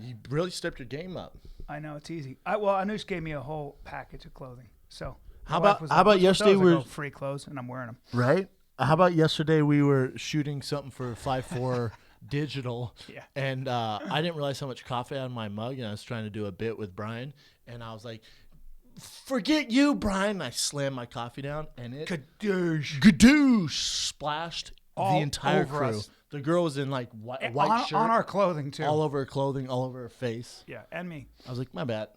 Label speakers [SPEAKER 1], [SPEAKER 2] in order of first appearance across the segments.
[SPEAKER 1] You really stepped your game up.
[SPEAKER 2] I know, it's easy. Anush gave me a whole package of clothing. So
[SPEAKER 1] how about yesterday we were
[SPEAKER 2] free clothes and I'm wearing them.
[SPEAKER 1] Right? How about yesterday we were shooting something for 5-4 digital, and I didn't realize how much coffee I had in my mug, and I was trying to do a bit with Bryan, and I was like, "Forget you, Bryan!" And I slammed my coffee down, and it gadoosh splashed the entire crew. Us. The girl was in like white shirt
[SPEAKER 2] on our clothing too,
[SPEAKER 1] all over her clothing, all over her face.
[SPEAKER 2] Yeah, and me.
[SPEAKER 1] I was like, "My bad."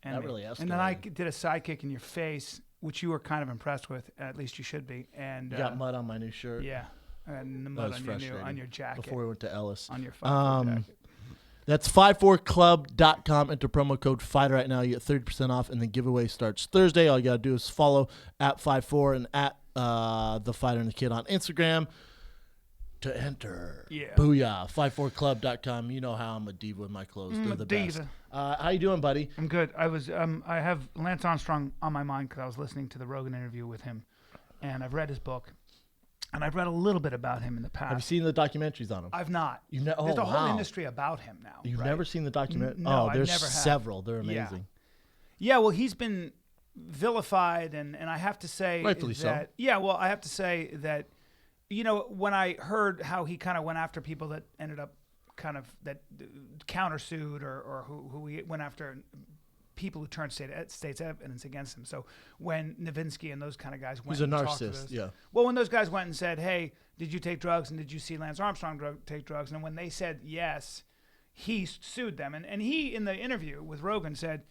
[SPEAKER 2] And
[SPEAKER 1] that really escalated.
[SPEAKER 2] And then I did a sidekick in your face, which you were kind of impressed with. At least you should be. And
[SPEAKER 1] you got mud on my new shirt.
[SPEAKER 2] Yeah. And the mud on your jacket.
[SPEAKER 1] Before we went to Ellis.
[SPEAKER 2] On your jacket.
[SPEAKER 1] That's 54club.com. Enter promo code FIGHTER right now. You get 30% off, and the giveaway starts Thursday. All you got to do is follow at 54 and at The Fighter and the Kid on Instagram to enter.
[SPEAKER 2] Yeah.
[SPEAKER 1] Booyah. 54club.com. You know how I'm a diva with my clothes. They're the best. How you doing, buddy?
[SPEAKER 2] I'm good. I have Lance Armstrong on my mind because I was listening to the Rogan interview with him, and I've read his book. And I've read a little bit about him in the past.
[SPEAKER 1] Have you seen the documentaries on him?
[SPEAKER 2] I've not.
[SPEAKER 1] There's
[SPEAKER 2] a whole industry about him now.
[SPEAKER 1] You've never seen the documentary?
[SPEAKER 2] No,
[SPEAKER 1] there's
[SPEAKER 2] I've never
[SPEAKER 1] several. They're amazing.
[SPEAKER 2] Yeah, well, he's been vilified, and I have to say
[SPEAKER 1] rightfully
[SPEAKER 2] that,
[SPEAKER 1] so.
[SPEAKER 2] Yeah, well, I have to say that, when I heard how he kind of went after people that ended up kind of that countersued or who he went after people who turned state's evidence against him. So when Novinsky and those kind of guys went,
[SPEAKER 1] he's a narcissist. Yeah.
[SPEAKER 2] Well, when those guys went and said, "Hey, did you take drugs? And did you see Lance Armstrong take drugs?" And when they said yes, he sued them. And he in the interview with Rogan said,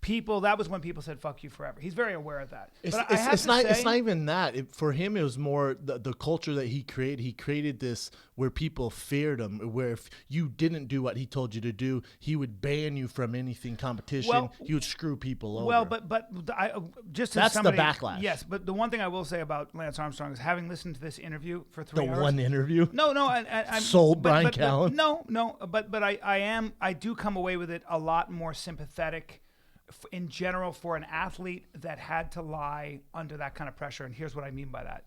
[SPEAKER 2] that was when people said "fuck you" forever. He's very aware of that.
[SPEAKER 1] It's not even that. For him, it was more the culture that he created. He created this where people feared him. Where if you didn't do what he told you to do, he would ban you from anything competition.
[SPEAKER 2] Well,
[SPEAKER 1] he would screw people over.
[SPEAKER 2] Well, but that's
[SPEAKER 1] the backlash.
[SPEAKER 2] Yes, but the one thing I will say about Lance Armstrong is having listened to this interview for 3 hours.
[SPEAKER 1] The one interview.
[SPEAKER 2] No, I'm
[SPEAKER 1] sold Bryan Callen.
[SPEAKER 2] No, but I do come away with it a lot more sympathetic in general for an athlete that had to lie under that kind of pressure. And here's what I mean by that.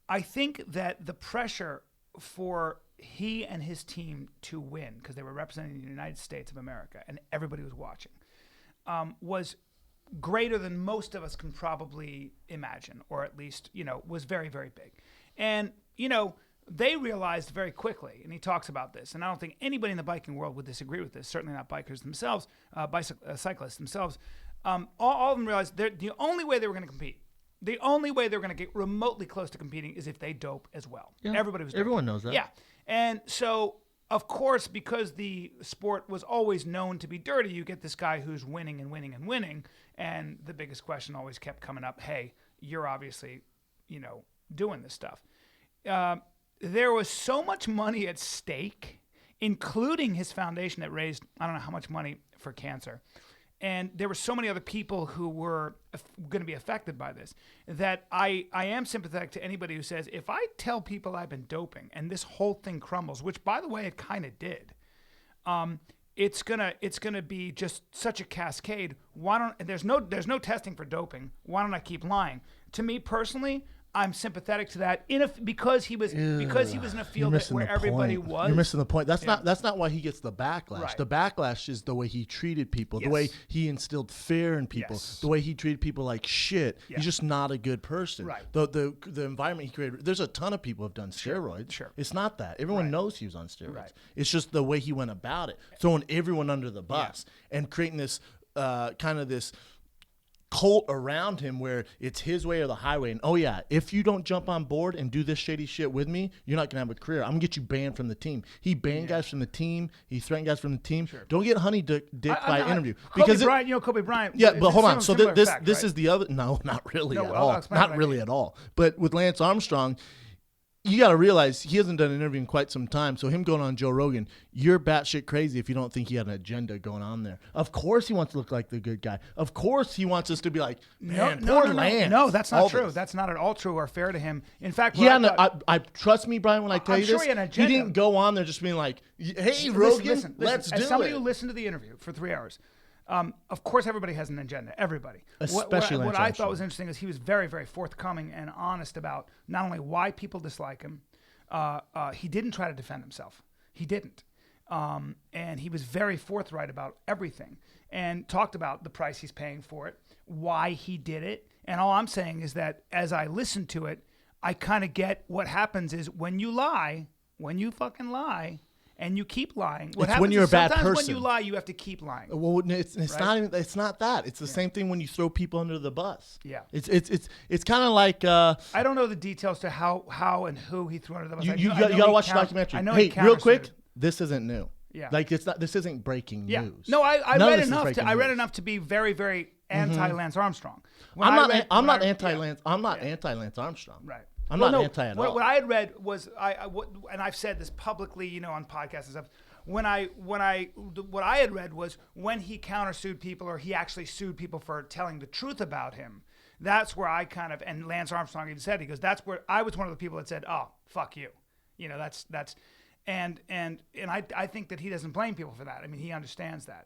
[SPEAKER 2] I think that the pressure for he and his team to win, because they were representing the United States of America and everybody was watching, was greater than most of us can probably imagine, or at least, was very, very big. And, they realized very quickly, and he talks about this, and I don't think anybody in the biking world would disagree with this, certainly not bikers themselves, cyclists themselves. All of them realized the only way they were going to compete, the only way they were going to get remotely close to competing is if they dope as well. Yeah. Everyone
[SPEAKER 1] knows that.
[SPEAKER 2] Yeah. And so, of course, because the sport was always known to be dirty, you get this guy who's winning and winning and winning, and the biggest question always kept coming up, hey, you're obviously, doing this stuff. There was so much money at stake, including his foundation that raised, I don't know how much money for cancer. And there were so many other people who were going to be affected by this that I am sympathetic to anybody who says, if I tell people I've been doping and this whole thing crumbles, which, by the way, it kind of did, it's gonna be just such a cascade. There's no testing for doping. Why don't I keep lying? To me personally, I'm sympathetic to that because he was in a field where everybody was.
[SPEAKER 1] You're missing the point. That's not why he gets the backlash. Right. The backlash is the way he treated people, the way he instilled fear in people, the way he treated people like shit. Yeah. He's just not a good person.
[SPEAKER 2] Right.
[SPEAKER 1] The environment he created. There's a ton of people who have done steroids.
[SPEAKER 2] Sure.
[SPEAKER 1] It's not that. Everyone knows he was on steroids.
[SPEAKER 2] Right.
[SPEAKER 1] It's just the way he went about it, throwing everyone under the bus and creating this kind of this cult around him where it's his way or the highway. And if you don't jump on board and do this shady shit with me, you're not gonna have a career. I'm gonna get you banned from the team. He banned guys from the team. He threatened guys from the team. Sure. Don't get honey dick by interview.
[SPEAKER 2] Kobe Bryant.
[SPEAKER 1] Yeah, but hold on. So this
[SPEAKER 2] right?
[SPEAKER 1] is the other. No, not really at all. Not really at all. But with Lance Armstrong, you got to realize he hasn't done an interview in quite some time. So him going on Joe Rogan, you're batshit crazy if you don't think he had an agenda going on there. Of course he wants to look like the good guy. Of course he wants us to be like, man, poor Lance.
[SPEAKER 2] No, that's not true. That's not at all true or fair to him. In fact,
[SPEAKER 1] I trust me, Brian, when I tell you this.
[SPEAKER 2] He
[SPEAKER 1] didn't go on there just being like, hey, Rogan, let's do it.
[SPEAKER 2] As somebody who listened to the interview for 3 hours, of course, everybody has an agenda. Everybody.
[SPEAKER 1] Especially
[SPEAKER 2] what I thought was interesting is he was very, very forthcoming and honest about not only why people dislike him. He didn't try to defend himself. He didn't. And he was very forthright about everything and talked about the price he's paying for it, why he did it. And all I'm saying is that as I listen to it, I kind of get what happens is when you lie, when you fucking lie, and you keep lying. What happens
[SPEAKER 1] when you're
[SPEAKER 2] is
[SPEAKER 1] a bad
[SPEAKER 2] sometimes
[SPEAKER 1] person.
[SPEAKER 2] when you lie, you have to keep lying.
[SPEAKER 1] Well, it's
[SPEAKER 2] right?
[SPEAKER 1] not even, it's not that. It's the same thing when you throw people under the bus.
[SPEAKER 2] Yeah.
[SPEAKER 1] It's kind of like
[SPEAKER 2] I don't know the details to how and who he threw under the bus.
[SPEAKER 1] you got to watch the documentary.
[SPEAKER 2] I know
[SPEAKER 1] hey,
[SPEAKER 2] he
[SPEAKER 1] real quick,
[SPEAKER 2] countersued.
[SPEAKER 1] this isn't new.
[SPEAKER 2] Yeah.
[SPEAKER 1] Like this isn't breaking news.
[SPEAKER 2] No, I
[SPEAKER 1] None
[SPEAKER 2] read
[SPEAKER 1] of this is
[SPEAKER 2] enough.
[SPEAKER 1] breaking
[SPEAKER 2] I read
[SPEAKER 1] news.
[SPEAKER 2] enough to be very, very anti Lance Armstrong.
[SPEAKER 1] I'm not anti Lance Armstrong.
[SPEAKER 2] Right.
[SPEAKER 1] I'm not anti at all.
[SPEAKER 2] What I had read was and I've said this publicly, on podcasts and stuff. What I had read was when he countersued people or he actually sued people for telling the truth about him. That's where I kind of, and Lance Armstrong even said, he goes, that's where I was one of the people that said, oh, fuck you. That's. And I think that he doesn't blame people for that. I mean, he understands that.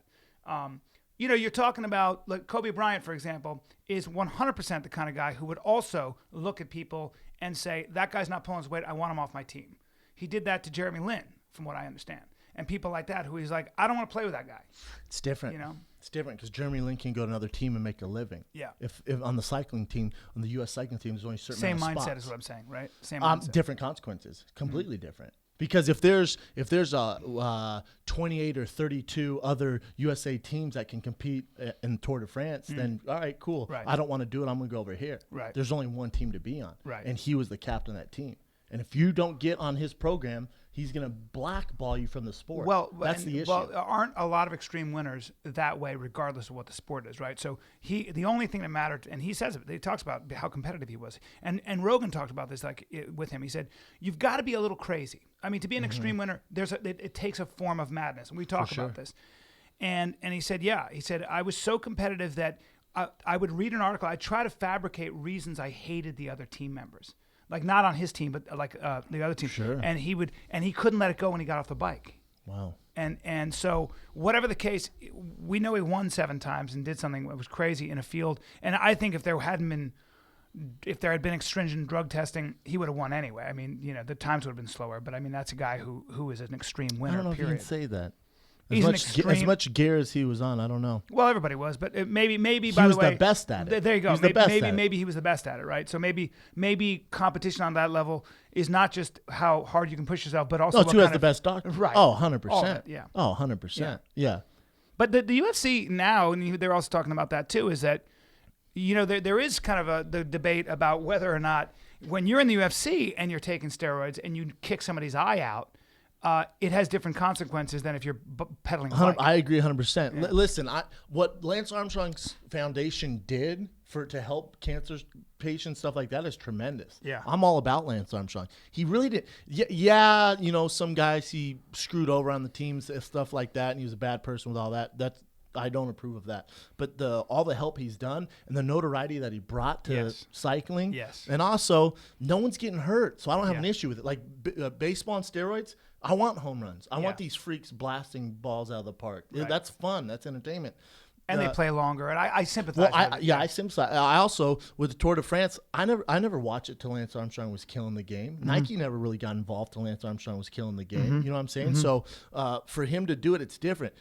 [SPEAKER 2] You're talking about, like Kobe Bryant, for example, is 100% the kind of guy who would also look at people and say, that guy's not pulling his weight, I want him off my team. He did that to Jeremy Lin, from what I understand. And people like that who he's like, I don't want to play with that guy.
[SPEAKER 1] It's different. It's different because Jeremy Lin can go to another team and make a living.
[SPEAKER 2] Yeah.
[SPEAKER 1] If on the cycling team, on the U.S. cycling team, there's only a certain
[SPEAKER 2] same
[SPEAKER 1] amount of
[SPEAKER 2] mindset
[SPEAKER 1] spots.
[SPEAKER 2] is what I'm saying, right? Same mindset.
[SPEAKER 1] Different consequences, completely different. Because if there's 28 or 32 other USA teams that can compete in Tour de France, then all right, cool.
[SPEAKER 2] Right.
[SPEAKER 1] I don't want to do it. I'm going to go over here.
[SPEAKER 2] Right.
[SPEAKER 1] There's only one team to be on.
[SPEAKER 2] Right.
[SPEAKER 1] And he was the captain of that team. And if you don't get on his program, he's going to blackball you from the sport.
[SPEAKER 2] Well,
[SPEAKER 1] that's the issue.
[SPEAKER 2] Well, aren't a lot of extreme winners that way, regardless of what the sport is, right? So the only thing that mattered, and he says it, he talks about how competitive he was, and Rogan talked about this with him. He said, "You've got to be a little crazy. I mean, to be an extreme winner, it takes a form of madness, and we talk about this." And he said, he said, I was so competitive that I would read an article, I'd try to fabricate reasons I hated the other team members. Like not on his team, but like the other team.
[SPEAKER 1] Sure.
[SPEAKER 2] And he couldn't let it go when he got off the bike.
[SPEAKER 1] Wow.
[SPEAKER 2] And so whatever the case, we know he won 7 times and did something that was crazy in a field. And I think if there had been extringent drug testing, he would have won anyway. I mean, the times would have been slower. But I mean, that's a guy who is an extreme winner.
[SPEAKER 1] I don't know
[SPEAKER 2] period.
[SPEAKER 1] if you can say that.
[SPEAKER 2] He's
[SPEAKER 1] as much gear as he was on, I don't know.
[SPEAKER 2] Well, everybody was, but maybe by the way,
[SPEAKER 1] he was the best at it.
[SPEAKER 2] There you go.
[SPEAKER 1] Maybe
[SPEAKER 2] he was the best at it, right? So maybe competition on that level is not just how hard you can push yourself, but also
[SPEAKER 1] who has the best doctor.
[SPEAKER 2] Right.
[SPEAKER 1] Oh, 100%.
[SPEAKER 2] Yeah.
[SPEAKER 1] Oh, 100%. Yeah.
[SPEAKER 2] But the UFC now, and they're also talking about that too, is that there is kind of the debate about whether or not when you're in the UFC and you're taking steroids and you kick somebody's eye out, it has different consequences than if you're pedaling a bike.
[SPEAKER 1] I agree 100%.
[SPEAKER 2] Yeah.
[SPEAKER 1] Listen, what Lance Armstrong's foundation did to help cancer patients, stuff like that, is tremendous.
[SPEAKER 2] Yeah.
[SPEAKER 1] I'm all about Lance Armstrong. He really did. Yeah, some guys he screwed over on the teams, stuff like that, and he was a bad person with all that. I don't approve of that. But all the help he's done and the notoriety that he brought to cycling.
[SPEAKER 2] Yes.
[SPEAKER 1] And also, no one's getting hurt, so I don't have an issue with it. Like baseball and steroids, I want home runs. I want these freaks blasting balls out of the park.
[SPEAKER 2] Right.
[SPEAKER 1] That's fun. That's entertainment.
[SPEAKER 2] And they play longer, and I sympathize.
[SPEAKER 1] Well,
[SPEAKER 2] with it.
[SPEAKER 1] I sympathize. I also, with the Tour de France, I never watched it till Lance Armstrong was killing the game. Mm-hmm. Nike never really got involved till Lance Armstrong was killing the game. Mm-hmm. You know what I'm saying? Mm-hmm. So for him to do it, it's different.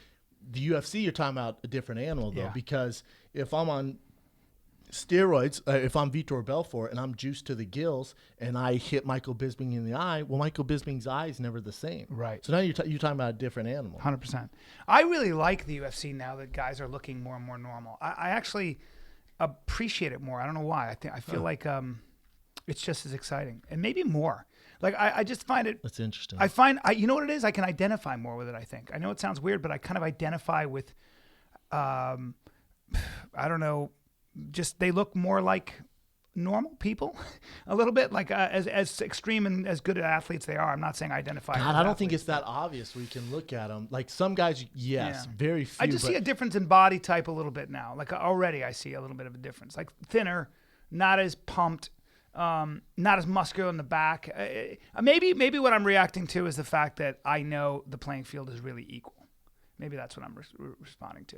[SPEAKER 1] The UFC, you're talking about a different animal, though, because if I'm on steroids, if I'm Vitor Belfort and I'm juiced to the gills and I hit Michael Bisping in the eye, well, Michael Bisping's eye is never the same.
[SPEAKER 2] Right.
[SPEAKER 1] So now you're talking about a different animal.
[SPEAKER 2] 100%. I really like the UFC now that guys are looking more and more normal. I actually appreciate it more. I don't know why. I feel like it's just as exciting and maybe more. Like I just find it.
[SPEAKER 1] That's interesting.
[SPEAKER 2] You know what it is? I can identify more with it. I think. I know it sounds weird, but I kind of identify with. I don't know. Just they look more like normal people, a little bit like as extreme and as good at athletes they are. I'm not saying I identify.
[SPEAKER 1] God, I don't think it's that obvious. We can look at them. Like some guys, very few.
[SPEAKER 2] I just see a difference in body type a little bit now. Like already, I see a little bit of a difference. Like thinner, not as pumped. Not as muscular in the back. Maybe what I'm reacting to is the fact that I know the playing field is really equal. Maybe that's what I'm responding to.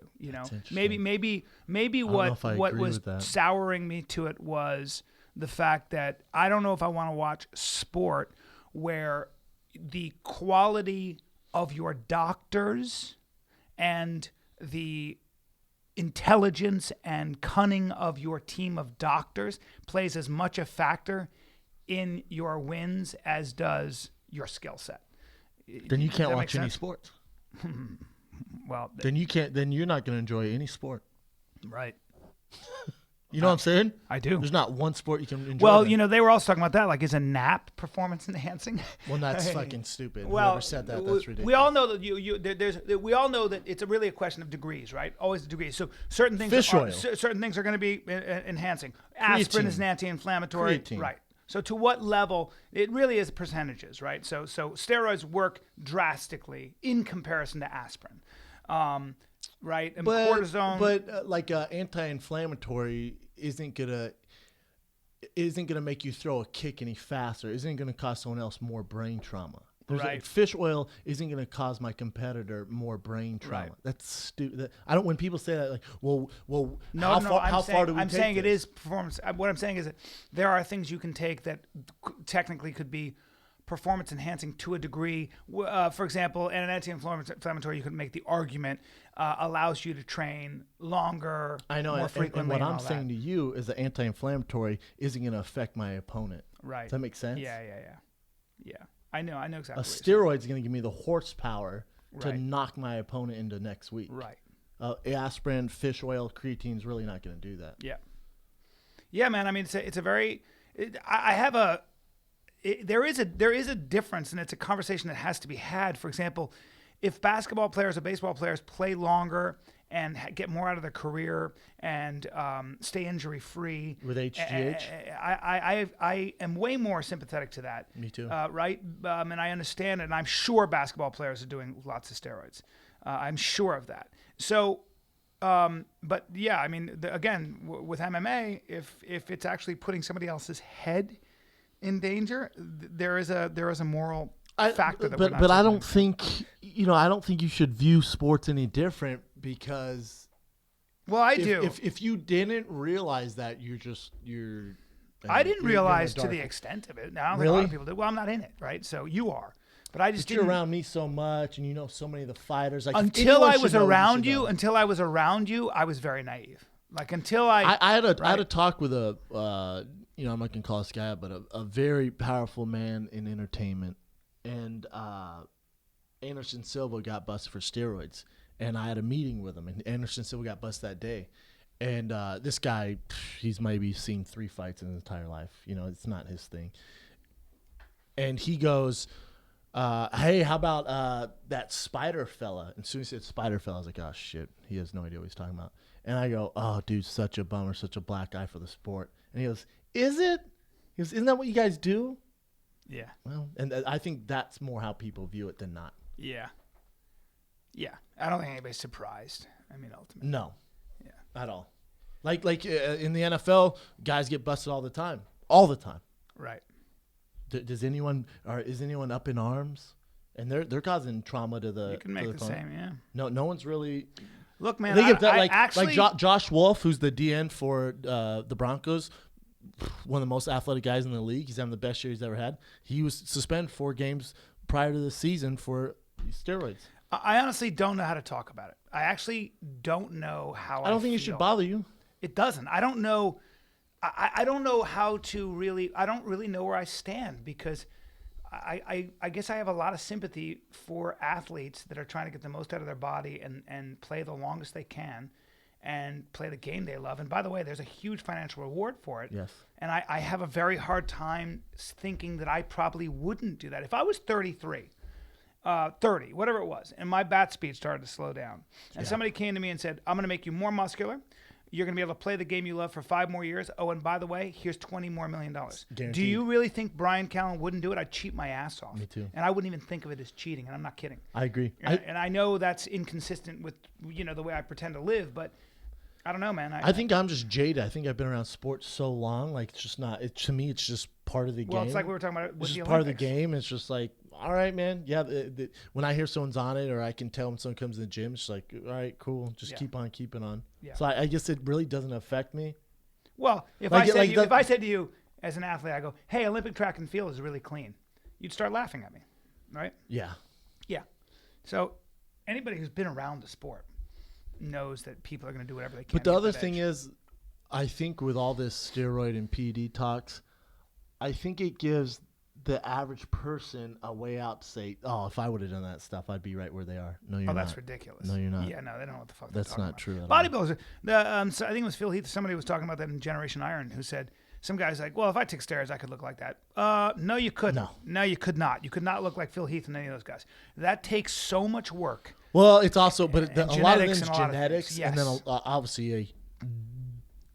[SPEAKER 2] Maybe what was souring me to it was the fact that I don't know if I want to watch sport where the quality of your doctors and the intelligence and cunning of your team of doctors plays as much a factor in your wins as does your skill set.
[SPEAKER 1] Then you can't watch any sports.
[SPEAKER 2] Well,
[SPEAKER 1] then you can't. Then you're not going to enjoy any sport.
[SPEAKER 2] Right.
[SPEAKER 1] You know what I'm saying?
[SPEAKER 2] I do.
[SPEAKER 1] There's not one sport you can enjoy.
[SPEAKER 2] Well, they were also talking about that. Like, is a nap performance enhancing?
[SPEAKER 1] Well, that's fucking stupid.
[SPEAKER 2] Well,
[SPEAKER 1] Whoever said that, that's ridiculous.
[SPEAKER 2] We all know that we all know that it's really a question of degrees, right? Always degrees. So certain things certain things are going to be enhancing. Aspirin is an anti-inflammatory,
[SPEAKER 1] Creatine.
[SPEAKER 2] right? So to what level? It really is percentages, right? So steroids work drastically in comparison to aspirin. Right, and cortisone.
[SPEAKER 1] But like anti-inflammatory isn't gonna make you throw a kick any faster. Isn't gonna cause someone else more brain trauma.
[SPEAKER 2] Right.
[SPEAKER 1] Fish oil isn't gonna cause my competitor more brain trauma.
[SPEAKER 2] Right.
[SPEAKER 1] That's stupid. I don't. When people say that, like, well,
[SPEAKER 2] no,
[SPEAKER 1] how far do we?
[SPEAKER 2] I'm
[SPEAKER 1] take
[SPEAKER 2] saying
[SPEAKER 1] this?
[SPEAKER 2] it is performance. What I'm saying is that there are things you can take that technically could be performance enhancing to a degree. For example, in an anti-inflammatory, you could make the argument allows you to train longer, more frequently.
[SPEAKER 1] And what I'm saying to you is the anti-inflammatory isn't going to affect my opponent.
[SPEAKER 2] Right.
[SPEAKER 1] Does that make sense?
[SPEAKER 2] Yeah. I know exactly.
[SPEAKER 1] A steroid's going to give me the horsepower to
[SPEAKER 2] Right. knock
[SPEAKER 1] my opponent into next week.
[SPEAKER 2] Right.
[SPEAKER 1] Aspirin, fish oil, creatine is really not going to do that.
[SPEAKER 2] Yeah. Yeah, man. I mean, it's a very. There is a difference, and it's a conversation that has to be had. For example, if basketball players or baseball players play longer and get more out of their career and stay injury free
[SPEAKER 1] With HGH?
[SPEAKER 2] I am way more sympathetic to that.
[SPEAKER 1] Me too.
[SPEAKER 2] Right? And I understand it, and I'm sure basketball players are doing lots of steroids. I'm sure of that. So, but yeah, I mean, again, with MMA, if it's actually putting somebody else's head in danger, there is a moral factor that
[SPEAKER 1] but I don't think you should view sports any different because
[SPEAKER 2] I do.
[SPEAKER 1] If you didn't realize that,
[SPEAKER 2] I didn't realize to the extent of it. Now, I don't think a lot of people did. Well, I'm not in it, right? So you are. But I just
[SPEAKER 1] you're around me so much, and you know so many of the fighters. Like
[SPEAKER 2] until I was around you, I was very naive. Like until I
[SPEAKER 1] had a talk with I'm not gonna call this guy out, but a very powerful man in entertainment, and Anderson Silva got busted for steroids, and I had a meeting with him, and Anderson Silva got busted that day, and this guy, he's maybe seen 3 fights in his entire life. It's not his thing, and he goes, hey, how about that Spider fella? And as soon as he said Spider fella, I was like, oh shit, he has no idea what he's talking about. And I go, oh dude, such a bummer, such a black guy for the sport. And he goes, is it? He goes, isn't that what you guys do?
[SPEAKER 2] Yeah.
[SPEAKER 1] Well, and I think that's more how people view it than not.
[SPEAKER 2] Yeah. Yeah. I don't think anybody's surprised. I mean, ultimately.
[SPEAKER 1] No.
[SPEAKER 2] Yeah.
[SPEAKER 1] At all. Like in the NFL, guys get busted all the time. All the time.
[SPEAKER 2] Right.
[SPEAKER 1] Is anyone up in arms? And they're causing trauma to the.
[SPEAKER 2] You can make the same, yeah.
[SPEAKER 1] No one's really.
[SPEAKER 2] Look, man,
[SPEAKER 1] Josh Wolf, who's the DN for the Broncos, one of the most athletic guys in the league. He's having the best year he's ever had. He was suspended 4 games prior to the season for steroids.
[SPEAKER 2] I honestly don't know how to talk about it. I actually don't know how.
[SPEAKER 1] I don't think it should bother you.
[SPEAKER 2] It doesn't. I don't know. I don't know how to really. I don't really know where I stand because I guess I have a lot of sympathy for athletes that are trying to get the most out of their body and play the longest they can and play the game they love. And by the way, there's a huge financial reward for it.
[SPEAKER 1] Yes.
[SPEAKER 2] And I have a very hard time thinking that I probably wouldn't do that. If I was 33, 30, whatever it was, and my bat speed started to slow down, and somebody came to me and said, I'm going to make you more muscular. You're going to be able to play the game you love for 5 more years. Oh, and by the way, here's $20 more million.
[SPEAKER 1] Guaranteed.
[SPEAKER 2] Do you really think Bryan Callen wouldn't do it? I'd cheat my ass off.
[SPEAKER 1] Me too.
[SPEAKER 2] And I wouldn't even think of it as cheating, and I'm not kidding.
[SPEAKER 1] I agree.
[SPEAKER 2] And I know that's inconsistent with the way I pretend to live, but I don't know, man.
[SPEAKER 1] I think I'm just jaded. I think I've been around sports so long, like it's just not. To me, it's just part of the game.
[SPEAKER 2] Well, it's like we were talking about with
[SPEAKER 1] it's
[SPEAKER 2] the
[SPEAKER 1] just
[SPEAKER 2] Olympics.
[SPEAKER 1] part of the game. It's just like, all right, man. Yeah, when I hear someone's on it, or I can tell when someone comes in the gym, it's like, all right, cool. Just keep on keeping on. Yeah. So I guess it really doesn't affect me.
[SPEAKER 2] Well, if I said to you as an athlete, I go, hey, Olympic track and field is really clean, you'd start laughing at me, right?
[SPEAKER 1] Yeah.
[SPEAKER 2] Yeah. So anybody who's been around the sport knows that people are going to do whatever they can.
[SPEAKER 1] But the other thing is, I think with all this steroid and PED talks, I think it gives the average person a way out to say, oh, if I would have done that stuff, I'd be right where they are. No, you're not.
[SPEAKER 2] Oh, that's ridiculous.
[SPEAKER 1] No, you're not.
[SPEAKER 2] Yeah, no, they don't know what the fuck
[SPEAKER 1] that's
[SPEAKER 2] they're talking
[SPEAKER 1] not
[SPEAKER 2] about.
[SPEAKER 1] true at all.
[SPEAKER 2] Bodybuilders. So I think it was Phil Heath. Somebody was talking about that in Generation Iron, who said, some guy's like, well, if I took steroids, I could look like that. No, you couldn't. No, you could not. You could not look like Phil Heath and any of those guys. That takes so much work.
[SPEAKER 1] Well, it's also, but a lot of
[SPEAKER 2] genetics
[SPEAKER 1] them is
[SPEAKER 2] and a lot of
[SPEAKER 1] genetics,
[SPEAKER 2] things, yes.
[SPEAKER 1] and then obviously a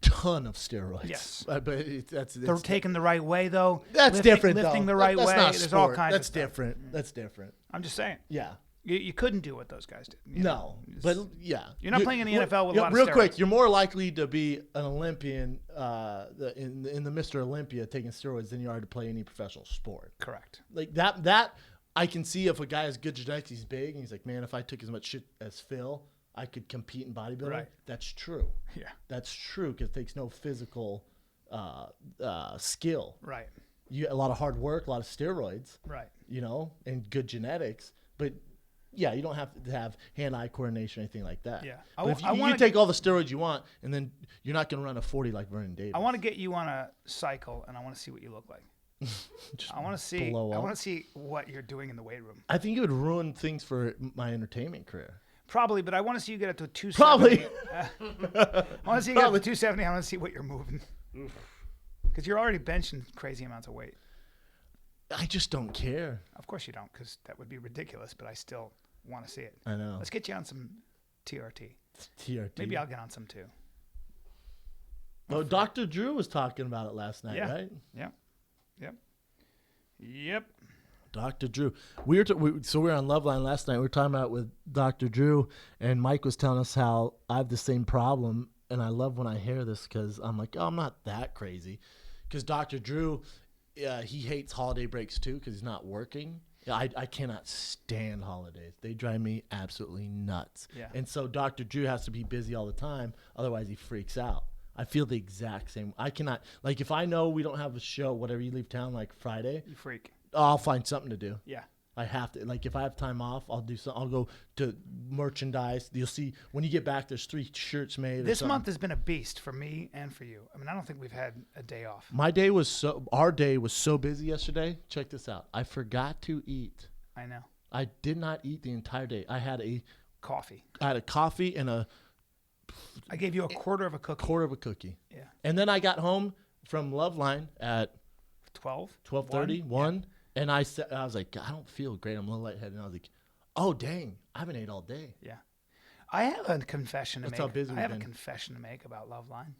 [SPEAKER 1] ton of steroids.
[SPEAKER 2] Yes.
[SPEAKER 1] But that's
[SPEAKER 2] They're taken the right way, though.
[SPEAKER 1] That's different, though.
[SPEAKER 2] Lifting the right
[SPEAKER 1] That's
[SPEAKER 2] way.
[SPEAKER 1] not
[SPEAKER 2] There's
[SPEAKER 1] sport.
[SPEAKER 2] all kinds
[SPEAKER 1] That's
[SPEAKER 2] of stuff.
[SPEAKER 1] different. That's different.
[SPEAKER 2] I'm just saying.
[SPEAKER 1] Yeah.
[SPEAKER 2] You couldn't do what those guys did.
[SPEAKER 1] No, but yeah.
[SPEAKER 2] You're not playing in the NFL with a lot of
[SPEAKER 1] real
[SPEAKER 2] steroids.
[SPEAKER 1] quick, you're more likely to be an Olympian in the Mr. Olympia taking steroids than you are to play any professional sport.
[SPEAKER 2] Correct.
[SPEAKER 1] Like that I can see if a guy has good genetics, he's big, and he's like, man, if I took as much shit as Phil, I could compete in bodybuilding.
[SPEAKER 2] Right.
[SPEAKER 1] That's true.
[SPEAKER 2] Yeah.
[SPEAKER 1] That's true because it takes no physical skill.
[SPEAKER 2] Right.
[SPEAKER 1] A lot of hard work, a lot of steroids.
[SPEAKER 2] Right.
[SPEAKER 1] And good genetics. But yeah, you don't have to have hand-eye coordination or anything like that.
[SPEAKER 2] Yeah.
[SPEAKER 1] But if you take all the steroids you want, and then you're not going to run a 40 like Vernon Davis.
[SPEAKER 2] I want to get you on a cycle, and I want to see what you look like. I want to see.
[SPEAKER 1] blow up.
[SPEAKER 2] I want to see what you're doing in the weight room.
[SPEAKER 1] I think it would ruin things for my entertainment career.
[SPEAKER 2] Probably, but I want to see you get up to 270.
[SPEAKER 1] Probably.
[SPEAKER 2] I want to see you get up to 270. I want to see what you're moving. Because you're already benching crazy amounts of weight.
[SPEAKER 1] I just don't care.
[SPEAKER 2] Of course you don't, because that would be ridiculous, but I still want to see it.
[SPEAKER 1] I know.
[SPEAKER 2] Let's get you on some TRT.
[SPEAKER 1] TRT.
[SPEAKER 2] Maybe I'll get on some too.
[SPEAKER 1] Oh, Dr. Drew was talking about it last night, right?
[SPEAKER 2] Yeah. Yep.
[SPEAKER 1] Dr. Drew. We were on Loveline last night. We were talking about it with Dr. Drew, and Mike was telling us how I have the same problem, and I love when I hear this because I'm like, oh, I'm not that crazy. Because Dr. Drew, he hates holiday breaks too because he's not working. I cannot stand holidays. They drive me absolutely nuts.
[SPEAKER 2] Yeah.
[SPEAKER 1] And so Dr. Drew has to be busy all the time, otherwise he freaks out. I feel the exact same. I cannot, like, if I know we don't have a show, whatever, you leave town like Friday,
[SPEAKER 2] You freak.
[SPEAKER 1] I'll find something to do.
[SPEAKER 2] Yeah.
[SPEAKER 1] I have to. Like, if I have time off, I'll do something. I'll go to merchandise. You'll see when you get back, there's 3 shirts made.
[SPEAKER 2] This month has been a beast for me and for you. I mean, I don't think we've had a day off.
[SPEAKER 1] Our day was so busy yesterday. Check this out. I forgot to eat.
[SPEAKER 2] I know.
[SPEAKER 1] I did not eat the entire day. I had a
[SPEAKER 2] Coffee.
[SPEAKER 1] coffee and
[SPEAKER 2] I gave you a quarter of a cookie.
[SPEAKER 1] quarter of a cookie.
[SPEAKER 2] Yeah.
[SPEAKER 1] And then I got home from Loveline at
[SPEAKER 2] 12:30,
[SPEAKER 1] 1. And I was like, I don't feel great. I'm a little lightheaded. And I was like, oh, dang. I haven't ate all day.
[SPEAKER 2] Yeah. I have a confession to
[SPEAKER 1] That's how
[SPEAKER 2] make.
[SPEAKER 1] busy
[SPEAKER 2] I
[SPEAKER 1] we've
[SPEAKER 2] have a
[SPEAKER 1] been.
[SPEAKER 2] confession to make about Loveline.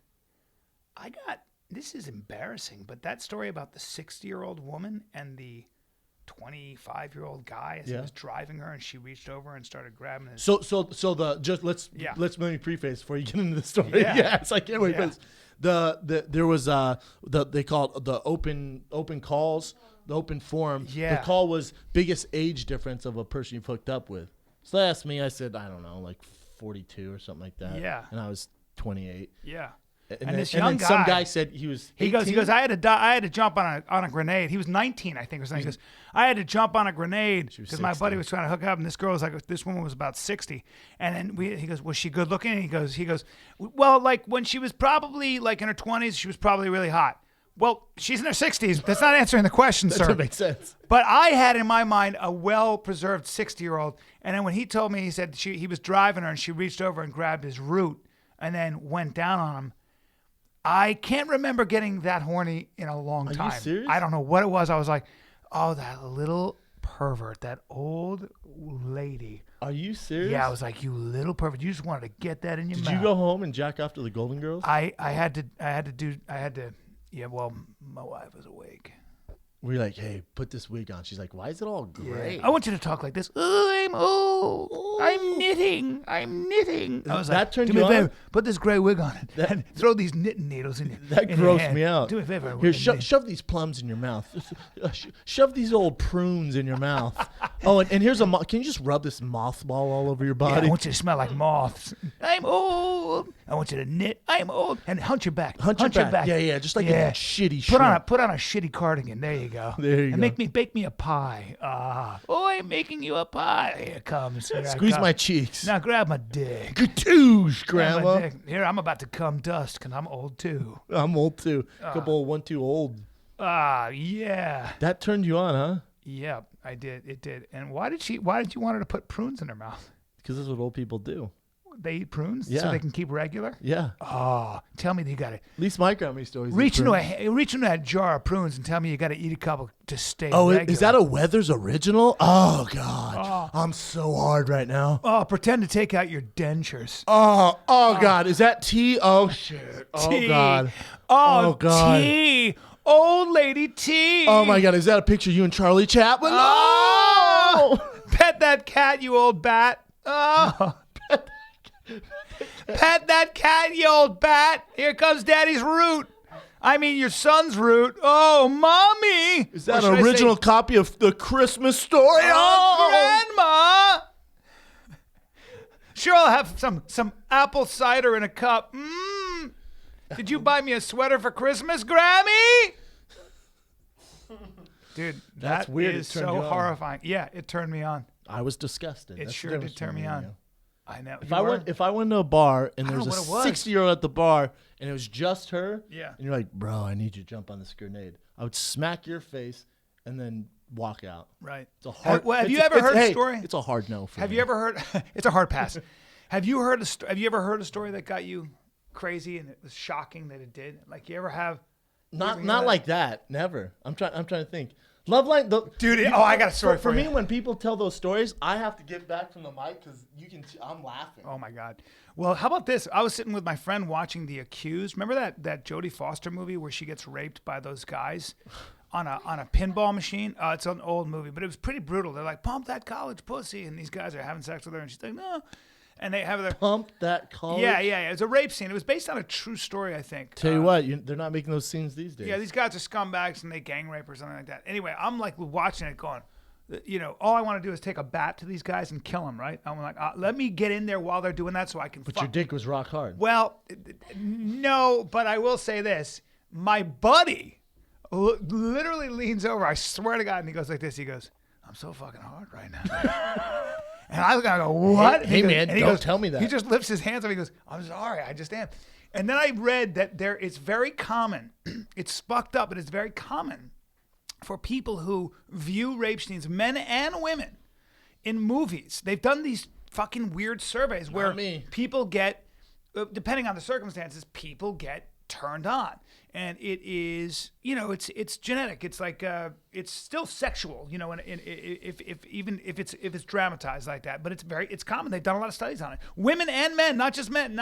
[SPEAKER 2] This is embarrassing, but that story about the 60-year-old woman and the 25-year-old guy as he was driving her and she reached over and started grabbing his.
[SPEAKER 1] Let's maybe preface before you get into the story.
[SPEAKER 2] Yeah.
[SPEAKER 1] It's like, anyway, but there was they call it the open calls, the open forum.
[SPEAKER 2] Yeah.
[SPEAKER 1] The call was biggest age difference of a person you've hooked up with. So they asked me, I said, I don't know, like 42 or something like that.
[SPEAKER 2] Yeah.
[SPEAKER 1] And I was 28.
[SPEAKER 2] Yeah.
[SPEAKER 1] And
[SPEAKER 2] this
[SPEAKER 1] and
[SPEAKER 2] young
[SPEAKER 1] then some
[SPEAKER 2] guy
[SPEAKER 1] guy said he was 18.
[SPEAKER 2] He goes, I had to jump on a grenade. He was 19, I think, or something. He goes, I had to jump on a grenade because my buddy was trying to hook up, and this woman was about 60. And then he goes, was she good looking? And he goes, well, like when she was probably like in her 20s, she was probably really hot. Well, she's in her 60s. That's not answering the question, sir.
[SPEAKER 1] That makes sense.
[SPEAKER 2] But I had in my mind a well-preserved 60-year-old, and then when he told me, he said he was driving her and she reached over and grabbed his root and then went down on him. I can't remember getting that horny in a long time.
[SPEAKER 1] Are you serious?
[SPEAKER 2] I don't know what it was. I was like, oh, that little pervert, that old lady.
[SPEAKER 1] Are you serious?
[SPEAKER 2] Yeah, I was like, you little pervert. You just wanted to get that in your mouth.
[SPEAKER 1] Did you go home and jack off to the Golden Girls?
[SPEAKER 2] I had to. Yeah, well, my wife was awake.
[SPEAKER 1] We're like, hey, put this wig on. She's like, why is it all gray?
[SPEAKER 2] Yeah. I want you to talk like this. I'm knitting. I was
[SPEAKER 1] that
[SPEAKER 2] like,
[SPEAKER 1] turned
[SPEAKER 2] do me
[SPEAKER 1] you
[SPEAKER 2] a
[SPEAKER 1] on?
[SPEAKER 2] favor, put this gray wig on it and throw these knitting needles in
[SPEAKER 1] That
[SPEAKER 2] in your
[SPEAKER 1] grossed
[SPEAKER 2] hand.
[SPEAKER 1] me out.
[SPEAKER 2] Do me a favor.
[SPEAKER 1] Here, shove these plums in your mouth. Shove these old prunes in your mouth. Oh, and here's a can you just rub this mothball all over your
[SPEAKER 2] Yeah,
[SPEAKER 1] body?
[SPEAKER 2] I want you to smell like moths. I'm old. I want you to knit. I'm old. And hunch your back.
[SPEAKER 1] Hunch your back. Yeah, just like a shitty shirt.
[SPEAKER 2] Put on a shitty cardigan. There you you go.
[SPEAKER 1] There you go.
[SPEAKER 2] Bake me a pie. I'm making you a pie. Here it comes. Here
[SPEAKER 1] Squeeze my cheeks.
[SPEAKER 2] Now grab my dick.
[SPEAKER 1] Katoosh, Grandma.
[SPEAKER 2] Here, I'm about to come dust because I'm old too.
[SPEAKER 1] I'm old too. Couple of 1-2 old.
[SPEAKER 2] Yeah.
[SPEAKER 1] That turned you on, huh?
[SPEAKER 2] Yeah, I did. It did. And why did you want her to put prunes in her mouth?
[SPEAKER 1] Because that's what old people do.
[SPEAKER 2] They eat prunes
[SPEAKER 1] Yeah.
[SPEAKER 2] so they can keep regular?
[SPEAKER 1] Yeah.
[SPEAKER 2] Oh, tell me you got to
[SPEAKER 1] At least my grandma used to always
[SPEAKER 2] reach
[SPEAKER 1] eat
[SPEAKER 2] into
[SPEAKER 1] prunes.
[SPEAKER 2] that jar of prunes and tell me you got to eat a couple to stay regular.
[SPEAKER 1] Is that a Weathers original? Oh, God. I'm so hard right now.
[SPEAKER 2] Oh, pretend to take out your dentures.
[SPEAKER 1] Oh, God. Is that tea? Oh, shit. Oh,
[SPEAKER 2] Tea.
[SPEAKER 1] God.
[SPEAKER 2] Oh,
[SPEAKER 1] God.
[SPEAKER 2] tea. Old lady tea.
[SPEAKER 1] Oh, my God. Is that a picture of you and Charlie Chaplin?
[SPEAKER 2] Oh! Pet that cat, you old bat. Oh. Pet that cat, you old bat. Here comes daddy's root. I mean, your son's root. Oh, mommy.
[SPEAKER 1] Is that an original copy of The Christmas Story?
[SPEAKER 2] Oh, Grandma. Sure, I'll have some apple cider in a cup. Did you buy me a sweater for Christmas, Grammy? Dude,
[SPEAKER 1] That's weird.
[SPEAKER 2] Is
[SPEAKER 1] It turned
[SPEAKER 2] so
[SPEAKER 1] you on.
[SPEAKER 2] horrifying. Yeah, it turned me on.
[SPEAKER 1] I was disgusted.
[SPEAKER 2] It
[SPEAKER 1] That's
[SPEAKER 2] sure
[SPEAKER 1] the
[SPEAKER 2] did
[SPEAKER 1] difference
[SPEAKER 2] turn me
[SPEAKER 1] between
[SPEAKER 2] on.
[SPEAKER 1] you.
[SPEAKER 2] I know.
[SPEAKER 1] If I went to a bar and there
[SPEAKER 2] I
[SPEAKER 1] was
[SPEAKER 2] don't
[SPEAKER 1] a
[SPEAKER 2] know what it was.
[SPEAKER 1] 60-year-old at the bar and it was just her,
[SPEAKER 2] Yeah.
[SPEAKER 1] and you're like, bro, I need you to jump on this grenade, I would smack your face and then walk out.
[SPEAKER 2] Right.
[SPEAKER 1] It's a hard.
[SPEAKER 2] Have you ever heard a story?
[SPEAKER 1] It's a hard no for me.
[SPEAKER 2] Have you ever heard? It's a hard pass. Have you ever heard a story that got you crazy and it was shocking that it did? Like you ever have?
[SPEAKER 1] Not like that. Never. I'm trying to think. Love Line,
[SPEAKER 2] Dude, I got a story
[SPEAKER 1] for
[SPEAKER 2] for
[SPEAKER 1] me.
[SPEAKER 2] you.
[SPEAKER 1] When people tell those stories, I have to get back from the mic because you can. I'm laughing.
[SPEAKER 2] Oh my God. Well, how about this? I was sitting with my friend watching The Accused. Remember that Jodie Foster movie where she gets raped by those guys on a pinball machine? It's an old movie, but it was pretty brutal. They're like, pump that college pussy, and these guys are having sex with her, and she's like, no. And they have their
[SPEAKER 1] Pump that college.
[SPEAKER 2] Yeah. It's a rape scene. It was based on a true story, I think.
[SPEAKER 1] Tell you what, they're not making those scenes these days.
[SPEAKER 2] Yeah, these guys are scumbags and they gang rape or something like that. Anyway, I'm like watching it going, all I want to do is take a bat to these guys and kill them, right? I'm like, let me get in there while they're doing that so I can
[SPEAKER 1] But your dick was rock hard.
[SPEAKER 2] Well, no, but I will say this. My buddy literally leans over, I swear to God, and he goes like this. He goes, I'm so fucking hard right now. And I was going to go, what?
[SPEAKER 1] Hey man, don't tell me that.
[SPEAKER 2] He just lifts his hands up. He goes, I'm sorry, I just am. And then I read that it's very common. It's fucked up, but it's very common for people who view rape scenes, men and women, in movies. They've done these fucking weird surveys where people get, depending on the circumstances, people get turned on. And it is, it's genetic. It's like it's still sexual, and if it's dramatized like that. But it's common. They've done a lot of studies on it. Women and men, not just men.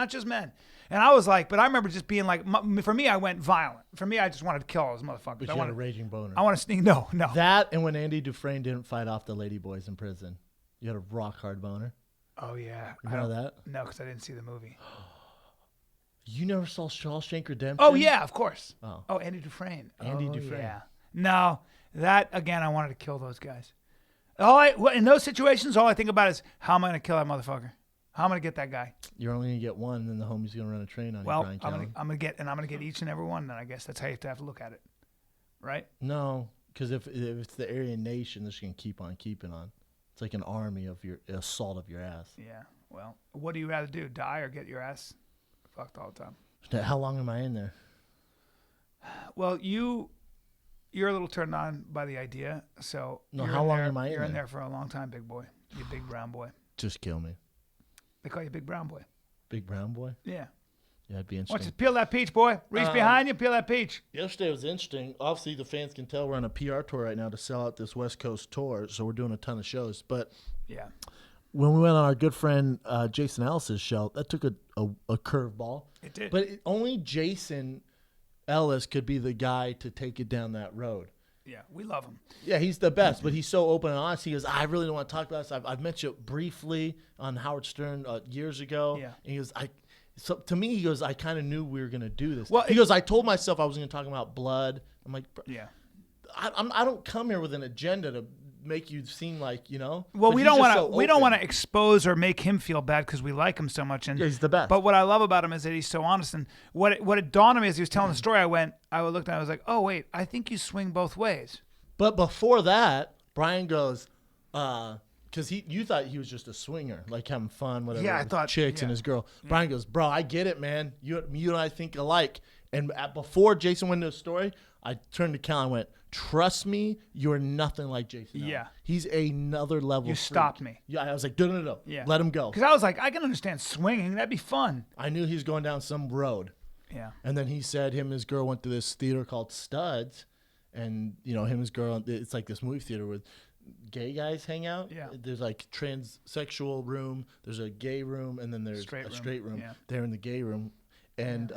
[SPEAKER 2] And I was like, but I remember just being like, for me, I went violent. For me, I just wanted to kill all those motherfuckers.
[SPEAKER 1] But you had a raging boner.
[SPEAKER 2] I want to sneak. No.
[SPEAKER 1] That and when Andy Dufresne didn't fight off the lady boys in prison, you had a rock hard boner.
[SPEAKER 2] Oh yeah,
[SPEAKER 1] Remember that?
[SPEAKER 2] No, because I didn't see the movie.
[SPEAKER 1] You never saw Shawshank Redemption?
[SPEAKER 2] Oh yeah, of course.
[SPEAKER 1] Oh,
[SPEAKER 2] Andy Dufresne.
[SPEAKER 1] Andy Dufresne.
[SPEAKER 2] Yeah. No, that again, I wanted to kill those guys. In those situations, all I think about is how am I going to kill that motherfucker? How am I going to get that guy?
[SPEAKER 1] You're only going to get one, and then the homie's going to run a train on you.
[SPEAKER 2] Well, I'm going to get each and every one. Then I guess that's how you have to look at it, right?
[SPEAKER 1] No, because if it's the Aryan nation, they're just going to keep on keeping on. It's like an army of your assault of your ass.
[SPEAKER 2] Yeah. Well, what do you rather do, die or get your ass fucked all the time?
[SPEAKER 1] How long am I in there?
[SPEAKER 2] Well, you're a little turned on by the idea, so
[SPEAKER 1] how long am I in there?
[SPEAKER 2] You're in there for a long time, big boy. You big brown boy.
[SPEAKER 1] Just kill me.
[SPEAKER 2] They call you big brown boy.
[SPEAKER 1] Big brown boy?
[SPEAKER 2] Yeah.
[SPEAKER 1] Yeah, it'd be
[SPEAKER 2] Why
[SPEAKER 1] interesting.
[SPEAKER 2] don't you peel that peach, boy? Reach behind you, peel that peach.
[SPEAKER 1] Yesterday was interesting. Obviously, the fans can tell we're on a PR tour right now to sell out this West Coast tour, so we're doing a ton of shows. But
[SPEAKER 2] yeah,
[SPEAKER 1] when we went on our good friend Jason Ellis's show, that took a curveball.
[SPEAKER 2] It did.
[SPEAKER 1] But only Jason Ellis could be the guy to take it down that road.
[SPEAKER 2] Yeah, we love him.
[SPEAKER 1] Yeah, he's the best, but he's so open and honest. He goes, I really don't want to talk about this. I've mentioned it briefly on Howard Stern years ago.
[SPEAKER 2] Yeah.
[SPEAKER 1] And he goes, So to me, he goes, I kind of knew we were going to do this.
[SPEAKER 2] Well,
[SPEAKER 1] he goes, I told myself I was going to talk about blood. I'm like,
[SPEAKER 2] yeah,
[SPEAKER 1] I don't come here with an agenda to make you seem like,
[SPEAKER 2] Well,
[SPEAKER 1] but
[SPEAKER 2] we
[SPEAKER 1] he's
[SPEAKER 2] don't
[SPEAKER 1] just
[SPEAKER 2] want to.
[SPEAKER 1] so
[SPEAKER 2] We don't
[SPEAKER 1] open.
[SPEAKER 2] want to expose or make him feel bad because we like him so much. And
[SPEAKER 1] Yeah, he's the best.
[SPEAKER 2] But what I love about him is that he's so honest. And what it dawned on me as he was telling the story, I looked at it, I was like, oh wait, I think you swing both ways.
[SPEAKER 1] But before that, Bryan goes, because you thought he was just a swinger, like having fun, whatever.
[SPEAKER 2] Yeah, I
[SPEAKER 1] with
[SPEAKER 2] thought
[SPEAKER 1] chicks and
[SPEAKER 2] yeah.
[SPEAKER 1] his girl. Bryan goes, bro, I get it, man. You and I think alike. And before Jason went into the story, I turned to Cal and went, trust me, you're nothing like Jason.
[SPEAKER 2] Yeah.
[SPEAKER 1] He's another level.
[SPEAKER 2] You
[SPEAKER 1] freak.
[SPEAKER 2] stopped me.
[SPEAKER 1] Yeah, I was like, no.
[SPEAKER 2] Yeah.
[SPEAKER 1] Let him go.
[SPEAKER 2] Because I was like, I can understand swinging. That'd be fun.
[SPEAKER 1] I knew he was going down some road.
[SPEAKER 2] Yeah.
[SPEAKER 1] And then he said him and his girl went to this theater called Studs. And, him and his girl, it's like this movie theater with gay guys hang out.
[SPEAKER 2] Yeah.
[SPEAKER 1] There's like transsexual room. There's a gay room. And then there's a straight room.
[SPEAKER 2] Yeah.
[SPEAKER 1] They're in the gay room. And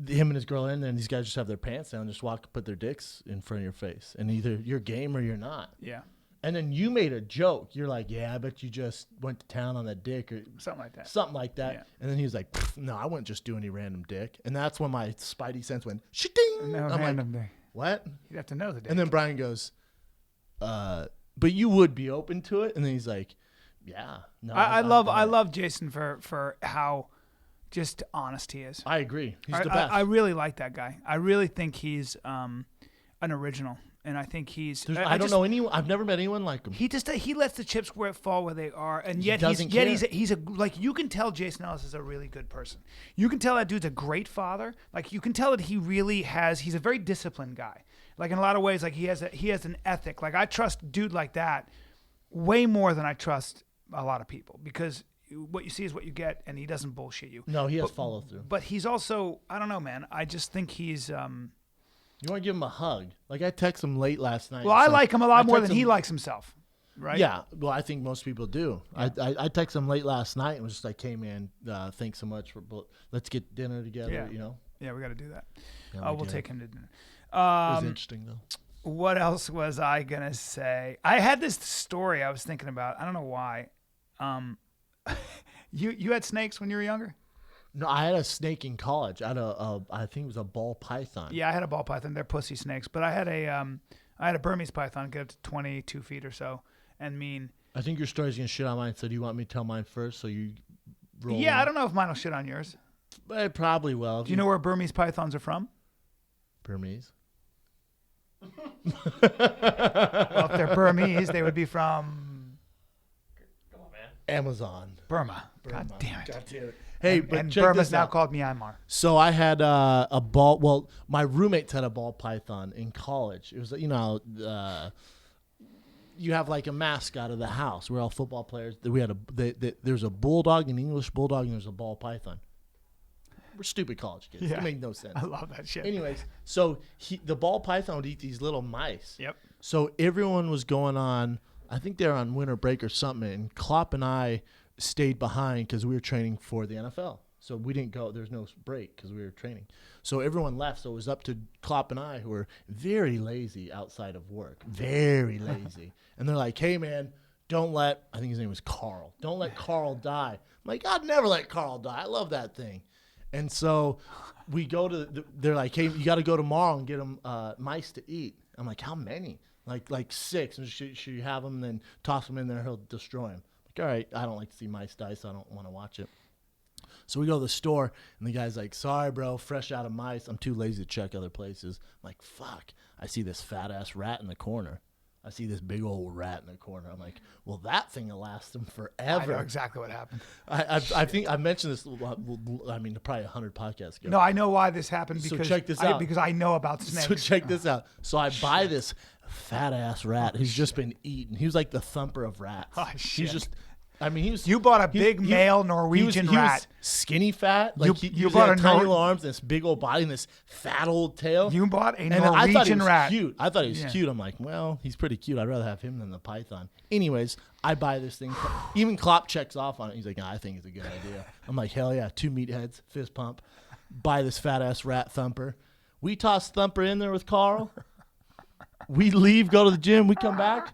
[SPEAKER 1] him and his girl are in there, and these guys just have their pants down, just put their dicks in front of your face. And either you're game or you're not.
[SPEAKER 2] Yeah.
[SPEAKER 1] And then you made a joke. You're like, yeah, I bet you just went to town on that dick or
[SPEAKER 2] something like that.
[SPEAKER 1] Yeah. And then he was like, no, I wouldn't just do any random dick. And that's when my spidey sense went, shing.
[SPEAKER 2] No
[SPEAKER 1] I'm
[SPEAKER 2] random
[SPEAKER 1] like,
[SPEAKER 2] dick.
[SPEAKER 1] what?
[SPEAKER 2] You'd have to know the dick.
[SPEAKER 1] And then Bryan goes, but you would be open to it? And then he's like, yeah. No,
[SPEAKER 2] I love Jason for how just honest he is.
[SPEAKER 1] I agree. He's the best.
[SPEAKER 2] I really like that guy. I really think he's an original. And I think he's.
[SPEAKER 1] I don't know anyone. I've never met anyone like him.
[SPEAKER 2] He lets the chips where it fall where they are, and yet he's a like you can tell Jason Ellis is a really good person. You can tell that dude's a great father. Like you can tell that he really has. He's a very disciplined guy. Like in a lot of ways, like he has an ethic. Like I trust a dude like that way more than I trust a lot of people because what you see is what you get, and he doesn't bullshit you.
[SPEAKER 1] No, he has follow through.
[SPEAKER 2] But he's also I don't know, man. I just think he's.
[SPEAKER 1] You want to give him a hug? Like I texted him late last night.
[SPEAKER 2] Well, I like him a lot more than he likes himself, right?
[SPEAKER 1] Yeah. Well, I think most people do. Yeah. I texted him late last night and was just like, "Hey, man, thanks so much let's get dinner together."
[SPEAKER 2] Yeah. Yeah, we got to do that. Yeah, we'll take him to dinner.
[SPEAKER 1] It was interesting though.
[SPEAKER 2] What else was I gonna say? I had this story I was thinking about. I don't know why. You had snakes when you were younger?
[SPEAKER 1] No, I had a snake in college. I had I think it was a ball python.
[SPEAKER 2] Yeah, I had a ball python. They're pussy snakes, but I had a Burmese python, get up to 22 feet or so, and mean.
[SPEAKER 1] I think your story's gonna shit on mine. So do you want me to tell mine first? So you roll.
[SPEAKER 2] Yeah, I don't know if mine will shit on yours.
[SPEAKER 1] But it probably will.
[SPEAKER 2] Do you know where Burmese pythons are from?
[SPEAKER 1] Burmese.
[SPEAKER 2] Well, if they're Burmese, they would be from.
[SPEAKER 1] Come on, man. Amazon.
[SPEAKER 2] Burma. God damn it.
[SPEAKER 1] God damn it. Hey, but
[SPEAKER 2] and
[SPEAKER 1] check
[SPEAKER 2] Burma's
[SPEAKER 1] this
[SPEAKER 2] now
[SPEAKER 1] out.
[SPEAKER 2] called Myanmar.
[SPEAKER 1] So I had a ball. Well, my roommates had a ball python in college. It was, you have like a mascot of the house. We're all football players. We had there's a bulldog, an English bulldog, and there's a ball python. We're stupid college kids.
[SPEAKER 2] Yeah.
[SPEAKER 1] It made no sense.
[SPEAKER 2] I love that shit.
[SPEAKER 1] Anyways, so the ball python would eat these little mice.
[SPEAKER 2] Yep.
[SPEAKER 1] So everyone was going on. I think they were on winter break or something, and Klopp and I stayed behind because we were training for the NFL. So we didn't go. There's no break because we were training. So everyone left. So it was up to Klopp and I, who were very lazy outside of work. Very lazy. And they're like, hey, man, I think his name was Carl. Don't let Carl die. I'm like, I'd never let Carl die. I love that thing. And so we go they're like, hey, you got to go tomorrow and get them mice to eat. I'm like, how many? Like 6. And should you have them and then toss them in there? He'll destroy them. All right, I don't like to see mice die, so I don't want to watch it. So we go to the store, and the guy's like, sorry, bro, fresh out of mice. I'm too lazy to check other places. I'm like, fuck. I see this fat-ass rat in the corner. I see this big old rat in the corner. I'm like, well, that thing will last them forever.
[SPEAKER 2] I know exactly what happened.
[SPEAKER 1] I think I mentioned this, probably 100 podcasts ago.
[SPEAKER 2] No, I know why this happened because
[SPEAKER 1] check this out.
[SPEAKER 2] Because I know about snakes.
[SPEAKER 1] So check this out. So I buy this fat-ass rat who's just been eaten. He was like the thumper of rats.
[SPEAKER 2] Oh, shit.
[SPEAKER 1] He's just... he was.
[SPEAKER 2] You bought a big male Norwegian rat.
[SPEAKER 1] He was skinny fat. Like
[SPEAKER 2] you bought
[SPEAKER 1] had tiny little arms and this big old body and this fat old tail.
[SPEAKER 2] You bought a
[SPEAKER 1] and
[SPEAKER 2] Norwegian
[SPEAKER 1] I thought he was
[SPEAKER 2] rat.
[SPEAKER 1] Cute. I thought he was cute. I'm like, well, he's pretty cute. I'd rather have him than the python. Anyways, I buy this thing. Even Klopp checks off on it. He's like, I think it's a good idea. I'm like, hell yeah, 2 meatheads, fist pump. Buy this fat ass rat Thumper. We toss Thumper in there with Carl. We leave, go to the gym. We come back.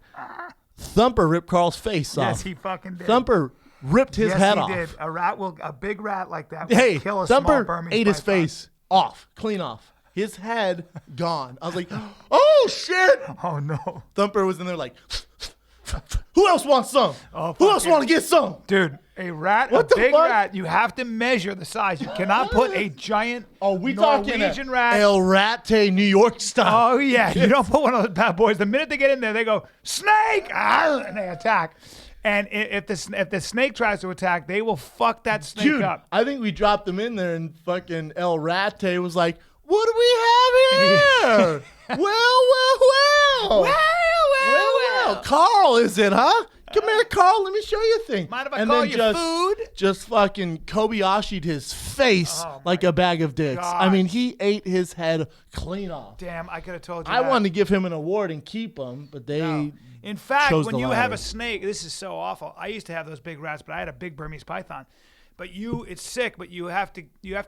[SPEAKER 1] Thumper ripped Carl's face off.
[SPEAKER 2] Yes, he fucking did.
[SPEAKER 1] Thumper ripped his head off.
[SPEAKER 2] Yes, he did. A big rat like that
[SPEAKER 1] will
[SPEAKER 2] kill a
[SPEAKER 1] Thumper
[SPEAKER 2] small Burmese
[SPEAKER 1] ate his
[SPEAKER 2] python.
[SPEAKER 1] face off, clean off. His head gone. I was like, oh, shit.
[SPEAKER 2] Oh, no.
[SPEAKER 1] Thumper was in there like, who else wants some?
[SPEAKER 2] Oh,
[SPEAKER 1] who else want to get some?
[SPEAKER 2] Dude, A rat,
[SPEAKER 1] What
[SPEAKER 2] a
[SPEAKER 1] the
[SPEAKER 2] big
[SPEAKER 1] fuck?
[SPEAKER 2] rat. You have to measure the size. You cannot put a giant Norwegian rat.
[SPEAKER 1] El Rate, New York style.
[SPEAKER 2] Oh, yeah. You don't put one of those bad boys. The minute they get in there, they go, snake! And they attack. And if the snake tries to attack, they will fuck that snake up.
[SPEAKER 1] I think we dropped them in there, and fucking El Rate was like, "What do we have here? well. Carl, is it, huh? Come here, Carl. Let me show you a thing."
[SPEAKER 2] Mind if I call you food?
[SPEAKER 1] Just fucking Kobayashi'd his face like a bag of dicks.
[SPEAKER 2] God.
[SPEAKER 1] I mean, he ate his head clean off.
[SPEAKER 2] Damn, I could have told you
[SPEAKER 1] I
[SPEAKER 2] that.
[SPEAKER 1] wanted to give him an award and keep him, but they...
[SPEAKER 2] No. In fact,
[SPEAKER 1] chose
[SPEAKER 2] when
[SPEAKER 1] the
[SPEAKER 2] you
[SPEAKER 1] latter.
[SPEAKER 2] have a snake, this is so awful. I used to have those big rats, but I had a big Burmese python. But it's sick, but you have to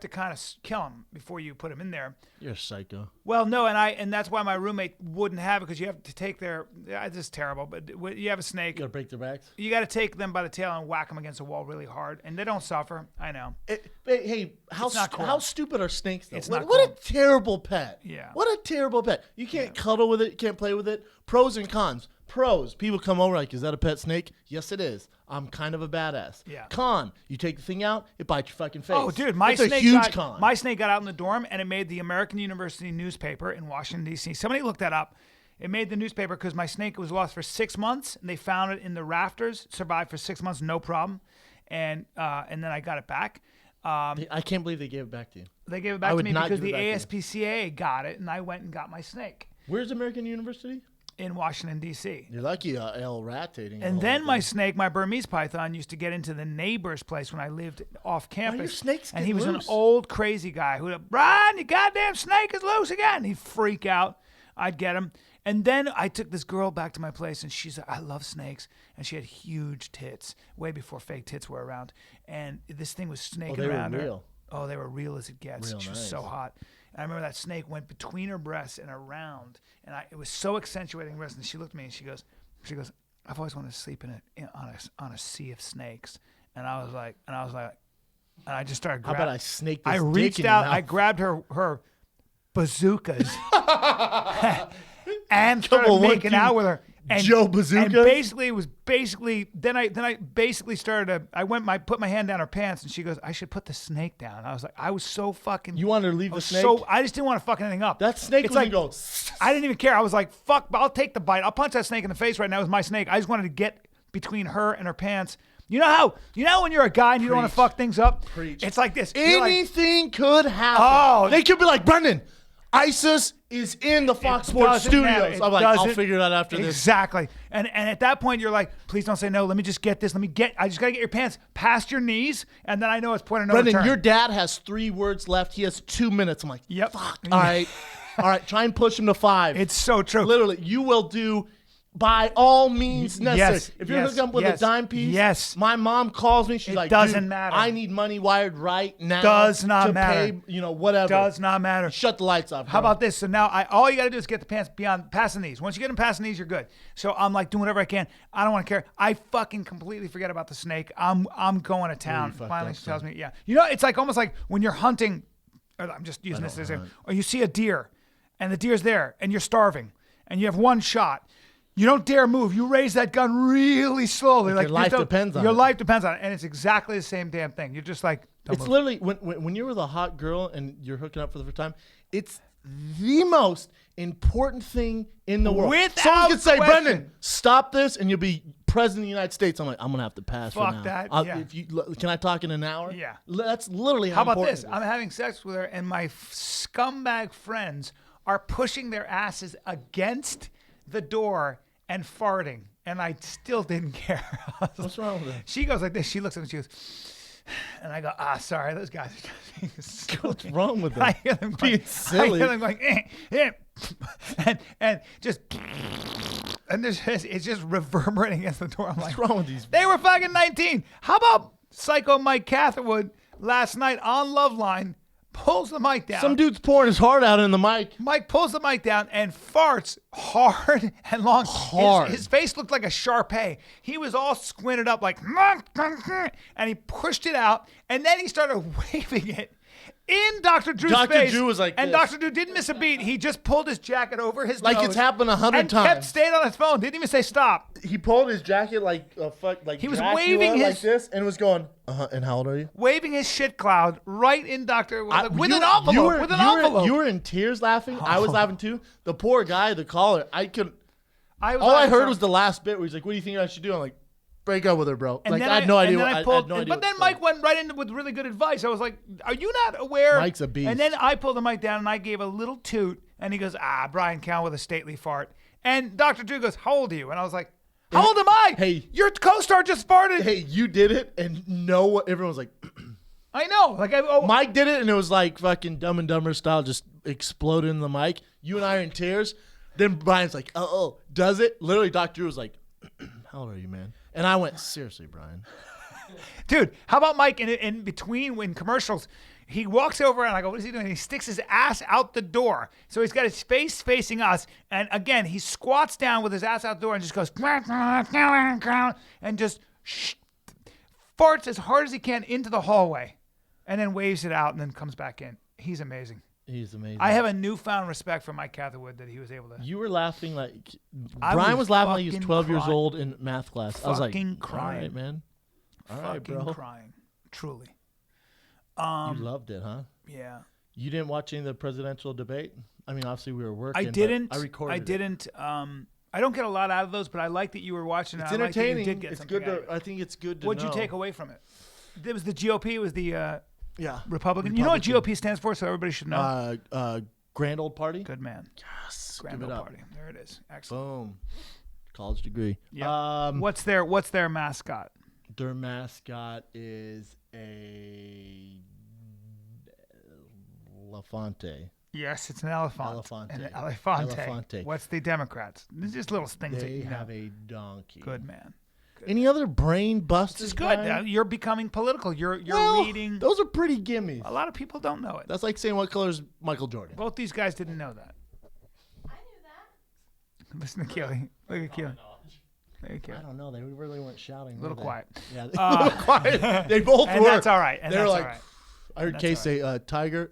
[SPEAKER 2] kind of kill them before you put them in there.
[SPEAKER 1] You're a psycho.
[SPEAKER 2] Well, no, and that's why my roommate wouldn't have it, because you have to take this is terrible, but you have a snake.
[SPEAKER 1] You gotta break their backs.
[SPEAKER 2] You got to take them by the tail and whack them against a wall really hard, and they don't suffer. I know.
[SPEAKER 1] Hey, how
[SPEAKER 2] not cool.
[SPEAKER 1] how stupid are snakes, though?
[SPEAKER 2] It's
[SPEAKER 1] What,
[SPEAKER 2] not
[SPEAKER 1] what a
[SPEAKER 2] cool.
[SPEAKER 1] terrible pet.
[SPEAKER 2] Yeah.
[SPEAKER 1] What a terrible pet. You can't cuddle with it. You can't play with it. Pros and cons. Pros, people come over like, is that a pet snake? Yes, it is. I'm kind of a badass.
[SPEAKER 2] Yeah.
[SPEAKER 1] Con, you take the thing out, it bites your fucking face.
[SPEAKER 2] Oh, dude,
[SPEAKER 1] That's a huge con.
[SPEAKER 2] My snake got out in the dorm, and it made the American University newspaper in Washington, D.C. Somebody looked that up. It made the newspaper because my snake was lost for 6 months, and they found it in the rafters, survived for 6 months, no problem, and then I got it back.
[SPEAKER 1] I can't believe they gave it back to you.
[SPEAKER 2] They gave it back
[SPEAKER 1] I
[SPEAKER 2] to
[SPEAKER 1] would
[SPEAKER 2] me
[SPEAKER 1] not
[SPEAKER 2] because
[SPEAKER 1] give
[SPEAKER 2] the
[SPEAKER 1] it back to you.
[SPEAKER 2] ASPCA got it, and I went and got my snake
[SPEAKER 1] Where's American University?
[SPEAKER 2] in Washington, D.C.
[SPEAKER 1] You're lucky El Ratating.
[SPEAKER 2] And then my snake, my Burmese python, used to get into the neighbor's place when I lived off campus.
[SPEAKER 1] your snakes
[SPEAKER 2] and
[SPEAKER 1] get
[SPEAKER 2] he was
[SPEAKER 1] loose?
[SPEAKER 2] an old crazy guy who'd have, Bryan, your goddamn snake is loose again. He'd freak out. I'd get him. And then I took this girl back to my place, and she's like, I love snakes. And she had huge tits, way before fake tits were around. And this thing was snaking
[SPEAKER 1] they were
[SPEAKER 2] around her.
[SPEAKER 1] real.
[SPEAKER 2] Oh, they were real as it gets.
[SPEAKER 1] Real
[SPEAKER 2] She was
[SPEAKER 1] nice.
[SPEAKER 2] so hot. And I remember that snake went between her breasts and around, and it was so accentuating her breasts. And she looked at me and she goes, I've always wanted to sleep on a sea of snakes. And I was like, and I just started.
[SPEAKER 1] How about I snake this
[SPEAKER 2] I
[SPEAKER 1] dick
[SPEAKER 2] reached
[SPEAKER 1] in your
[SPEAKER 2] out,
[SPEAKER 1] mouth?
[SPEAKER 2] I grabbed her bazookas, and started
[SPEAKER 1] on,
[SPEAKER 2] making out with her. And,
[SPEAKER 1] Joe Bazookas?
[SPEAKER 2] And basically, it was then I basically started. I put my hand down her pants, and she goes, "I should put the snake down." I was like, I was so fucking.
[SPEAKER 1] You wanted to leave the snake?
[SPEAKER 2] So I just didn't want to fuck anything up.
[SPEAKER 1] That snake
[SPEAKER 2] It's
[SPEAKER 1] was
[SPEAKER 2] like,
[SPEAKER 1] going to go.
[SPEAKER 2] I didn't even care. I was like, fuck, I'll take the bite. I'll punch that snake in the face right now with my snake. I just wanted to get between her and her pants. You know when you're a guy and you don't want to
[SPEAKER 1] Preach.
[SPEAKER 2] fuck things up?
[SPEAKER 1] Preach.
[SPEAKER 2] It's like this. You're like,
[SPEAKER 1] Anything could happen.
[SPEAKER 2] Oh.
[SPEAKER 1] They could be like, Brendan, ISIS is in the Fox Sports
[SPEAKER 2] doesn't matter.
[SPEAKER 1] studios.
[SPEAKER 2] It
[SPEAKER 1] I'm like, I'll
[SPEAKER 2] doesn't-
[SPEAKER 1] figure it out after this.
[SPEAKER 2] Exactly. And at that point, you're like, please don't say no. Let me just get this. I just got to get your pants past your knees, and then I know it's point of no
[SPEAKER 1] Brendan,
[SPEAKER 2] return.
[SPEAKER 1] your dad has 3 words left. He has 2 minutes. I'm like,
[SPEAKER 2] Yep.
[SPEAKER 1] fuck. All right. All right. Try and push him to 5.
[SPEAKER 2] It's so true.
[SPEAKER 1] Literally, you will do by all means necessary.
[SPEAKER 2] Yes,
[SPEAKER 1] If you're
[SPEAKER 2] yes,
[SPEAKER 1] hooking up with
[SPEAKER 2] yes,
[SPEAKER 1] a dime piece,
[SPEAKER 2] yes.
[SPEAKER 1] my mom calls me. She's
[SPEAKER 2] It
[SPEAKER 1] like,
[SPEAKER 2] doesn't
[SPEAKER 1] dude,
[SPEAKER 2] matter.
[SPEAKER 1] I need money wired right now.
[SPEAKER 2] Does not
[SPEAKER 1] to
[SPEAKER 2] matter.
[SPEAKER 1] Pay, whatever.
[SPEAKER 2] Does not matter.
[SPEAKER 1] Shut the lights off.
[SPEAKER 2] How
[SPEAKER 1] bro.
[SPEAKER 2] about this? So now all you got to do is get the pants past the knees. Once you get them past the knees, you're good. So I'm like doing whatever I can. I don't want to care. I fucking completely forget about the snake. I'm going to town.
[SPEAKER 1] fucked
[SPEAKER 2] Finally,
[SPEAKER 1] up,
[SPEAKER 2] she tells
[SPEAKER 1] son.
[SPEAKER 2] me, yeah. It's like almost like when you're hunting. Or I'm just using this as a. Or you see a deer, and the deer's there, and you're starving, and you have one shot. You don't dare move. You raise that gun really slowly.
[SPEAKER 1] Like your life depends on it.
[SPEAKER 2] Your life depends on it. And it's exactly the same damn thing. You're just like, don't
[SPEAKER 1] It's
[SPEAKER 2] move.
[SPEAKER 1] literally when you're with a hot girl and you're hooking up for the first time, it's the most important thing in the world.
[SPEAKER 2] Without
[SPEAKER 1] Someone could say,
[SPEAKER 2] question.
[SPEAKER 1] Brendan, stop this, and you'll be president of the United States. I'm like, I'm gonna have to pass for
[SPEAKER 2] Fuck
[SPEAKER 1] now.
[SPEAKER 2] that, yeah.
[SPEAKER 1] Can I talk in an hour?
[SPEAKER 2] Yeah.
[SPEAKER 1] That's literally
[SPEAKER 2] How about
[SPEAKER 1] important
[SPEAKER 2] this?
[SPEAKER 1] it is.
[SPEAKER 2] I'm having sex with her, and my scumbag friends are pushing their asses against the door and farting, and I still didn't care.
[SPEAKER 1] What's wrong with that?
[SPEAKER 2] She goes like this. She looks at me. She goes, and I go, sorry, those guys are just
[SPEAKER 1] What's wrong with
[SPEAKER 2] I
[SPEAKER 1] that?
[SPEAKER 2] hear them going,
[SPEAKER 1] Being silly.
[SPEAKER 2] I hear them going, and just, and it's just reverberating against the door. I'm like,
[SPEAKER 1] What's wrong with these?
[SPEAKER 2] they were fucking 19. How about Psycho Mike Catherwood last night on Loveline pulls the mic down.
[SPEAKER 1] Some dude's pouring his heart out in the mic.
[SPEAKER 2] Mike pulls the mic down and farts hard and long.
[SPEAKER 1] Hard.
[SPEAKER 2] His face looked like a Shar-Pei. He was all squinted up like, and he pushed it out, and then he started waving it in Dr. Drew's
[SPEAKER 1] Dr.
[SPEAKER 2] face.
[SPEAKER 1] Drew was like
[SPEAKER 2] and
[SPEAKER 1] this.
[SPEAKER 2] Dr. Drew didn't miss a beat. He just pulled his jacket over his
[SPEAKER 1] like
[SPEAKER 2] nose.
[SPEAKER 1] it's happened 100
[SPEAKER 2] and
[SPEAKER 1] times.
[SPEAKER 2] kept staying on his phone. Didn't even say stop.
[SPEAKER 1] He pulled his jacket like
[SPEAKER 2] he was
[SPEAKER 1] Dracula,
[SPEAKER 2] waving his
[SPEAKER 1] like this and was going, and how old are you?
[SPEAKER 2] Waving his shit cloud right in Dr. with an envelope. With an envelope.
[SPEAKER 1] You were in tears laughing. I was laughing too. The poor guy, the caller, I heard was the last bit where he's like, "What do you think I should do?" I'm like, "Break up with her, bro."
[SPEAKER 2] And
[SPEAKER 1] like I had no idea.
[SPEAKER 2] But then Mike went right in with really good advice. I was like, "Are you not aware?"
[SPEAKER 1] Mike's a beast.
[SPEAKER 2] And then I pulled the mic down and I gave a little toot, and he goes, Bryan Cowan with a stately fart. And Dr. Drew goes, "How old are you?" And I was like, "How old am I?"
[SPEAKER 1] Hey,
[SPEAKER 2] your co-star just farted.
[SPEAKER 1] Hey, you did it, and everyone was like,
[SPEAKER 2] I know. Like
[SPEAKER 1] Mike did it, and it was like fucking Dumb and Dumber style, just exploded in the mic. You and I are in tears. Then Brian's like, "Oh, does it?" Literally, Dr. Drew was like, "How old are you, man?" And I went, "Seriously, Brian."
[SPEAKER 2] Dude, how about Mike in between when commercials, he walks over and I go, "What is he doing?" He sticks his ass out the door. So he's got his face facing us. And again, he squats down with his ass out the door and just goes, and just farts as hard as he can into the hallway and then waves it out and then comes back in. He's amazing.
[SPEAKER 1] He's amazing.
[SPEAKER 2] I have a newfound respect for Mike Catherwood that he was able to.
[SPEAKER 1] You were laughing like Brian was laughing like he was 12 years old in math class. I was like,
[SPEAKER 2] crying.
[SPEAKER 1] All right, man. All right, bro.
[SPEAKER 2] Crying. Truly.
[SPEAKER 1] You loved it, huh?
[SPEAKER 2] Yeah.
[SPEAKER 1] You didn't watch any of the presidential debate? I mean, obviously we were working.
[SPEAKER 2] I didn't.
[SPEAKER 1] I recorded.
[SPEAKER 2] I didn't. I don't get a lot out of those, but I like that you were watching.
[SPEAKER 1] It's
[SPEAKER 2] I
[SPEAKER 1] entertaining.
[SPEAKER 2] Like that you did get
[SPEAKER 1] it's
[SPEAKER 2] something
[SPEAKER 1] good.
[SPEAKER 2] out of it.
[SPEAKER 1] I think it's good to
[SPEAKER 2] What'd
[SPEAKER 1] know.
[SPEAKER 2] you take away from it? It was the GOP. It was the
[SPEAKER 1] yeah
[SPEAKER 2] Republican. You know what GOP stands for, so everybody should know.
[SPEAKER 1] Grand Old Party.
[SPEAKER 2] Good man.
[SPEAKER 1] Yes.
[SPEAKER 2] Grand
[SPEAKER 1] Give
[SPEAKER 2] Old
[SPEAKER 1] it up.
[SPEAKER 2] Party. There it is. Excellent.
[SPEAKER 1] Boom. College degree.
[SPEAKER 2] Yeah. What's their mascot?
[SPEAKER 1] Their mascot is a elefante.
[SPEAKER 2] Yes, it's an elephant.
[SPEAKER 1] Elefante.
[SPEAKER 2] An elefante.
[SPEAKER 1] Elefante.
[SPEAKER 2] What's the Democrats? There's just little things.
[SPEAKER 1] They have a donkey.
[SPEAKER 2] Good man.
[SPEAKER 1] Any other brain busters?
[SPEAKER 2] This is good. You're becoming political. You're reading.
[SPEAKER 1] Those are pretty gimmies.
[SPEAKER 2] A lot of people don't know it.
[SPEAKER 1] That's like saying what color is Michael Jordan.
[SPEAKER 2] Both these guys didn't know that.
[SPEAKER 3] I knew that.
[SPEAKER 2] Listen to Keely. Look at Keely.
[SPEAKER 1] I don't know. They really weren't shouting.
[SPEAKER 2] A little quiet.
[SPEAKER 1] Yeah, a little quiet. They both
[SPEAKER 2] and
[SPEAKER 1] were.
[SPEAKER 2] That's all right. And
[SPEAKER 1] they were
[SPEAKER 2] that's
[SPEAKER 1] like,
[SPEAKER 2] all right.
[SPEAKER 1] I heard Kay say tiger.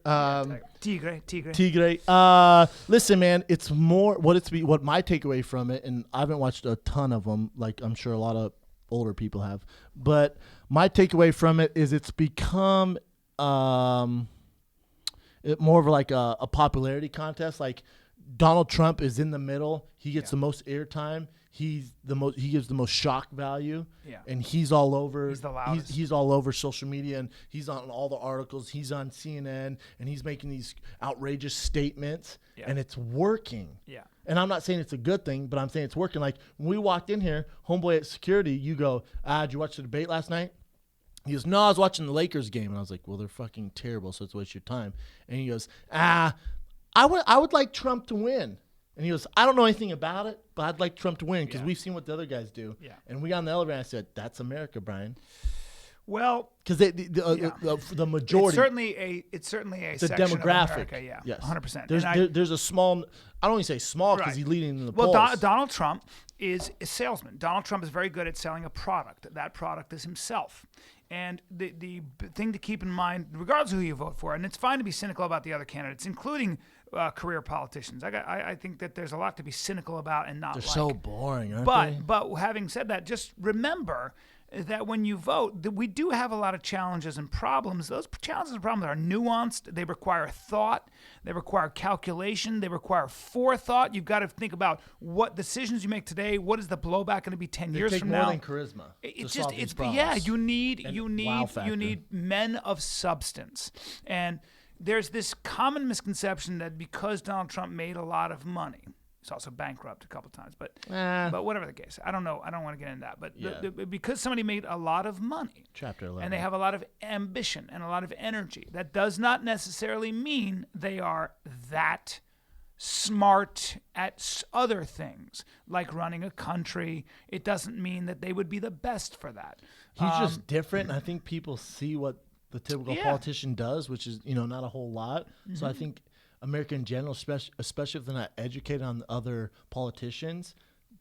[SPEAKER 2] Tigre.
[SPEAKER 1] Tigre. Listen, man, it's more what my takeaway from it, and I haven't watched a ton of them, like I'm sure a lot of older people have, but my takeaway from it is it's become more of like a popularity contest. Like Donald Trump is in the middle. He gets the most airtime. He gives the most shock value, and he's all over.
[SPEAKER 2] He's the loudest.
[SPEAKER 1] He's all over social media, and he's on all the articles. He's on CNN, and he's making these outrageous statements, and it's working.
[SPEAKER 2] Yeah.
[SPEAKER 1] And I'm not saying it's a good thing, but I'm saying it's working. Like when we walked in here, homeboy at security, you go, did you watch the debate last night? He goes, no, I was watching the Lakers game, and I was like, well, they're fucking terrible, so it's a waste of your time. And he goes, I would like Trump to win. And he goes, I don't know anything about it, but I'd like Trump to win because we've seen what the other guys do. Yeah. And we got on the elevator and I said, that's America, Brian.
[SPEAKER 2] Well,
[SPEAKER 1] because the majority.
[SPEAKER 2] It's certainly a
[SPEAKER 1] the
[SPEAKER 2] section
[SPEAKER 1] demographic.
[SPEAKER 2] Of America, yeah, yes.
[SPEAKER 1] 100%. There's a small, I don't even say small because he's leading in the polls.
[SPEAKER 2] Well, Donald Trump is a salesman. Donald Trump is very good at selling a product. That product is himself. And the thing to keep in mind, regardless of who you vote for, and it's fine to be cynical about the other candidates, including career politicians. I think that there's a lot to be cynical about and not
[SPEAKER 1] They're
[SPEAKER 2] like.
[SPEAKER 1] so boring, aren't they?
[SPEAKER 2] But having said that, just remember that when you vote, that we do have a lot of challenges and problems. Those challenges and problems are nuanced. They require thought. They require calculation. They require forethought. You've got to think about what decisions you make today. What is the blowback going to be 10 years from now?
[SPEAKER 1] They take more than charisma.
[SPEAKER 2] You need men of substance. And there's this common misconception that because Donald Trump made a lot of money, he's also bankrupt a couple times, but whatever the case, I don't know. I don't want to get into that. But because somebody made a lot of money,
[SPEAKER 1] Chapter 11,
[SPEAKER 2] and they have a lot of ambition and a lot of energy, that does not necessarily mean they are that smart at other things, like running a country. It doesn't mean that they would be the best for that.
[SPEAKER 1] He's just different. And I think people see what the typical politician does, which is not a whole lot. Mm-hmm. So I think America in general, especially if they're not educated on other politicians,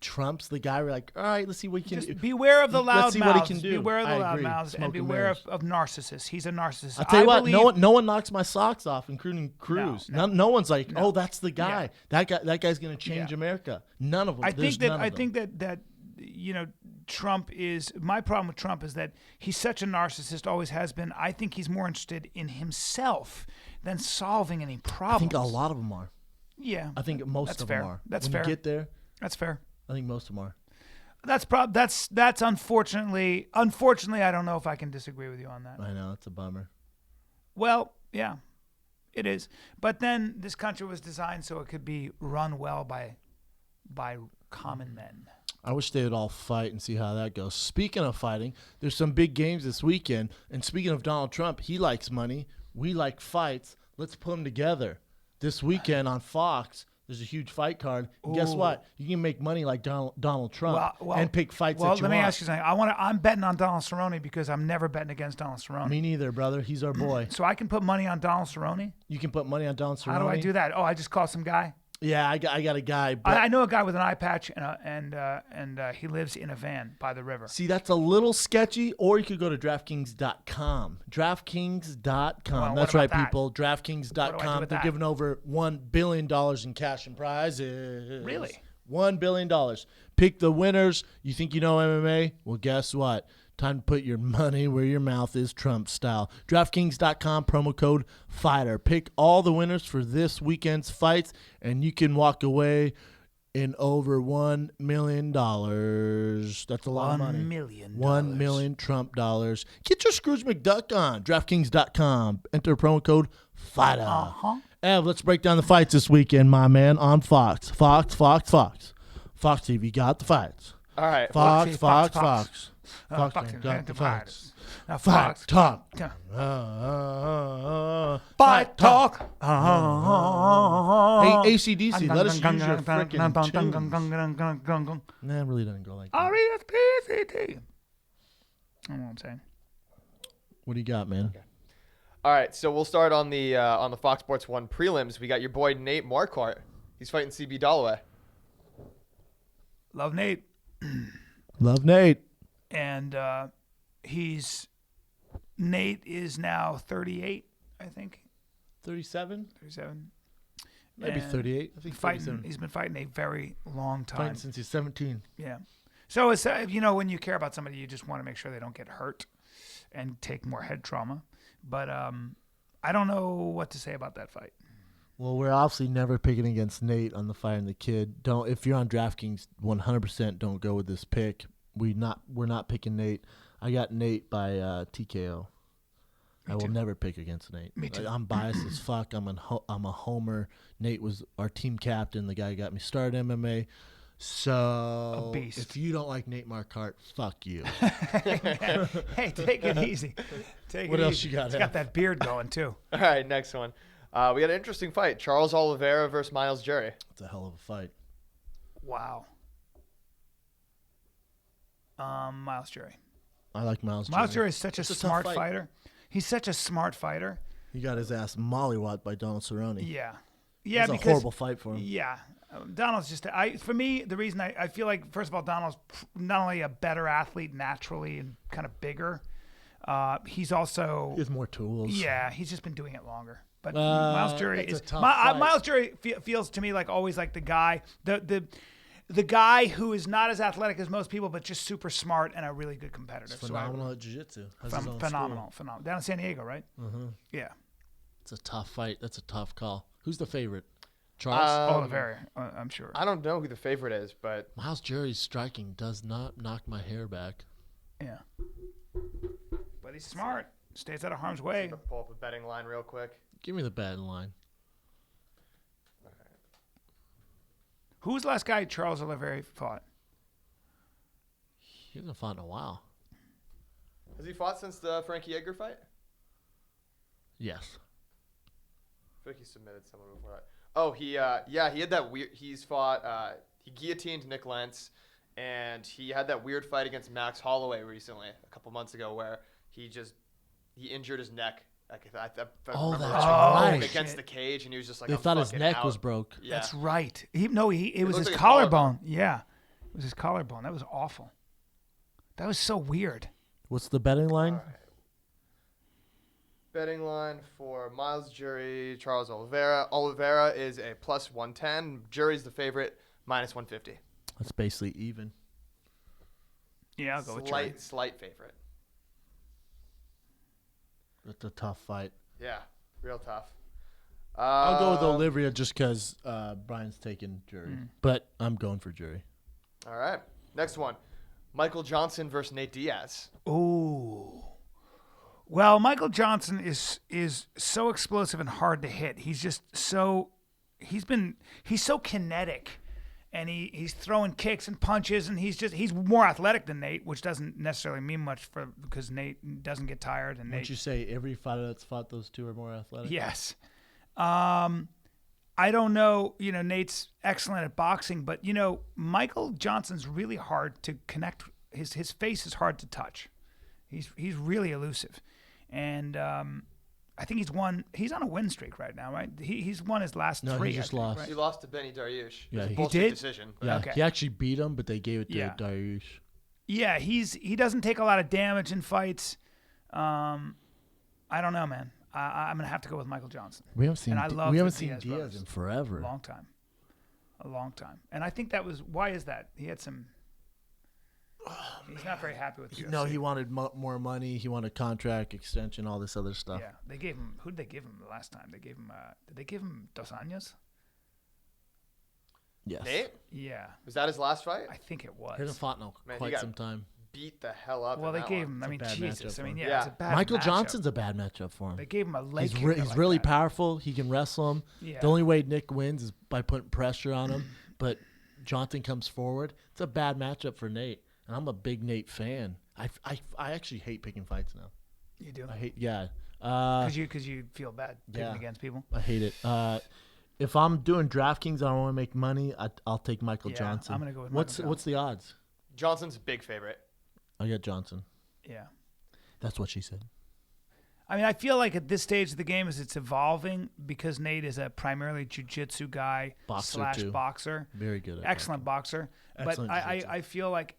[SPEAKER 1] Trump's the guy. We're like, all right, let's see what he can do.
[SPEAKER 2] Just beware of the loud
[SPEAKER 1] Let's see
[SPEAKER 2] mouths.
[SPEAKER 1] what he can do.
[SPEAKER 2] Beware of the
[SPEAKER 1] I
[SPEAKER 2] loud
[SPEAKER 1] agree.
[SPEAKER 2] mouths,
[SPEAKER 1] Smoke
[SPEAKER 2] and beware of narcissists. He's a narcissist.
[SPEAKER 1] I'll tell you what,
[SPEAKER 2] believe,
[SPEAKER 1] no one knocks my socks off, including Cruz. No one's like, oh, that's the guy.
[SPEAKER 2] Yeah.
[SPEAKER 1] That guy's going to change America. None of them.
[SPEAKER 2] I think that Trump is my problem with Trump is that he's such a narcissist, always has been. I think he's more interested in himself than solving any problems.
[SPEAKER 1] I think a lot of them are.
[SPEAKER 2] Yeah,
[SPEAKER 1] I think most
[SPEAKER 2] that's
[SPEAKER 1] of
[SPEAKER 2] fair.
[SPEAKER 1] them are.
[SPEAKER 2] That's
[SPEAKER 1] when
[SPEAKER 2] fair.
[SPEAKER 1] You get there.
[SPEAKER 2] That's fair.
[SPEAKER 1] I think most of them are.
[SPEAKER 2] That's unfortunately I don't know if I can disagree with you on that.
[SPEAKER 1] I know, it's a bummer.
[SPEAKER 2] Well, yeah, it is. But then this country was designed so it could be run well by common men.
[SPEAKER 1] I wish they would all fight and see how that goes. Speaking of fighting, there's some big games this weekend. And speaking of Donald Trump, he likes money. We like fights. Let's put them together. This weekend on Fox, there's a huge fight card. And guess what? You can make money like Donald Trump and pick fights that you want.
[SPEAKER 2] Well, let me ask you something. I'm betting on Donald Cerrone because I'm never betting against Donald Cerrone.
[SPEAKER 1] Me neither, brother. He's our boy.
[SPEAKER 2] So I can put money on Donald Cerrone?
[SPEAKER 1] You can put money on Donald Cerrone.
[SPEAKER 2] How do I do that? Oh, I just call some guy?
[SPEAKER 1] Yeah, I got a guy.
[SPEAKER 2] I know a guy with an eye patch, and he lives in a van by the river.
[SPEAKER 1] See, that's a little sketchy, or you could go to DraftKings.com. DraftKings.com. That's right, people. DraftKings.com. They're giving over $1 billion in cash and prizes.
[SPEAKER 2] Really?
[SPEAKER 1] $1 billion. Pick the winners. You think you know MMA? Well, guess what? Time to put your money where your mouth is, Trump style. DraftKings.com, promo code FIGHTER. Pick all the winners for this weekend's fights, and you can walk away in over $1 million. That's a lot of money.
[SPEAKER 2] $1 million.
[SPEAKER 1] $1 million Trump dollars. Get your Scrooge McDuck on. DraftKings.com. Enter promo code FIGHTER. Ev, let's break down the fights this weekend, my man, on Fox. Fox TV got the fights.
[SPEAKER 4] All right.
[SPEAKER 1] Fox. Fox got the fights. Fight talk.
[SPEAKER 2] Fight talk.
[SPEAKER 1] Hey, AC/DC, let us use your freaking tunes. Nah, it really doesn't go like that.
[SPEAKER 2] R-E-S-P-C-T. I don't know what I'm saying.
[SPEAKER 1] What do you got, man?
[SPEAKER 4] All right, so we'll start on the Fox Sports 1 prelims. We got your boy Nate Marquardt. He's fighting CB Dalloway.
[SPEAKER 2] Love Nate.
[SPEAKER 1] Love Nate.
[SPEAKER 2] And Nate is now 38, I think.
[SPEAKER 1] 37?
[SPEAKER 2] 37.
[SPEAKER 1] Maybe 38. I think 37.
[SPEAKER 2] He's been fighting a very long time.
[SPEAKER 1] Fighting since he's 17.
[SPEAKER 2] Yeah. So it's when you care about somebody, you just want to make sure they don't get hurt and take more head trauma. But I don't know what to say about that fight.
[SPEAKER 1] Well, we're obviously never picking against Nate on the Fighter and the Kid. If you're on DraftKings, 100% don't go with this pick. We're not picking Nate. I got Nate by TKO. I will never pick against Nate.
[SPEAKER 2] Me too.
[SPEAKER 1] I'm biased as fuck. I'm a homer. Nate was our team captain, the guy who got me started MMA. So
[SPEAKER 2] a beast.
[SPEAKER 1] If you don't like Nate Marquardt, fuck you.
[SPEAKER 2] Hey, take it easy.
[SPEAKER 1] What else you got?
[SPEAKER 2] He's got that beard going too.
[SPEAKER 4] All right, next one. We got an interesting fight. Charles Oliveira versus Miles Jury.
[SPEAKER 1] It's a hell of a fight.
[SPEAKER 2] Wow. Miles Jury.
[SPEAKER 1] I like Miles Jury.
[SPEAKER 2] Miles Jury is such a smart fighter. He's such a smart fighter.
[SPEAKER 1] He got his ass mollywopped by Donald Cerrone.
[SPEAKER 2] Yeah.
[SPEAKER 1] Yeah, because a horrible fight for him.
[SPEAKER 2] Yeah. Donald's just for me, the reason I feel like, first of all, Donald's not only a better athlete naturally and kind of bigger, he's also...
[SPEAKER 1] He has more tools.
[SPEAKER 2] Yeah, he's just been doing it longer. But Miles Jury is...
[SPEAKER 1] Miles
[SPEAKER 2] Jury feels to me like always like the guy... The guy who is not as athletic as most people, but just super smart and a really good competitor.
[SPEAKER 1] He's phenomenal at jiu-jitsu.
[SPEAKER 2] Phenomenal. Down in San Diego, right?
[SPEAKER 1] Mm-hmm.
[SPEAKER 2] Yeah.
[SPEAKER 1] It's a tough fight. That's a tough call. Who's the favorite? Charles?
[SPEAKER 2] Oliveira, I'm sure.
[SPEAKER 4] I don't know who the favorite is, but...
[SPEAKER 1] Miles Jury's striking does not knock my hair back.
[SPEAKER 2] Yeah. But he's smart. Stays out of harm's way.
[SPEAKER 4] Pull up a betting line real quick.
[SPEAKER 1] Give me the betting line.
[SPEAKER 2] Who was the last guy Charles Oliveira fought?
[SPEAKER 1] He hasn't fought in a while.
[SPEAKER 4] Has he fought since the Frankie Edgar fight?
[SPEAKER 1] Yes.
[SPEAKER 4] I feel like he submitted someone before that. Oh, he had that weird... He's fought... he guillotined Nick Lentz, and he had that weird fight against Max Holloway recently, a couple months ago, where he injured his neck.
[SPEAKER 1] That's right.
[SPEAKER 4] Against the cage, and he was just like,
[SPEAKER 1] they thought his neck was broke.
[SPEAKER 4] Yeah.
[SPEAKER 2] That's right. It was his collarbone. Yeah. It was his collarbone. That was awful. That was so weird.
[SPEAKER 1] What's the betting line?
[SPEAKER 4] All right. Betting line for Miles Jury, Charles Oliveira. Oliveira is a plus 110. Jury's the favorite, minus 150.
[SPEAKER 1] That's basically even.
[SPEAKER 2] Yeah, I'll go with Jury.
[SPEAKER 4] Slight favorite.
[SPEAKER 1] That's a tough fight.
[SPEAKER 4] Yeah, real tough.
[SPEAKER 1] I'll go with Olivia just because Brian's taking Jury. But I'm going for Jury.
[SPEAKER 4] All right. Next one. Michael Johnson versus Nate Diaz.
[SPEAKER 2] Ooh. Well, Michael Johnson is so explosive and hard to hit. He's just so he's so kinetic, and he's throwing kicks and punches, and he's more athletic than Nate, which doesn't necessarily mean much because Nate doesn't get tired. And
[SPEAKER 1] Would you say every fighter that's fought those two are more athletic?
[SPEAKER 2] Yes. I don't know. Nate's excellent at boxing, but Michael Johnson's really hard to connect. His face is hard to touch. He's really elusive. And I think he's on a win streak right now, right? He's won his last three.
[SPEAKER 1] He just lost.
[SPEAKER 2] Right?
[SPEAKER 4] He lost to Benny Dariush.
[SPEAKER 1] Yeah,
[SPEAKER 4] He
[SPEAKER 1] he
[SPEAKER 4] did?
[SPEAKER 2] did?
[SPEAKER 4] Decision.
[SPEAKER 1] Yeah,
[SPEAKER 2] Okay.
[SPEAKER 1] he actually beat him, but they gave it to Dariush.
[SPEAKER 2] Yeah, he doesn't take a lot of damage in fights. I don't know, man. I'm gonna have to go with Michael Johnson.
[SPEAKER 1] We haven't seen
[SPEAKER 2] Diaz
[SPEAKER 1] Diaz
[SPEAKER 2] brothers.
[SPEAKER 1] in forever.
[SPEAKER 2] A long time. And I think that was why is that? He had some. He's not very happy with the UFC.
[SPEAKER 1] No, he wanted more money. He wanted contract extension, all this other stuff.
[SPEAKER 2] Yeah, they gave him. Who did they give him the last time? They gave him. Did they give him Dos Anjos?
[SPEAKER 1] Yes.
[SPEAKER 4] Nate?
[SPEAKER 2] Yeah,
[SPEAKER 4] Was that his last fight?
[SPEAKER 2] I think it
[SPEAKER 1] He hasn't
[SPEAKER 2] was.
[SPEAKER 1] fought in
[SPEAKER 4] Man, he
[SPEAKER 1] quite
[SPEAKER 4] got
[SPEAKER 1] some time.
[SPEAKER 4] Beat the hell up.
[SPEAKER 2] Well,
[SPEAKER 4] in
[SPEAKER 2] they
[SPEAKER 4] that
[SPEAKER 2] gave
[SPEAKER 4] one.
[SPEAKER 2] him. I mean,
[SPEAKER 1] a bad
[SPEAKER 2] Jesus.
[SPEAKER 1] matchup
[SPEAKER 2] I mean,
[SPEAKER 1] for
[SPEAKER 2] yeah,
[SPEAKER 4] him.
[SPEAKER 2] it's a bad.
[SPEAKER 1] Michael
[SPEAKER 2] matchup.
[SPEAKER 1] Johnson's a bad matchup for him.
[SPEAKER 2] They gave him a leg.
[SPEAKER 1] He's
[SPEAKER 2] kicker like
[SPEAKER 1] really
[SPEAKER 2] that.
[SPEAKER 1] powerful. He can wrestle him.
[SPEAKER 2] Yeah.
[SPEAKER 1] The only way Nick wins is by putting pressure on him. But Johnson comes forward. It's a bad matchup for Nate. And I'm a big Nate fan. I actually hate picking fights now.
[SPEAKER 2] You do.
[SPEAKER 1] I hate yeah.
[SPEAKER 2] Because you feel bad picking
[SPEAKER 1] yeah.
[SPEAKER 2] against people.
[SPEAKER 1] I hate it. If I'm doing DraftKings, I don't want to make money. I'll take Michael
[SPEAKER 2] Yeah,
[SPEAKER 1] Johnson.
[SPEAKER 2] I'm gonna go with
[SPEAKER 1] what's
[SPEAKER 2] Michael
[SPEAKER 1] what's the odds?
[SPEAKER 4] Johnson's a big favorite.
[SPEAKER 1] I got Johnson.
[SPEAKER 2] Yeah.
[SPEAKER 1] That's what she said.
[SPEAKER 2] I mean, I feel like at this stage of the game, as it's evolving, because Nate is a primarily jiu-jitsu guy
[SPEAKER 1] Boxer, too.
[SPEAKER 2] boxer.
[SPEAKER 1] Very good. At
[SPEAKER 2] Excellent boxer.
[SPEAKER 1] Excellent
[SPEAKER 2] But
[SPEAKER 1] jiu-jitsu.
[SPEAKER 2] I feel like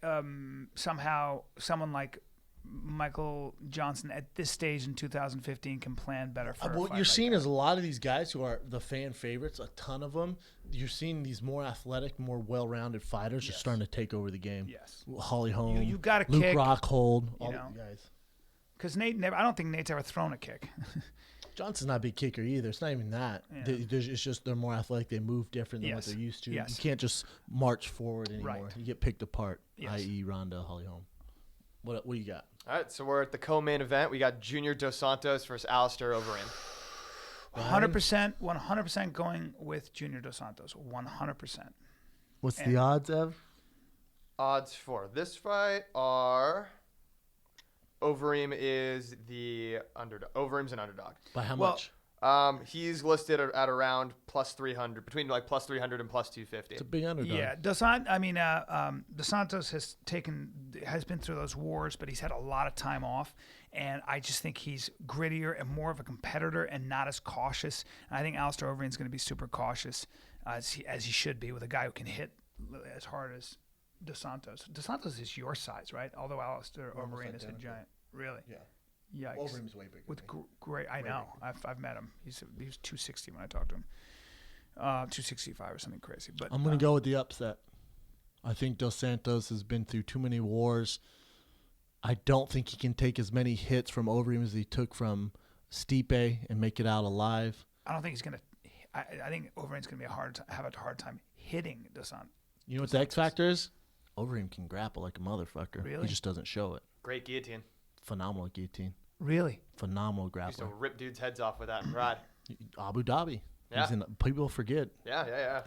[SPEAKER 2] somehow someone like Michael Johnson at this stage in 2015 can plan better for a
[SPEAKER 1] what
[SPEAKER 2] fight
[SPEAKER 1] you're
[SPEAKER 2] like
[SPEAKER 1] seeing
[SPEAKER 2] that.
[SPEAKER 1] is a lot of these guys who are the fan favorites, a ton of them. You're seeing these more athletic, more well-rounded fighters are
[SPEAKER 2] Yes.
[SPEAKER 1] starting to take over the game.
[SPEAKER 2] Yes.
[SPEAKER 1] Holly Holm,
[SPEAKER 2] You got to
[SPEAKER 1] Luke
[SPEAKER 2] kick.
[SPEAKER 1] Rockhold, all
[SPEAKER 2] know.
[SPEAKER 1] the guys.
[SPEAKER 2] Because Nate never. I don't think Nate's ever thrown a kick.
[SPEAKER 1] Johnson's not a big kicker either. It's not even that.
[SPEAKER 2] Yeah.
[SPEAKER 1] It's just they're more athletic. They move different than what
[SPEAKER 2] Yes.
[SPEAKER 1] they're used to.
[SPEAKER 2] Yes.
[SPEAKER 1] You can't just march forward anymore.
[SPEAKER 2] Right.
[SPEAKER 1] You get picked apart,
[SPEAKER 2] Yes.
[SPEAKER 1] i.e. Ronda, Holly Holm. What do you got?
[SPEAKER 4] All right, so we're at the co-main event. We got Junior Dos Santos versus Alistair Overeem.
[SPEAKER 2] 100% going with Junior Dos Santos. 100%.
[SPEAKER 1] What's
[SPEAKER 2] And-
[SPEAKER 1] the odds, Ev?
[SPEAKER 4] Odds for this fight are Overeem is the underdog. Overeem's an underdog.
[SPEAKER 1] By how
[SPEAKER 2] Well,
[SPEAKER 1] much?
[SPEAKER 4] He's listed at around plus 300, between like plus 300 and plus 250.
[SPEAKER 1] It's a big underdog.
[SPEAKER 2] Yeah, Dos Santos has been through those wars, but he's had a lot of time off, and I just think he's grittier and more of a competitor and not as cautious. And I think Alistair Overeem's going to be super cautious, as he should be, with a guy who can hit as hard as Dos Santos. Dos Santos is your size, right? Although Alistair
[SPEAKER 1] almost
[SPEAKER 2] Overeem is a
[SPEAKER 1] identical.
[SPEAKER 2] giant. Really?
[SPEAKER 1] Yeah.
[SPEAKER 2] Yikes.
[SPEAKER 1] Overeem's way bigger.
[SPEAKER 2] With
[SPEAKER 1] than me.
[SPEAKER 2] great, I
[SPEAKER 1] Way
[SPEAKER 2] know. I've met him. He was 260 when I talked to him. 265 or something crazy. But
[SPEAKER 1] I'm going to go with the upset. I think Dos Santos has been through too many wars. I don't think he can take as many hits from Overeem as he took from Stipe and make it out alive.
[SPEAKER 2] I don't think he's gonna. I think Overeem's gonna have a hard time hitting Dos Santos.
[SPEAKER 1] You know what the X factor is? Overeem can grapple like a motherfucker.
[SPEAKER 2] Really?
[SPEAKER 1] He just doesn't show it.
[SPEAKER 4] Great guillotine.
[SPEAKER 1] Phenomenal guillotine.
[SPEAKER 2] Really?
[SPEAKER 1] Phenomenal
[SPEAKER 4] Used to
[SPEAKER 1] grappler.
[SPEAKER 4] rip dudes' heads off with that rod.
[SPEAKER 1] Abu Dhabi.
[SPEAKER 4] Yeah.
[SPEAKER 1] People forget.
[SPEAKER 4] Yeah.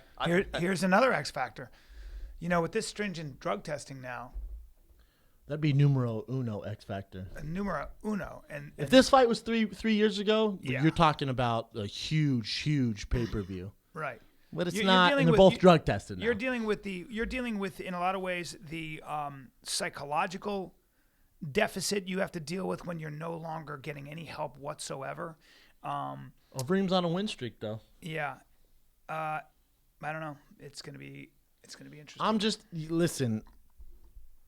[SPEAKER 2] Here's another X factor. You know, with this stringent drug testing now,
[SPEAKER 1] That'd be numero uno X factor.
[SPEAKER 2] numero uno, and
[SPEAKER 1] If this fight was three years ago,
[SPEAKER 2] Yeah.
[SPEAKER 1] you're talking about a huge pay-per-view.
[SPEAKER 2] right.
[SPEAKER 1] But it's
[SPEAKER 2] You're
[SPEAKER 1] not,
[SPEAKER 2] dealing
[SPEAKER 1] and they're
[SPEAKER 2] with-
[SPEAKER 1] both drug tested now.
[SPEAKER 2] You're dealing with in a lot of ways the psychological deficit you have to deal with when you're no longer getting any help whatsoever.
[SPEAKER 1] Overeem's on a win streak, though.
[SPEAKER 2] Yeah. I don't know. It's going to be It's going to be interesting.
[SPEAKER 1] Listen,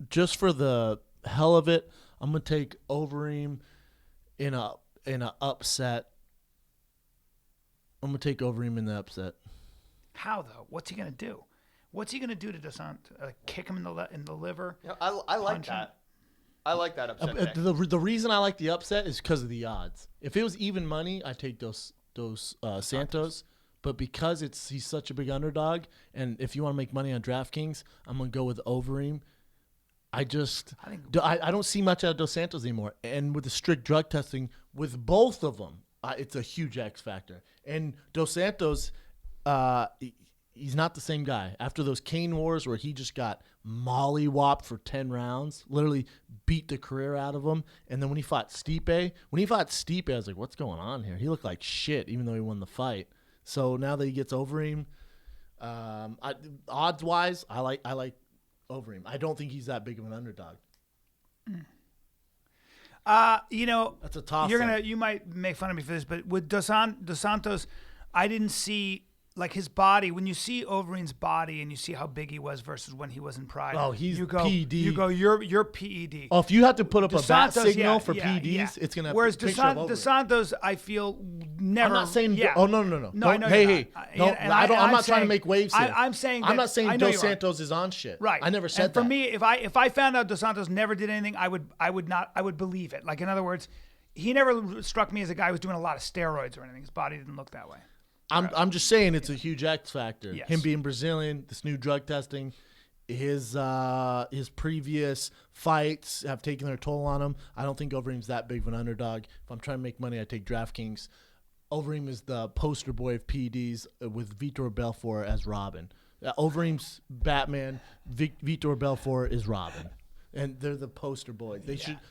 [SPEAKER 1] just for the hell of it, I'm going to take Overeem in a upset. I'm going to take Overeem in the upset.
[SPEAKER 2] How, though? What's he going to do? What's he going to do to Dos Santos? Kick him in the liver?
[SPEAKER 4] I like that. I like that upset pick.
[SPEAKER 1] The reason I like the upset is because of the odds. If it was even money, I'd take Dos Santos. But because he's such a big underdog, and if you want to make money on DraftKings, I'm going to go with Overeem. I don't see much out of Dos Santos anymore. And with the strict drug testing, with both of them, it's a huge X factor. And Dos Santos, he's not the same guy. After those Cain wars where he just got mollywopped for 10 rounds, literally beat the career out of him. And then when he fought Stipe, I was like, what's going on here? He looked like shit, even though he won the fight. So now that he gets Overeem, odds-wise, I like Overeem. I don't think he's that big of an underdog.
[SPEAKER 2] That's
[SPEAKER 1] a toss.
[SPEAKER 2] You might make fun of me for this, but with Dos Santos, I didn't see like his body. When you see Overeem's body and you see how big he was versus when he was in Pride,
[SPEAKER 1] he's
[SPEAKER 2] PED.
[SPEAKER 1] You
[SPEAKER 2] go, you're PED.
[SPEAKER 1] Oh, if you have to put up
[SPEAKER 2] Dos
[SPEAKER 1] a bat
[SPEAKER 2] Santos,
[SPEAKER 1] signal for PEDs, it's gonna.
[SPEAKER 2] Whereas Dos Santos, I feel never.
[SPEAKER 1] I'm not saying.
[SPEAKER 2] Yeah.
[SPEAKER 1] Oh no.
[SPEAKER 2] No, I know.
[SPEAKER 1] I'm not trying to make waves here.
[SPEAKER 2] I'm saying.
[SPEAKER 1] I'm not saying Dos Santos is on shit.
[SPEAKER 2] Right.
[SPEAKER 1] I never said that.
[SPEAKER 2] For me, if I found out Dos Santos never did anything, I would believe it. Like in other words, he never struck me as a guy who was doing a lot of steroids or anything. His body didn't look that way.
[SPEAKER 1] I'm just saying it's a huge X factor.
[SPEAKER 2] Yes.
[SPEAKER 1] Him being Brazilian, this new drug testing, his previous fights have taken their toll on him. I don't think Overeem's that big of an underdog. If I'm trying to make money, I take DraftKings. Overeem is the poster boy of PEDs with Vitor Belfort as Robin. Overeem's Batman. Vitor Belfort is Robin. And they're the poster boys.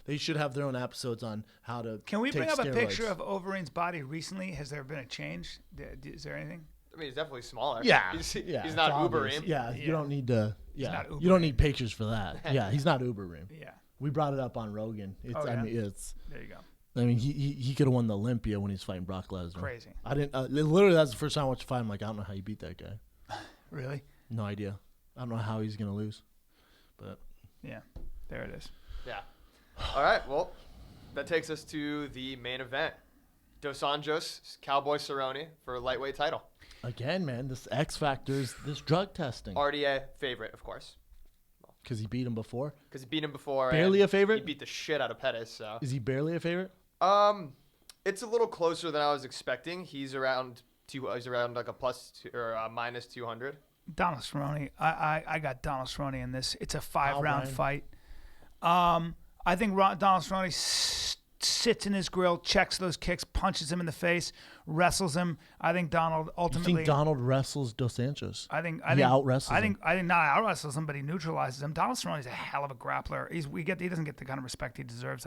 [SPEAKER 1] They should have their own episodes on how to.
[SPEAKER 2] Can we
[SPEAKER 1] take
[SPEAKER 2] bring up
[SPEAKER 1] steroids.
[SPEAKER 2] a picture of Overeem's body recently? Has there been a change? Is there anything?
[SPEAKER 4] I mean, he's definitely smaller.
[SPEAKER 1] Yeah,
[SPEAKER 4] He's
[SPEAKER 1] it's
[SPEAKER 4] not
[SPEAKER 1] obvious.
[SPEAKER 4] Ubereem.
[SPEAKER 1] Yeah, you don't need to. Yeah,
[SPEAKER 2] not
[SPEAKER 1] you don't need pictures for that. Yeah, he's not Ubereem.
[SPEAKER 2] Yeah.
[SPEAKER 1] We brought it up on Rogan. I mean, it's.
[SPEAKER 2] There you go.
[SPEAKER 1] I mean, he could have won the Olympia when he was fighting Brock Lesnar.
[SPEAKER 2] Crazy.
[SPEAKER 1] I didn't. Literally, that's the first time I watched the fight. I'm like, I don't know how you beat that guy.
[SPEAKER 2] Really?
[SPEAKER 1] No idea. I don't know how he's gonna lose. But
[SPEAKER 2] yeah, there it is.
[SPEAKER 4] Yeah. All right. Well, that takes us to the main event. Dos Anjos, Cowboy Cerrone for lightweight title.
[SPEAKER 1] Again, man, this X factors, this drug testing.
[SPEAKER 4] RDA favorite, of course.
[SPEAKER 1] Because he beat him before.
[SPEAKER 4] Because he beat him before.
[SPEAKER 1] Barely a favorite.
[SPEAKER 4] He beat the shit out of Pettis. So.
[SPEAKER 1] Is he barely a favorite?
[SPEAKER 4] It's a little closer than I was expecting. He's around like a +2 or a -200.
[SPEAKER 2] Donald Cerrone. I got Donald Cerrone in this. It's a 5-round fight. I think Donald Cerrone sits in his grill, checks those kicks, punches him in the face, wrestles him. I think Donald ultimately.
[SPEAKER 1] You think Donald wrestles Dos Anjos?
[SPEAKER 2] I think
[SPEAKER 1] out wrestles him.
[SPEAKER 2] I think not out wrestles him, but he neutralizes him. Donald Cerrone's a hell of a grappler. He doesn't get the kind of respect he deserves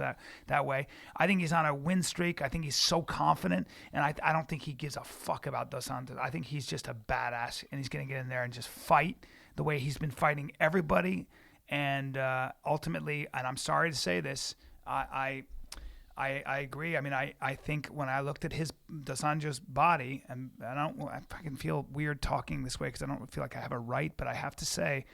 [SPEAKER 2] that way. I think he's on a win streak. I think he's so confident, and I don't think he gives a fuck about Dos Anjos. I think he's just a badass, and he's going to get in there and just fight the way he's been fighting everybody. And ultimately, and I'm sorry to say this, I agree. I mean, I think when I looked at his Dos Anjos body, and I fucking feel weird talking this way because I don't feel like I have a right, but I have to say,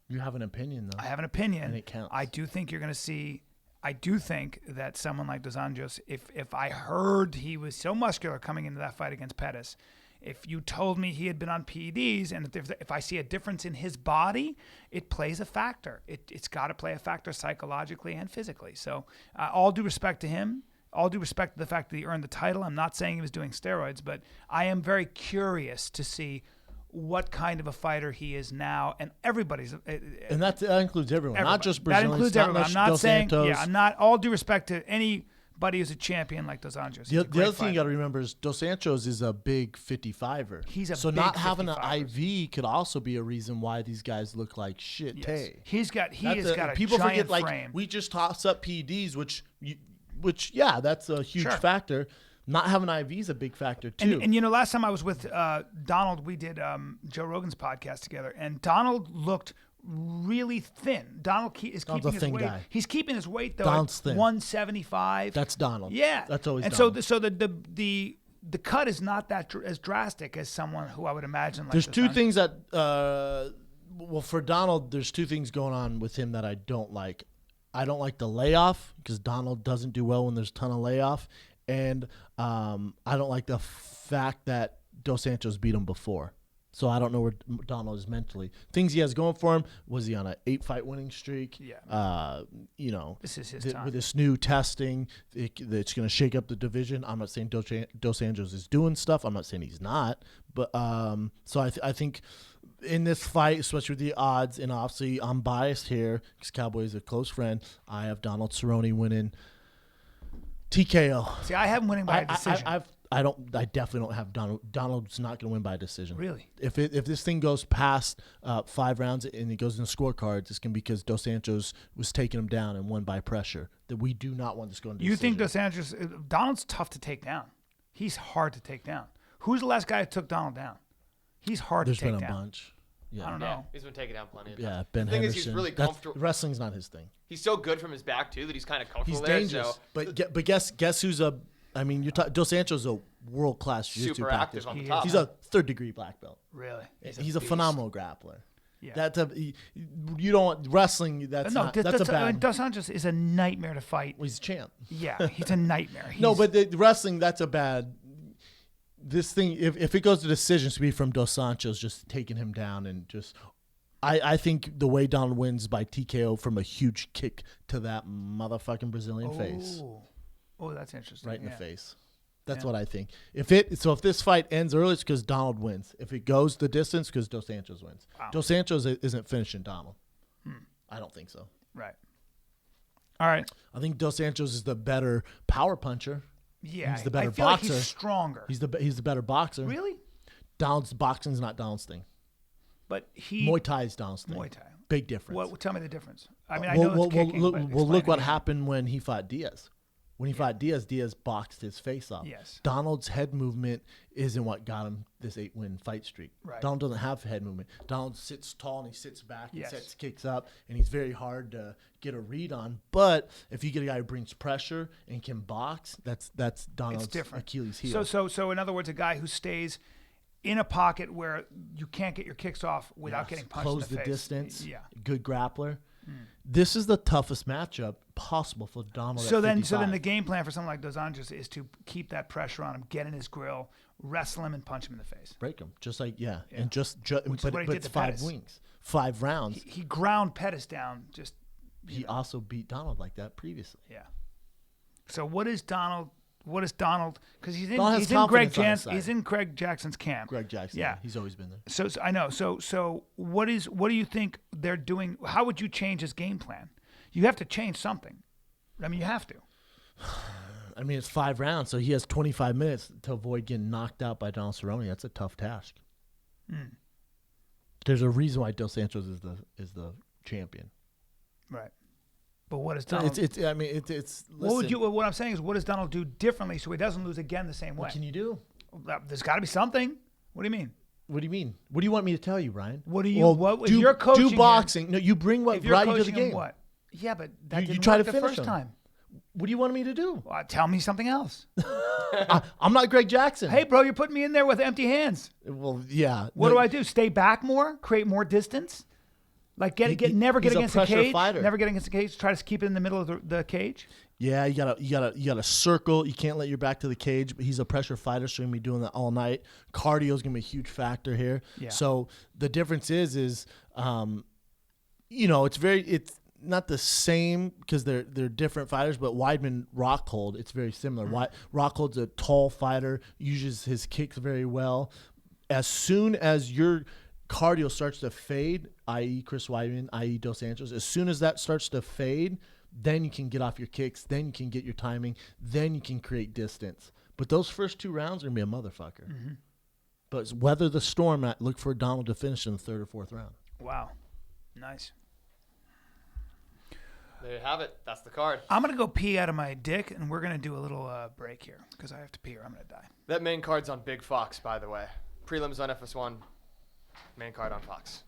[SPEAKER 1] you have an opinion though.
[SPEAKER 2] I have an opinion,
[SPEAKER 1] and it counts.
[SPEAKER 2] I do think you're going to see. I do think that someone like Dos Anjos, if I heard he was so muscular coming into that fight against Pettis. If you told me he had been on PEDs, and if I see a difference in his body, it plays a factor. It's got to play a factor psychologically and physically. So all due respect to him, all due respect to the fact that he earned the title. I'm not saying he was doing steroids, but I am very curious to see what kind of a fighter he is now. And everybody's...
[SPEAKER 1] and that includes everyone, not just Brazilians.
[SPEAKER 2] That includes everyone. I'm not saying...
[SPEAKER 1] Santos.
[SPEAKER 2] Yeah, I'm not... All due respect to any... Buddy who's a champion like Dos Anjos.
[SPEAKER 1] The other thing you got to remember is Dos Anjos is a big 55er.
[SPEAKER 2] So
[SPEAKER 1] not having an IV could also be a reason why these guys look like shit.
[SPEAKER 2] Yes. He's got a
[SPEAKER 1] people
[SPEAKER 2] giant
[SPEAKER 1] forget,
[SPEAKER 2] frame.
[SPEAKER 1] Like, we just toss up PEDs, which that's a huge factor. Not having IV is a big factor too.
[SPEAKER 2] And last time I was with Donald, we did Joe Rogan's podcast together, and Donald looked really thin. Donald is keeping his weight.
[SPEAKER 1] Guy.
[SPEAKER 2] He's keeping his weight though
[SPEAKER 1] Donald's
[SPEAKER 2] at
[SPEAKER 1] thin.
[SPEAKER 2] 175.
[SPEAKER 1] That's Donald.
[SPEAKER 2] Yeah,
[SPEAKER 1] that's always.
[SPEAKER 2] And
[SPEAKER 1] Donald.
[SPEAKER 2] so the cut is not that as drastic as someone who I would imagine. Like
[SPEAKER 1] There's two things that Well, for Donald, there's two things going on with him that I don't like. I don't like the layoff because Donald doesn't do well when there's a ton of layoff. And I don't like the fact that Dos Santos beat him before. So I don't know where Donald is mentally. Things he has going for him, was he on an 8-fight winning streak?
[SPEAKER 2] Yeah.
[SPEAKER 1] This
[SPEAKER 2] is his time.
[SPEAKER 1] With this new testing, it's going to shake up the division. I'm not saying Dos Anjos is doing stuff. I'm not saying he's not. But so I think in this fight, especially with the odds, and obviously I'm biased here because Cowboy is a close friend, I have Donald Cerrone winning TKO.
[SPEAKER 2] See, I have him winning by a decision.
[SPEAKER 1] I definitely don't have Donald. Donald's not going to win by a decision.
[SPEAKER 2] Really?
[SPEAKER 1] If this thing goes past 5 rounds and it goes in the scorecards, it's going to be because Dos Santos was taking him down and won by pressure. That we do not want this going to
[SPEAKER 2] You
[SPEAKER 1] decision.
[SPEAKER 2] think Dos Santos? Donald's tough to take down. He's hard to take down. Who's the last guy who took Donald down? He's hard
[SPEAKER 1] There's
[SPEAKER 2] to take down.
[SPEAKER 1] been a bunch. Yeah.
[SPEAKER 2] I don't know.
[SPEAKER 4] He's been taken down plenty of times.
[SPEAKER 1] Yeah, Ben
[SPEAKER 4] The thing
[SPEAKER 1] Henderson.
[SPEAKER 4] is, he's really comfortable.
[SPEAKER 1] Wrestling's not his thing.
[SPEAKER 4] He's so good from his back too that he's kind of comfortable
[SPEAKER 1] He's
[SPEAKER 4] there.
[SPEAKER 1] dangerous.
[SPEAKER 4] So
[SPEAKER 1] But guess who's a? I mean, Dos Santos is a world class jiu-jitsu
[SPEAKER 4] super
[SPEAKER 1] practitioner.
[SPEAKER 4] active on the
[SPEAKER 2] He
[SPEAKER 4] top.
[SPEAKER 1] He's a 3rd-degree black belt.
[SPEAKER 2] Really?
[SPEAKER 1] He's a phenomenal grappler.
[SPEAKER 2] Yeah.
[SPEAKER 1] You don't want wrestling. That's
[SPEAKER 2] No,
[SPEAKER 1] that's a bad.
[SPEAKER 2] Dos Santos is a nightmare to fight.
[SPEAKER 1] Well, he's a champ.
[SPEAKER 2] Yeah, he's a nightmare.
[SPEAKER 1] No, but the wrestling, that's a bad. This thing, if it goes to decisions, to be from Dos Santos just taking him down and just. I think the way Donald wins by TKO from a huge kick to that motherfucking Brazilian face.
[SPEAKER 2] Oh, that's interesting.
[SPEAKER 1] Right in the face. That's what I think. If this fight ends early, it's because Donald wins. If it goes the distance, because Dos Santos wins.
[SPEAKER 2] Wow.
[SPEAKER 1] Dos Santos isn't finishing Donald. I don't think so.
[SPEAKER 2] Right. All right.
[SPEAKER 1] I think Dos Santos is the better power puncher.
[SPEAKER 2] Yeah,
[SPEAKER 1] He's the better
[SPEAKER 2] I feel
[SPEAKER 1] boxer.
[SPEAKER 2] Like he's stronger.
[SPEAKER 1] He's the better boxer.
[SPEAKER 2] Really?
[SPEAKER 1] Donald's boxing's not Donald's thing.
[SPEAKER 2] But he
[SPEAKER 1] Muay Thai is Donald's thing.
[SPEAKER 2] Muay Thai.
[SPEAKER 1] Big difference.
[SPEAKER 2] Tell me the difference. I mean, I know it's kicking, but
[SPEAKER 1] look what
[SPEAKER 2] explain it.
[SPEAKER 1] happened when he fought Diaz. When he fought Diaz boxed his face off.
[SPEAKER 2] Yes.
[SPEAKER 1] Donald's head movement isn't what got him this 8-win fight streak.
[SPEAKER 2] Right.
[SPEAKER 1] Donald doesn't have head movement. Donald sits tall and he sits back and
[SPEAKER 2] Yes.
[SPEAKER 1] sets kicks up, and he's very hard to get a read on. But if you get a guy who brings pressure and can box, that's Donald's Achilles heel.
[SPEAKER 2] So in other words, a guy who stays in a pocket where you can't get your kicks off without getting punched
[SPEAKER 1] close
[SPEAKER 2] in the face.
[SPEAKER 1] Distance.
[SPEAKER 2] Yeah.
[SPEAKER 1] Good grappler. This is the toughest matchup possible for Donald.
[SPEAKER 2] So
[SPEAKER 1] at
[SPEAKER 2] then
[SPEAKER 1] 55.
[SPEAKER 2] the game plan for someone like Dos Anjos is to keep that pressure on him, get in his grill, wrestle him, and punch him in the face.
[SPEAKER 1] break him, just like and
[SPEAKER 2] Which is what he
[SPEAKER 1] but
[SPEAKER 2] did
[SPEAKER 1] it's
[SPEAKER 2] to
[SPEAKER 1] 5
[SPEAKER 2] Pettis.
[SPEAKER 1] wings, 5 rounds.
[SPEAKER 2] He ground Pettis down. Just
[SPEAKER 1] He also beat Donald like that previously.
[SPEAKER 2] yeah. So what is Donald? Because he's in
[SPEAKER 1] Donald has
[SPEAKER 2] Greg
[SPEAKER 1] confidence on his side.
[SPEAKER 2] He's in Craig Jackson's camp.
[SPEAKER 1] Greg Jackson,
[SPEAKER 2] Yeah.
[SPEAKER 1] he's always been there.
[SPEAKER 2] So I know. So what do you think they're doing? How would you change his game plan? You have to change something. I mean, you have to.
[SPEAKER 1] I mean, it's 5 rounds, so he has 25 minutes to avoid getting knocked out by Donald Cerrone. That's a tough task. There's a reason why Dos Santos is the champion.
[SPEAKER 2] Right. But what is
[SPEAKER 1] So
[SPEAKER 2] Donald?
[SPEAKER 1] it's.
[SPEAKER 2] What I'm saying is, what does Donald do differently so he doesn't lose again the same way?
[SPEAKER 1] What can you do?
[SPEAKER 2] There's got to be something. What do you mean?
[SPEAKER 1] What do you mean? What do you want me to tell you, Ryan?
[SPEAKER 2] What do you? if you're coaching
[SPEAKER 1] do boxing. No, you bring what
[SPEAKER 2] If you're
[SPEAKER 1] brought you to
[SPEAKER 2] coaching
[SPEAKER 1] the game.
[SPEAKER 2] him, what? Yeah, but that
[SPEAKER 1] You
[SPEAKER 2] didn't
[SPEAKER 1] try
[SPEAKER 2] work
[SPEAKER 1] to
[SPEAKER 2] the
[SPEAKER 1] finish
[SPEAKER 2] first
[SPEAKER 1] him.
[SPEAKER 2] time.
[SPEAKER 1] What do you want me to do?
[SPEAKER 2] Well, tell me something else.
[SPEAKER 1] I'm not Greg Jackson.
[SPEAKER 2] Hey, bro, you're putting me in there with empty hands.
[SPEAKER 1] Well, yeah.
[SPEAKER 2] What do I do? Stay back more? Create more distance? Like never get
[SPEAKER 1] he's a
[SPEAKER 2] against the
[SPEAKER 1] pressure
[SPEAKER 2] cage.
[SPEAKER 1] fighter.
[SPEAKER 2] Never get against the cage. Try to keep it in the middle of the cage.
[SPEAKER 1] Yeah, you gotta circle. You can't let your back to the cage. But he's a pressure fighter, so he's gonna be doing that all night. Cardio is gonna be a huge factor here.
[SPEAKER 2] Yeah.
[SPEAKER 1] So the difference is it's not the same because they're different fighters. But Weidman Rockhold, it's very similar. Rockhold's a tall fighter, uses his kicks very well. As soon as your cardio starts to fade, i.e. Chris Weidman, i.e. Dos Santos, as soon as that starts to fade, then you can get off your kicks, then you can get your timing, then you can create distance. But those first 2 rounds are going to be a motherfucker.
[SPEAKER 2] Mm-hmm.
[SPEAKER 1] But weather the storm, look for Donald to finish in the 3rd or 4th round.
[SPEAKER 2] Wow. Nice.
[SPEAKER 4] There you have it. That's the card.
[SPEAKER 2] I'm going to go pee out of my dick, and we're going to do a little break here because I have to pee or I'm going to die.
[SPEAKER 4] That main card's on Big Fox, by the way. Prelims on FS1. Main card on Fox.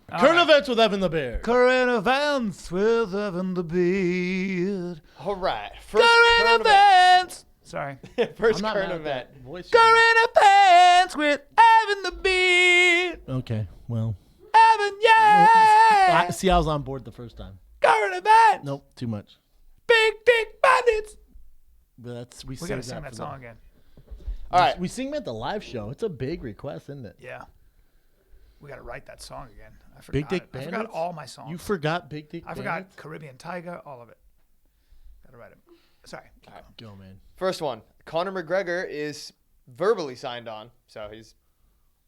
[SPEAKER 1] Current events with Evan the Bear.
[SPEAKER 2] Current events with Evan the Beard.
[SPEAKER 4] All right. First
[SPEAKER 2] Current events. Sorry.
[SPEAKER 4] First
[SPEAKER 1] I'm not
[SPEAKER 4] current
[SPEAKER 1] mad at
[SPEAKER 4] event.
[SPEAKER 1] that voice.
[SPEAKER 2] Current events with Evan the Beard.
[SPEAKER 1] Okay, well.
[SPEAKER 2] Evan, yeah.
[SPEAKER 1] See, I was on board the first time.
[SPEAKER 2] Current events.
[SPEAKER 1] Nope, too much.
[SPEAKER 2] Big dick bandits.
[SPEAKER 1] But
[SPEAKER 2] We gotta sing that song again.
[SPEAKER 4] All right.
[SPEAKER 1] We sing them at the live show. It's a big request, isn't it?
[SPEAKER 2] Yeah. We gotta write that song again. I forgot
[SPEAKER 1] Big Dick
[SPEAKER 2] it. I
[SPEAKER 1] Bandits?
[SPEAKER 2] forgot all my songs.
[SPEAKER 1] You forgot Big Dick
[SPEAKER 2] I
[SPEAKER 1] Bandits?
[SPEAKER 2] forgot Caribbean Tiger, all of it. Gotta write it. Sorry.
[SPEAKER 1] Go, man.
[SPEAKER 4] First one. Conor McGregor is verbally signed on, so he's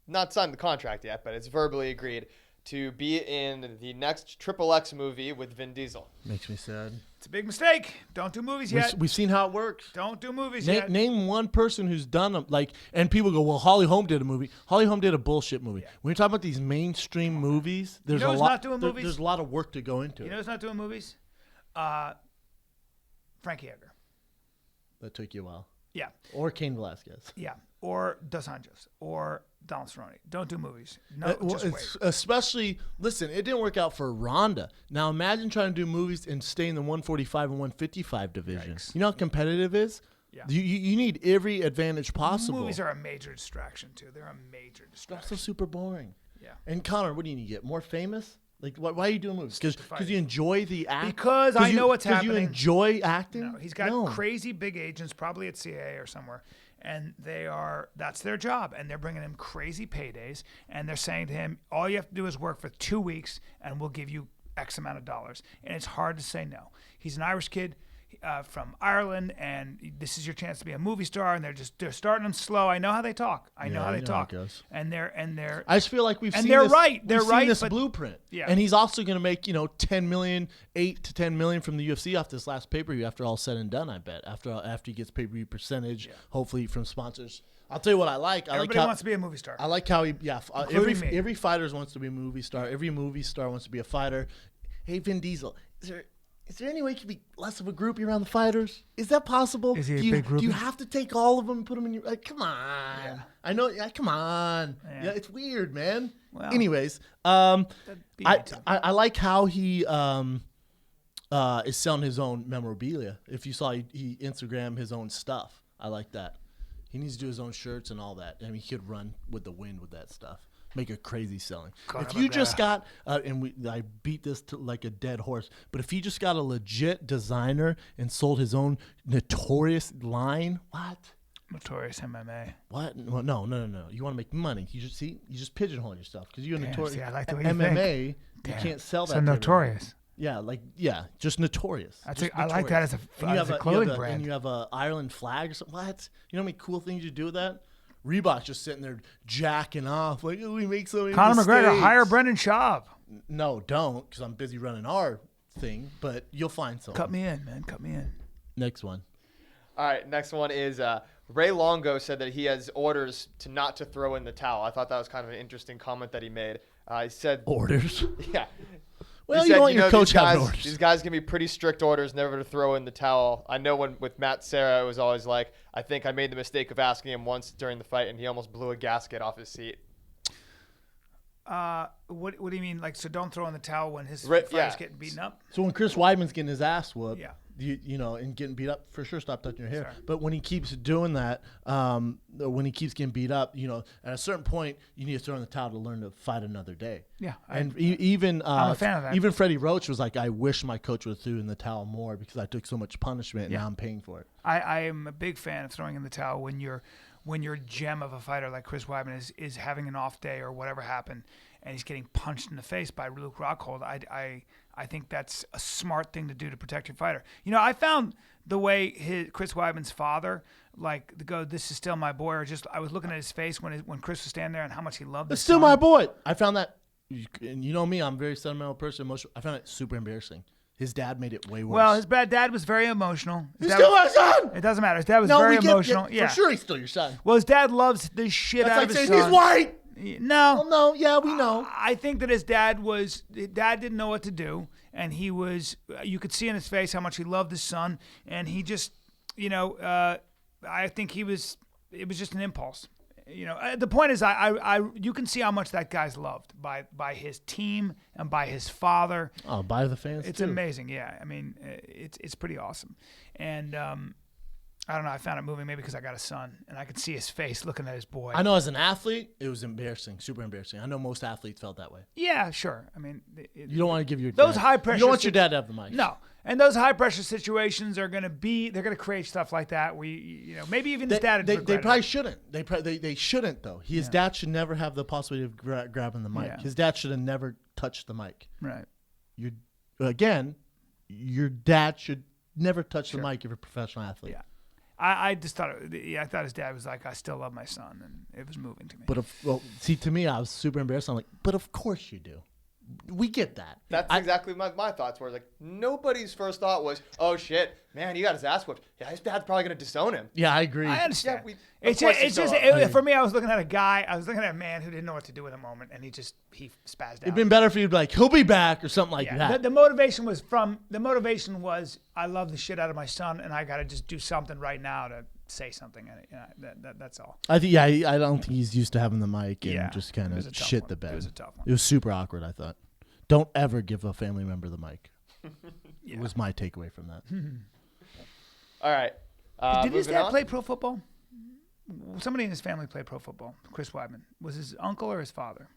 [SPEAKER 4] not signed the contract yet, but it's verbally agreed to be in the next XXX movie with Vin Diesel.
[SPEAKER 1] Makes me sad.
[SPEAKER 2] It's a big mistake. Don't do movies yet.
[SPEAKER 1] We've seen how it works.
[SPEAKER 2] Don't do movies yet.
[SPEAKER 1] Name one person who's done them. And people go, well, Holly Holm did a movie. Holly Holm did a bullshit movie. Yeah. When you're talking about these mainstream movies, there's
[SPEAKER 2] You know
[SPEAKER 1] a
[SPEAKER 2] who's
[SPEAKER 1] lot.
[SPEAKER 2] not doing movies?
[SPEAKER 1] There's a lot of work to go into
[SPEAKER 2] You
[SPEAKER 1] it.
[SPEAKER 2] know who's not doing movies? Frankie Edgar.
[SPEAKER 1] That took you a while.
[SPEAKER 2] Yeah.
[SPEAKER 1] Or Cain Velasquez.
[SPEAKER 2] Yeah. Or Dos Anjos. Or Donald Cerrone. Don't do movies. No, just wait.
[SPEAKER 1] Especially, listen, it didn't work out for Ronda. Now imagine trying to do movies and stay in the 145 and 155 division.
[SPEAKER 2] Yikes.
[SPEAKER 1] You know how competitive it is?
[SPEAKER 2] Yeah.
[SPEAKER 1] You need every advantage possible.
[SPEAKER 2] Movies are a major distraction, too. They're a major
[SPEAKER 1] They're
[SPEAKER 2] distraction.
[SPEAKER 1] also super boring.
[SPEAKER 2] Yeah.
[SPEAKER 1] And Connor, what do you need to get? More famous? Like, why are you doing movies? Because you enjoy the act?
[SPEAKER 2] Because I know what's happening.
[SPEAKER 1] Because you enjoy acting?
[SPEAKER 2] No, he's got crazy big agents, probably at CAA or somewhere, and that's their job, and they're bringing him crazy paydays, and they're saying to him, all you have to do is work for 2 weeks, and we'll give you X amount of dollars. And it's hard to say no. He's an Irish kid from Ireland, and this is your chance to be a movie star, and they're starting him slow. I know how they talk. I know how they talk. And they're.
[SPEAKER 1] I just feel like we've seen
[SPEAKER 2] they're
[SPEAKER 1] this.
[SPEAKER 2] right. They're
[SPEAKER 1] we've
[SPEAKER 2] right.
[SPEAKER 1] Seen this
[SPEAKER 2] but,
[SPEAKER 1] blueprint.
[SPEAKER 2] Yeah.
[SPEAKER 1] And he's also going to make 10 million, 8 to 10 million from the UFC off this last pay-per-view after all said and done. I bet after he gets pay-per-view percentage, hopefully from sponsors. I'll tell you what I like.
[SPEAKER 2] Everybody wants to be a movie star.
[SPEAKER 1] I like how he. Yeah. Every fighter wants to be a movie star. Every movie star wants to be a fighter. Hey, Vin Diesel, is there any way you can be less of a groupie around the fighters? Is that possible?
[SPEAKER 2] Is he a big groupie?
[SPEAKER 1] Do you have to take all of them and put them in your... come on.
[SPEAKER 2] Yeah.
[SPEAKER 1] I know. Come on.
[SPEAKER 2] Yeah.
[SPEAKER 1] Yeah, it's weird, man.
[SPEAKER 2] Well,
[SPEAKER 1] anyways, I like how he is selling his own memorabilia. If you saw, he Instagram his own stuff. I like that. He needs to do his own shirts and all that. I mean, he could run with the wind with that stuff. Make a crazy selling. If you just got, I beat this to like a dead horse, but if he just got a legit designer and sold his own Notorious line, what?
[SPEAKER 2] Notorious MMA.
[SPEAKER 1] What? Well, no. You want to make money. You just pigeonhole yourself because you're Notorious.
[SPEAKER 2] See, I like the way you
[SPEAKER 1] MMA,
[SPEAKER 2] think.
[SPEAKER 1] you can't sell that.
[SPEAKER 2] So Notorious.
[SPEAKER 1] Yeah, just Notorious.
[SPEAKER 2] I like that as a clothing brand.
[SPEAKER 1] And you have a Ireland flag or something. What? You know how many cool things you do with that? Reebok's just sitting there jacking off like, oh, we make so many
[SPEAKER 2] Conor
[SPEAKER 1] mistakes.
[SPEAKER 2] McGregor, hire Brendan Schaub.
[SPEAKER 1] No, don't, because I'm busy running our thing. But you'll find something.
[SPEAKER 2] Cut me in, man. Cut me in.
[SPEAKER 1] Next one.
[SPEAKER 4] All right, next one is Ray Longo said that he has orders not to throw in the towel. I thought that was kind of an interesting comment that he made. He said
[SPEAKER 1] orders.
[SPEAKER 4] Yeah.
[SPEAKER 1] Well, you don't want your coach having orders.
[SPEAKER 4] These guys give me pretty strict orders never to throw in the towel. I know with Matt Serra, it was always like, I think I made the mistake of asking him once during the fight, and he almost blew a gasket off his seat.
[SPEAKER 2] What do you mean? Like, so don't throw in the towel when his fighter's getting beaten up?
[SPEAKER 1] So when Chris Weidman's getting his ass whooped,
[SPEAKER 2] yeah.
[SPEAKER 1] You know, and getting beat up, for sure, stop touching your hair.
[SPEAKER 2] Sorry.
[SPEAKER 1] But when he keeps doing that, when he keeps getting beat up, at a certain point, you need to throw in the towel to learn to fight another day.
[SPEAKER 2] Yeah.
[SPEAKER 1] I'm
[SPEAKER 2] a fan of that.
[SPEAKER 1] Even Freddie Roach was like, I wish my coach would have threw in the towel more because I took so much punishment and now I'm paying for it.
[SPEAKER 2] I am a big fan of throwing in the towel when your gem of a fighter like Chris Weidman is having an off day or whatever happened and he's getting punched in the face by Luke Rockhold. I think that's a smart thing to do to protect your fighter. I found the way Chris Weidman's father, this is still my boy, or just I was looking at his face when Chris was standing there and how much he loved his
[SPEAKER 1] It's still
[SPEAKER 2] son.
[SPEAKER 1] my boy. I found that, and you know me, I'm a very sentimental person, emotional. I found it super embarrassing. His dad made it way worse.
[SPEAKER 2] Well, his dad was very emotional.
[SPEAKER 1] He's still my son!
[SPEAKER 2] It doesn't matter. His dad was very emotional.
[SPEAKER 1] For sure he's still your son.
[SPEAKER 2] Well, his dad loves the shit out of his son.
[SPEAKER 1] He's white!
[SPEAKER 2] No.
[SPEAKER 1] Well, no, yeah, we know.
[SPEAKER 2] I think that his dad didn't know what to do, and you could see in his face how much he loved his son, and he just, I think it was just an impulse. The point is, you can see how much that guy's loved by his team and by his father.
[SPEAKER 1] Oh, by the fans
[SPEAKER 2] It's
[SPEAKER 1] too.
[SPEAKER 2] amazing, yeah. I mean, it's pretty awesome, and I don't know. I found it moving maybe because I got a son and I could see his face looking at his boy.
[SPEAKER 1] I know as an athlete, it was embarrassing, super embarrassing. I know most athletes felt that way.
[SPEAKER 2] Yeah, sure. I mean,
[SPEAKER 1] You don't want to give your
[SPEAKER 2] those
[SPEAKER 1] dad,
[SPEAKER 2] high pressure.
[SPEAKER 1] You don't want your dad to have the mic.
[SPEAKER 2] No, and those high pressure situations are going to they're going to create stuff like that. Maybe even his dad.
[SPEAKER 1] They probably shouldn't. They shouldn't though. His dad should never have the possibility of grabbing the mic.
[SPEAKER 2] Yeah.
[SPEAKER 1] His dad should have never touched the mic.
[SPEAKER 2] Right.
[SPEAKER 1] Your dad should never touch the mic if you're a professional athlete.
[SPEAKER 2] Yeah. I just thought, I thought his dad was like, I still love my son, and it was moving to me.
[SPEAKER 1] But see, to me, I was super embarrassed. I'm like, but of course you do. We get that.
[SPEAKER 4] That's exactly my thoughts were. Like, nobody's first thought was, oh, shit, man, he got his ass whooped. Yeah, his dad's probably going to disown him.
[SPEAKER 1] Yeah, I agree.
[SPEAKER 2] I understand.
[SPEAKER 4] Yeah,
[SPEAKER 2] For me, I was looking at a guy. I was looking at a man who didn't know what to do in a moment, and he spazzed out.
[SPEAKER 1] It'd been better for you to be like, he'll be back or something like that.
[SPEAKER 2] The motivation was I love the shit out of my son, and I got to just do something right now to say something. And that's all.
[SPEAKER 1] I think, I don't think he's used to having the mic and just kind of shit the bed.
[SPEAKER 2] It was a tough one.
[SPEAKER 1] It was super awkward, I thought. Don't ever give a family member the mic. It was my takeaway from that.
[SPEAKER 4] All right.
[SPEAKER 2] Did his dad play pro football? Somebody in his family played pro football. Chris Weidman. Was his uncle or his father?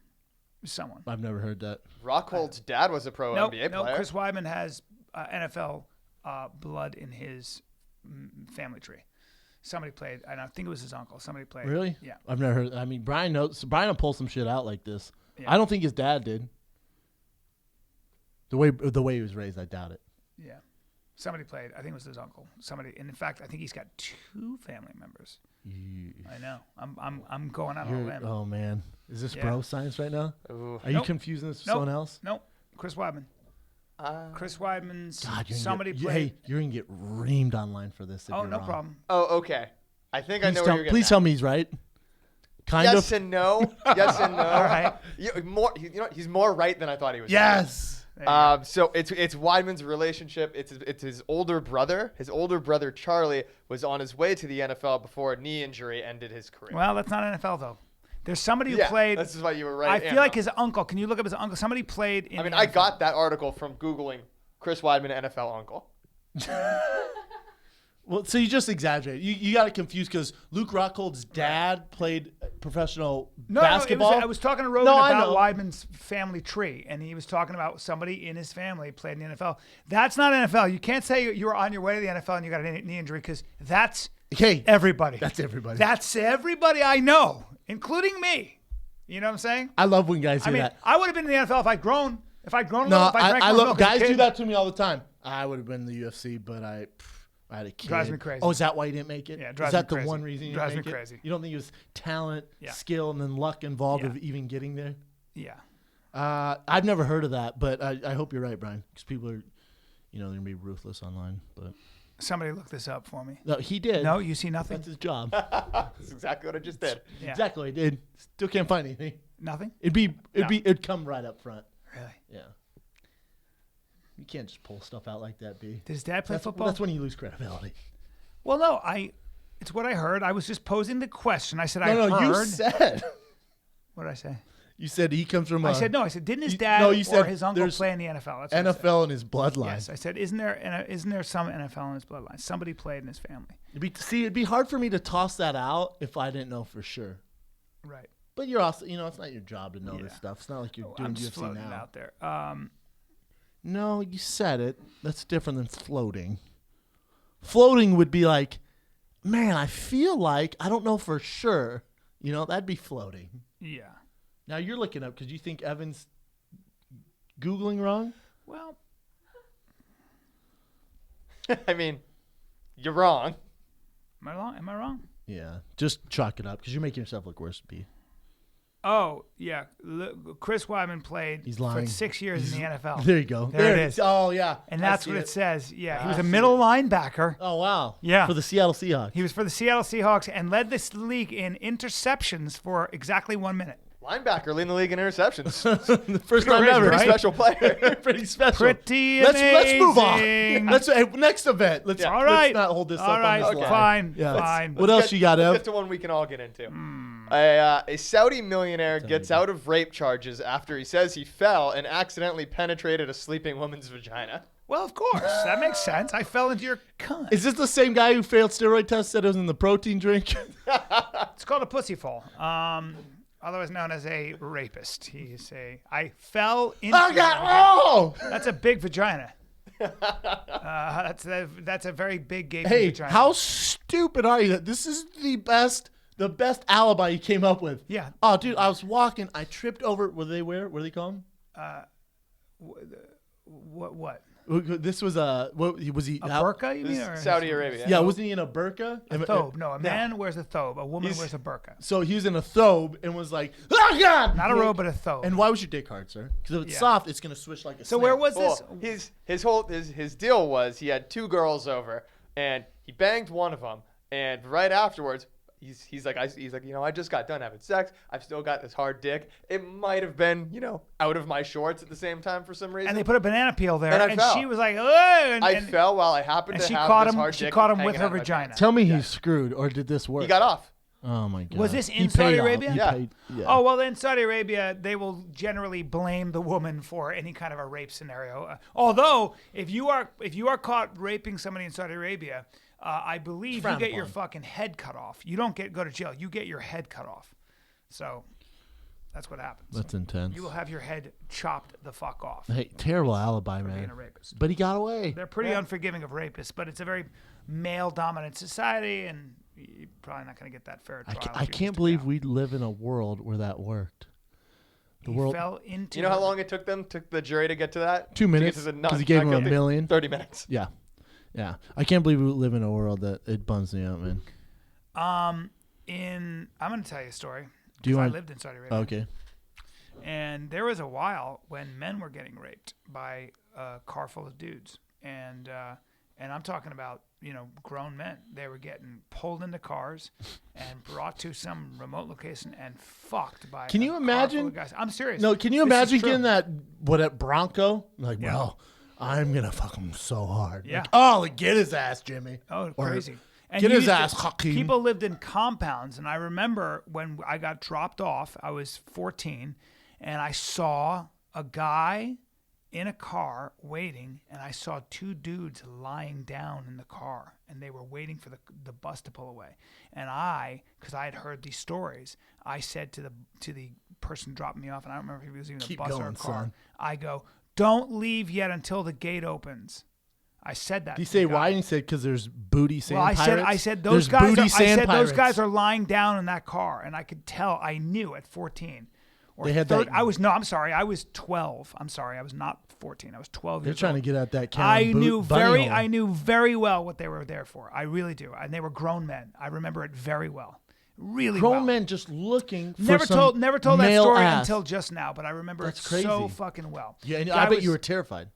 [SPEAKER 2] Someone.
[SPEAKER 1] I've never heard that.
[SPEAKER 4] Rockhold's dad was a pro NBA player.
[SPEAKER 2] No, Chris Weidman has NFL blood in his family tree. Somebody played, and I think it was his uncle. Somebody played.
[SPEAKER 1] Really?
[SPEAKER 2] Yeah.
[SPEAKER 1] I've never heard. I mean, Bryan will pull some shit out like this.
[SPEAKER 2] Yeah.
[SPEAKER 1] I don't think his dad did. The way he was raised, I doubt it.
[SPEAKER 2] Yeah. Somebody played. I think it was his uncle. Somebody, and in fact, I think he's got 2 family members. I know. I'm going out on a limb.
[SPEAKER 1] Oh man, is this bro science right now?
[SPEAKER 4] Ooh.
[SPEAKER 1] Are you confusing this with someone else?
[SPEAKER 2] Nope. Chris Weidman. Chris Weidman's.
[SPEAKER 1] God,
[SPEAKER 2] somebody played.
[SPEAKER 1] Hey, you're gonna get reamed online for this. If
[SPEAKER 2] Oh,
[SPEAKER 1] you're
[SPEAKER 2] no
[SPEAKER 1] wrong.
[SPEAKER 2] problem.
[SPEAKER 4] Oh, okay. I think I know where you're getting
[SPEAKER 1] Please
[SPEAKER 4] at.
[SPEAKER 1] tell me he's right. Kind
[SPEAKER 4] Yes
[SPEAKER 1] of.
[SPEAKER 4] and no. Yes and no.
[SPEAKER 2] All right.
[SPEAKER 4] He's more right than I thought he was.
[SPEAKER 1] Yes.
[SPEAKER 4] So it's Weidman's relationship. It's his older brother. His older brother Charlie was on his way to the NFL before a knee injury ended his career.
[SPEAKER 2] Well, that's not NFL though. There's somebody who played.
[SPEAKER 4] This is why you were right.
[SPEAKER 2] I feel like his uncle. Can you look up his uncle? Somebody played in.
[SPEAKER 4] I mean,
[SPEAKER 2] the
[SPEAKER 4] I
[SPEAKER 2] NFL.
[SPEAKER 4] got that article from Googling Chris Weidman NFL uncle.
[SPEAKER 1] Well, so you just exaggerated. You got it confused because Luke Rockhold's dad played professional basketball.
[SPEAKER 2] I was talking to Rogan about Weidman's family tree, and he was talking about somebody in his family played in the NFL. That's not NFL. You can't say you were on your way to the NFL and you got a knee injury because that's everybody.
[SPEAKER 1] That's everybody.
[SPEAKER 2] That's everybody I know, including me. You know what I'm saying?
[SPEAKER 1] I love when guys do
[SPEAKER 2] that.
[SPEAKER 1] that.
[SPEAKER 2] I would have been in the NFL if I'd grown. If I'd grown a
[SPEAKER 1] No,
[SPEAKER 2] little. If I drank
[SPEAKER 1] I
[SPEAKER 2] more
[SPEAKER 1] love
[SPEAKER 2] milk as a
[SPEAKER 1] guys
[SPEAKER 2] kid.
[SPEAKER 1] do that to me all the time. I would have been in the UFC, but I had a kid.
[SPEAKER 2] Drives me crazy.
[SPEAKER 1] Oh, is that why you didn't make it?
[SPEAKER 2] Yeah,
[SPEAKER 1] is
[SPEAKER 2] drives
[SPEAKER 1] that
[SPEAKER 2] me
[SPEAKER 1] the
[SPEAKER 2] crazy.
[SPEAKER 1] one reason you
[SPEAKER 2] Drives
[SPEAKER 1] didn't
[SPEAKER 2] me
[SPEAKER 1] make it?
[SPEAKER 2] crazy.
[SPEAKER 1] You don't think it was talent, skill, and then luck involved of even getting there?
[SPEAKER 2] Yeah.
[SPEAKER 1] I've never heard of that, but I hope you're right, Bryan, because people are, they're gonna be ruthless online. But
[SPEAKER 2] Somebody look this up for me.
[SPEAKER 1] no, he did.
[SPEAKER 2] No, you see nothing.
[SPEAKER 1] That's his job.
[SPEAKER 4] That's exactly what I just did.
[SPEAKER 2] Yeah.
[SPEAKER 1] Exactly what he did. Still can't find anything.
[SPEAKER 2] Nothing.
[SPEAKER 1] It'd come right up front.
[SPEAKER 2] Really?
[SPEAKER 1] Yeah. You can't just pull stuff out like that, B.
[SPEAKER 2] Did his dad play football?
[SPEAKER 1] That's when you lose credibility.
[SPEAKER 2] Well, no, it's what I heard. I was just posing the question. I said,
[SPEAKER 1] No, you
[SPEAKER 2] heard.
[SPEAKER 1] said.
[SPEAKER 2] What did I say?
[SPEAKER 1] You said he comes from.
[SPEAKER 2] I said, didn't his dad
[SPEAKER 1] you
[SPEAKER 2] or
[SPEAKER 1] said
[SPEAKER 2] his uncle
[SPEAKER 1] there's
[SPEAKER 2] play in the NFL? That's what I said.
[SPEAKER 1] NFL in his bloodline.
[SPEAKER 2] Yes, I said, isn't there some NFL in his bloodline? Somebody played in his family.
[SPEAKER 1] It'd be hard for me to toss that out if I didn't know for sure.
[SPEAKER 2] Right.
[SPEAKER 1] But you're also, it's not your job to know this stuff. It's not like you're doing
[SPEAKER 2] I'm just
[SPEAKER 1] UFC
[SPEAKER 2] floating
[SPEAKER 1] now.
[SPEAKER 2] it out there.
[SPEAKER 1] No, you said it. That's different than floating. Floating would be like, man, I feel like, I don't know for sure. That'd be floating.
[SPEAKER 2] Yeah.
[SPEAKER 1] Now you're looking up because you think Evan's Googling wrong?
[SPEAKER 2] Well,
[SPEAKER 4] I mean, you're wrong.
[SPEAKER 2] am I wrong?
[SPEAKER 1] Yeah. Just chalk it up because you're making yourself look worse, B.
[SPEAKER 2] Oh, yeah. Chris Weidman played
[SPEAKER 1] He's
[SPEAKER 2] for
[SPEAKER 1] lying.
[SPEAKER 2] 6 years in the NFL.
[SPEAKER 1] There you go.
[SPEAKER 2] There it is.
[SPEAKER 1] Oh, yeah.
[SPEAKER 2] And that's
[SPEAKER 1] I see
[SPEAKER 2] what it says. Yeah, he was
[SPEAKER 1] I
[SPEAKER 2] a
[SPEAKER 1] see
[SPEAKER 2] middle linebacker.
[SPEAKER 1] Oh, wow.
[SPEAKER 2] Yeah.
[SPEAKER 1] For the Seattle Seahawks.
[SPEAKER 2] He was for the Seattle Seahawks and led this league in interceptions for exactly 1 minute.
[SPEAKER 4] Linebacker leading the league in interceptions.
[SPEAKER 1] The first time ever.
[SPEAKER 4] Pretty
[SPEAKER 1] Right?
[SPEAKER 4] special player.
[SPEAKER 1] Pretty special.
[SPEAKER 2] Pretty
[SPEAKER 1] Let's move
[SPEAKER 2] amazing.
[SPEAKER 1] on. Next event. Let's not hold this up
[SPEAKER 2] All right.
[SPEAKER 1] on this line.
[SPEAKER 2] Fine.
[SPEAKER 1] Yeah.
[SPEAKER 2] Fine.
[SPEAKER 1] What else you got,
[SPEAKER 4] Let's
[SPEAKER 1] Ev?
[SPEAKER 4] get to one we can all get into. A Saudi millionaire gets out of rape charges after he says he fell and accidentally penetrated a sleeping woman's vagina.
[SPEAKER 2] Well, of course. That makes sense. I fell into your cunt.
[SPEAKER 1] Is this the same guy who failed steroid tests, said it was in the protein drink?
[SPEAKER 2] It's called a pussy fall. Otherwise known as a rapist. I fell into.
[SPEAKER 1] Oh, God. Oh!
[SPEAKER 2] That's a big vagina. That's a very big gaping
[SPEAKER 1] Hey,
[SPEAKER 2] vagina.
[SPEAKER 1] how stupid are you that this is the best alibi you came up with?
[SPEAKER 2] Yeah.
[SPEAKER 1] Oh, dude, I was walking. I tripped over. What do they call him?
[SPEAKER 2] What?
[SPEAKER 1] This was what was he?
[SPEAKER 2] A burqa, you mean? Or
[SPEAKER 4] Saudi Arabia.
[SPEAKER 1] Yeah, wasn't he in a burqa?
[SPEAKER 2] A thobe. No, a man wears a thobe. A woman wears a burqa.
[SPEAKER 1] So he was in a thobe and was like, oh, God!
[SPEAKER 2] Not a robe, but a thobe.
[SPEAKER 1] And why was your dick hard, sir? Because if it's soft, it's going to swish like a
[SPEAKER 2] So
[SPEAKER 1] snail.
[SPEAKER 2] where was this?
[SPEAKER 4] Well, his deal was he had 2 girls over, and he banged one of them, and right afterwards, he's like, I just got done having sex. I've still got this hard dick. It might have been, out of my shorts at the same time for some reason.
[SPEAKER 2] And they put a banana peel there,
[SPEAKER 4] And I
[SPEAKER 2] and
[SPEAKER 4] fell.
[SPEAKER 2] she was like, ugh!
[SPEAKER 4] I fell while I happened to
[SPEAKER 2] she
[SPEAKER 4] have
[SPEAKER 2] caught
[SPEAKER 4] this
[SPEAKER 2] him.
[SPEAKER 4] hard
[SPEAKER 2] She
[SPEAKER 4] dick
[SPEAKER 2] caught him with
[SPEAKER 4] hanging
[SPEAKER 2] her
[SPEAKER 4] out of my
[SPEAKER 2] vagina.
[SPEAKER 4] pants.
[SPEAKER 1] Tell me he's screwed, or did this work?
[SPEAKER 4] He got off.
[SPEAKER 1] Oh, my God.
[SPEAKER 2] Was this
[SPEAKER 1] He
[SPEAKER 2] in Saudi
[SPEAKER 1] paid off.
[SPEAKER 2] Arabia?
[SPEAKER 1] He
[SPEAKER 4] Yeah.
[SPEAKER 1] paid- yeah.
[SPEAKER 2] Oh, well, in Saudi Arabia, they will generally blame the woman for any kind of a rape scenario. Although, if you are caught raping somebody in Saudi Arabia, I believe you
[SPEAKER 1] Frowned
[SPEAKER 2] get your
[SPEAKER 1] upon.
[SPEAKER 2] fucking head cut off. You don't go to jail. You get your head cut off. So that's what happens.
[SPEAKER 1] That's intense.
[SPEAKER 2] You will have your head chopped the fuck off.
[SPEAKER 1] Hey, terrible alibi,
[SPEAKER 2] for being
[SPEAKER 1] man.
[SPEAKER 2] a rapist.
[SPEAKER 1] But he got away.
[SPEAKER 2] They're pretty unforgiving of rapists, but it's a very male-dominant society, and you're probably not going to get that fair trial.
[SPEAKER 1] I can't believe we live in a world where that worked. The
[SPEAKER 2] He
[SPEAKER 1] world.
[SPEAKER 2] fell into.
[SPEAKER 4] You know how long it took the jury to get to that?
[SPEAKER 1] 2 minutes,
[SPEAKER 4] To get to the
[SPEAKER 1] 'cause
[SPEAKER 4] not-
[SPEAKER 1] he gave
[SPEAKER 4] not
[SPEAKER 1] him
[SPEAKER 4] guilty.
[SPEAKER 1] $1 million.
[SPEAKER 4] 30 minutes.
[SPEAKER 1] Yeah. Yeah. I can't believe we live in a world that it bums me out, man.
[SPEAKER 2] I'm going to tell you a story.
[SPEAKER 1] Do you
[SPEAKER 2] 'cause I
[SPEAKER 1] want?
[SPEAKER 2] lived in Saudi Arabia.
[SPEAKER 1] Okay.
[SPEAKER 2] And there was a while when men were getting raped by a car full of dudes, and I'm talking about grown men. They were getting pulled into cars and brought to some remote location and fucked by.
[SPEAKER 1] Can you
[SPEAKER 2] a car
[SPEAKER 1] imagine-
[SPEAKER 2] full of guys. I'm serious.
[SPEAKER 1] No, can you
[SPEAKER 2] This is
[SPEAKER 1] imagine
[SPEAKER 2] true.
[SPEAKER 1] getting that Bronco? Like,
[SPEAKER 2] Yeah.
[SPEAKER 1] well, I'm gonna fuck him so hard.
[SPEAKER 2] Yeah.
[SPEAKER 1] Like, oh, like, get his ass, Jimmy.
[SPEAKER 2] Oh,
[SPEAKER 1] Or,
[SPEAKER 2] crazy. And
[SPEAKER 1] get
[SPEAKER 2] you
[SPEAKER 1] his
[SPEAKER 2] used to-
[SPEAKER 1] ass, Hakeem.
[SPEAKER 2] People lived in compounds, and I remember when I got dropped off, I was 14, and I saw a guy in a car waiting, and I saw 2 dudes lying down in the car, and they were waiting for the bus to pull away. And because I had heard these stories, I said to the person dropping me off, and I don't remember if he was even
[SPEAKER 1] Keep
[SPEAKER 2] a bus or a
[SPEAKER 1] going,
[SPEAKER 2] car,
[SPEAKER 1] son.
[SPEAKER 2] I go, "Don't leave yet until the gate opens." I said that.
[SPEAKER 1] Do you
[SPEAKER 2] to the
[SPEAKER 1] say
[SPEAKER 2] guy.
[SPEAKER 1] why? And he said because there's booty sand
[SPEAKER 2] Well,
[SPEAKER 1] pirates.
[SPEAKER 2] I said
[SPEAKER 1] There's
[SPEAKER 2] those guys.
[SPEAKER 1] booty
[SPEAKER 2] I
[SPEAKER 1] sand
[SPEAKER 2] said
[SPEAKER 1] pirates.
[SPEAKER 2] those guys are lying down in that car, and I could tell. I knew at 14. Or
[SPEAKER 1] They had that-
[SPEAKER 2] I was no. I'm sorry. I was 12. I'm sorry. I was not 14. I was 12
[SPEAKER 1] They're
[SPEAKER 2] years
[SPEAKER 1] trying
[SPEAKER 2] old.
[SPEAKER 1] to get at that.
[SPEAKER 2] I
[SPEAKER 1] Karen
[SPEAKER 2] knew
[SPEAKER 1] bunny hole.
[SPEAKER 2] I knew very well what they were there for. I really do. And they were grown men. I remember it very well. Really
[SPEAKER 1] grown
[SPEAKER 2] well.
[SPEAKER 1] men just looking for
[SPEAKER 2] Never
[SPEAKER 1] some
[SPEAKER 2] told that
[SPEAKER 1] male
[SPEAKER 2] story
[SPEAKER 1] ass.
[SPEAKER 2] until just now, but I remember
[SPEAKER 1] That's
[SPEAKER 2] it so
[SPEAKER 1] crazy.
[SPEAKER 2] fucking well.
[SPEAKER 1] Yeah, and
[SPEAKER 2] Guy
[SPEAKER 1] I bet
[SPEAKER 2] was-
[SPEAKER 1] you were terrified.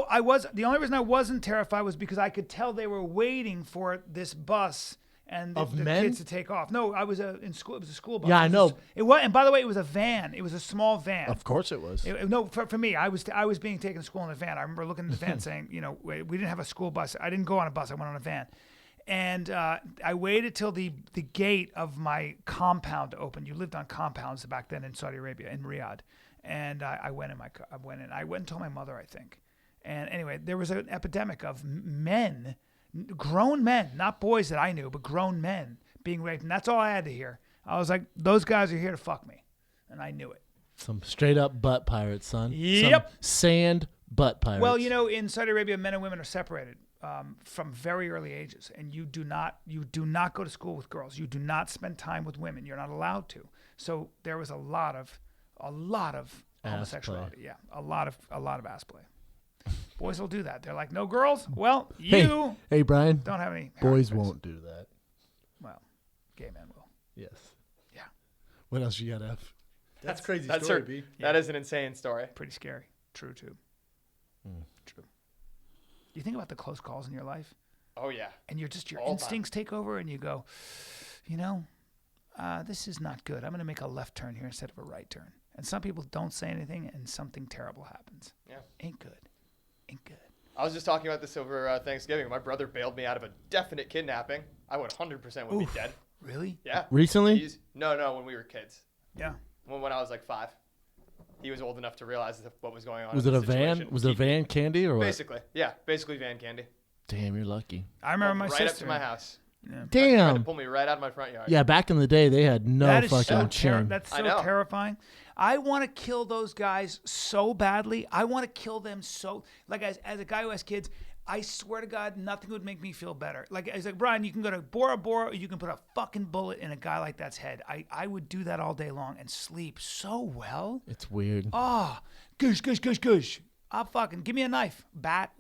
[SPEAKER 2] I was. The only reason I wasn't terrified was because I could tell they were waiting for this bus and
[SPEAKER 1] Of
[SPEAKER 2] the
[SPEAKER 1] men?
[SPEAKER 2] kids to take off. No, I was in school. It was a school bus.
[SPEAKER 1] Yeah, I
[SPEAKER 2] It was
[SPEAKER 1] know.
[SPEAKER 2] It was, and by the way, it was a van. It was a small van.
[SPEAKER 1] Of course it was.
[SPEAKER 2] No, for me, I was being taken to school in a van. I remember looking at the van saying, we didn't have a school bus. I didn't go on a bus. I went on a van. And I waited till the gate of my compound opened. You lived on compounds back then in Saudi Arabia, in Riyadh. And I went in. I went and told my mother, I think. And anyway, there was an epidemic of men, grown men, not boys that I knew, but grown men being raped. And that's all I had to hear. I was like, those guys are here to fuck me. And I knew it.
[SPEAKER 1] Some straight up butt pirates, son.
[SPEAKER 2] Yep.
[SPEAKER 1] Some sand butt pirates.
[SPEAKER 2] Well, in Saudi Arabia, men and women are separated from very early ages, and you do not go to school with girls. You do not spend time with women. You're not allowed to. So there was a lot of homosexuality. Yeah, a lot of ass play. Boys will do that. They're like, no girls. Well, you
[SPEAKER 1] Hey, Brian.
[SPEAKER 2] don't have any.
[SPEAKER 1] Boys
[SPEAKER 2] hairy face.
[SPEAKER 1] won't do that.
[SPEAKER 2] Well, gay men will.
[SPEAKER 1] Yes.
[SPEAKER 2] Yeah.
[SPEAKER 1] What else you got, F? That's crazy
[SPEAKER 4] That's
[SPEAKER 1] story,
[SPEAKER 4] her-
[SPEAKER 1] B.
[SPEAKER 4] That is an insane story.
[SPEAKER 2] Pretty scary. True too. True. You think about the close calls in your life,
[SPEAKER 4] Oh yeah.
[SPEAKER 2] and your
[SPEAKER 4] All time.
[SPEAKER 2] instincts take over, and you go, this is not good. I'm going to make a left turn here instead of a right turn. And some people don't say anything, and something terrible happens.
[SPEAKER 4] Yeah.
[SPEAKER 2] Ain't good. Ain't good.
[SPEAKER 4] I was just talking about this over Thanksgiving. My brother bailed me out of a definite kidnapping. I would 100% would be dead.
[SPEAKER 2] Really?
[SPEAKER 4] Yeah.
[SPEAKER 1] Recently?
[SPEAKER 4] No, when we were kids.
[SPEAKER 2] Yeah.
[SPEAKER 4] When I was like 5. he was old enough to realize what was going on.
[SPEAKER 1] Was it a van? Was it a van candy or what?
[SPEAKER 4] Basically, yeah, basically van candy.
[SPEAKER 1] Damn, you're lucky.
[SPEAKER 2] I remember my
[SPEAKER 4] right
[SPEAKER 2] sister.
[SPEAKER 4] up to my house.
[SPEAKER 2] Yeah.
[SPEAKER 4] Tried to
[SPEAKER 1] Damn.
[SPEAKER 4] pull me right out of my front yard.
[SPEAKER 1] Yeah, back in the day, they had no
[SPEAKER 2] That is
[SPEAKER 1] fucking shame.
[SPEAKER 2] That's
[SPEAKER 4] I
[SPEAKER 2] so
[SPEAKER 4] know.
[SPEAKER 2] terrifying. I want to kill those guys so badly. I want to kill them so. Like as a guy who has kids, I swear to God, nothing would make me feel better. Like I was like, Bryan, you can go to Bora Bora, or you can put a fucking bullet in a guy like that's head. I would do that all day long and sleep so well.
[SPEAKER 1] It's weird.
[SPEAKER 2] Oh, gush. I'll fucking give me a knife, bat.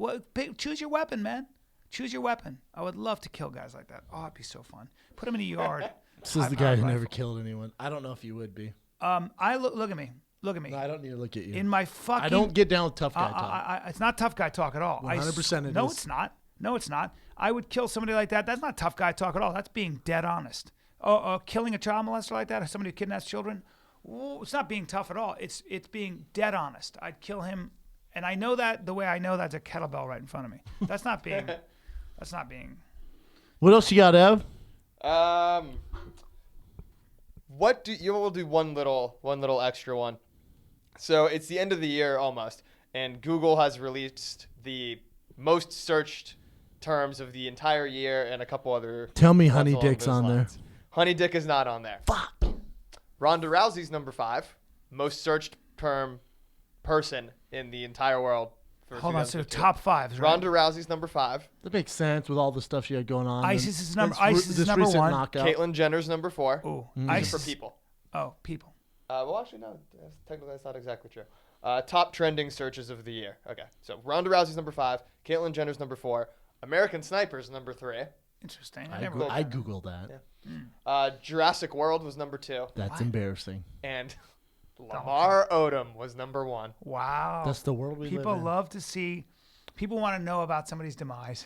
[SPEAKER 2] Choose your weapon, man. Choose your weapon. I would love to kill guys like that. Oh, it'd be so fun. Put them in a yard.
[SPEAKER 1] This is the guy who
[SPEAKER 2] rifle.
[SPEAKER 1] never killed anyone. I don't know if you would be.
[SPEAKER 2] I look at me. Look at me.
[SPEAKER 1] No, I don't need to look at you.
[SPEAKER 2] In my fucking.
[SPEAKER 1] I don't get down with tough guy talk.
[SPEAKER 2] It's not tough guy talk at all.
[SPEAKER 1] 100% it
[SPEAKER 2] No,
[SPEAKER 1] is.
[SPEAKER 2] it's not. No, it's not. I would kill somebody like that. That's not tough guy talk at all. That's being dead honest. Killing a child molester like that, or somebody who kidnaps children, it's not being tough at all. It's being dead honest. I'd kill him, and I know that the way I know that's a kettlebell right in front of me. That's not being. That's not being.
[SPEAKER 1] What else you got, Ev?
[SPEAKER 4] What do you will do one little extra one. So it's the end of the year almost, and Google has released the most searched terms of the entire year and a couple other.
[SPEAKER 1] Tell me
[SPEAKER 4] ones
[SPEAKER 1] honey
[SPEAKER 4] along
[SPEAKER 1] dick's
[SPEAKER 4] those
[SPEAKER 1] on there.
[SPEAKER 4] lines. Honey dick is not on there.
[SPEAKER 1] Fuck.
[SPEAKER 4] Ronda Rousey's number 5, most searched term person in the entire world. For
[SPEAKER 2] Hold on, so
[SPEAKER 4] 2015.
[SPEAKER 2] top 5s, right?
[SPEAKER 4] Ronda Rousey's number 5.
[SPEAKER 1] That makes sense with all the stuff she had going on.
[SPEAKER 2] ISIS is number.
[SPEAKER 1] This
[SPEAKER 2] ISIS is
[SPEAKER 1] this
[SPEAKER 2] number
[SPEAKER 1] recent
[SPEAKER 2] 1.
[SPEAKER 1] knockout.
[SPEAKER 4] Caitlyn Jenner's number 4.
[SPEAKER 2] Oh,
[SPEAKER 4] These
[SPEAKER 2] ISIS
[SPEAKER 4] are for people.
[SPEAKER 2] Oh, people.
[SPEAKER 4] Well, actually, no. Technically, that's not exactly true. Top trending searches of the year. Okay, so Ronda Rousey's number 5. Caitlyn Jenner's number 4. American Sniper's number 3.
[SPEAKER 2] Interesting.
[SPEAKER 1] I Googled that.
[SPEAKER 4] Yeah. Jurassic World was number 2.
[SPEAKER 1] That's embarrassing.
[SPEAKER 4] And Lamar Odom was number 1.
[SPEAKER 2] Wow.
[SPEAKER 1] That's the world we live in.
[SPEAKER 2] People love to see. People want to know about somebody's demise.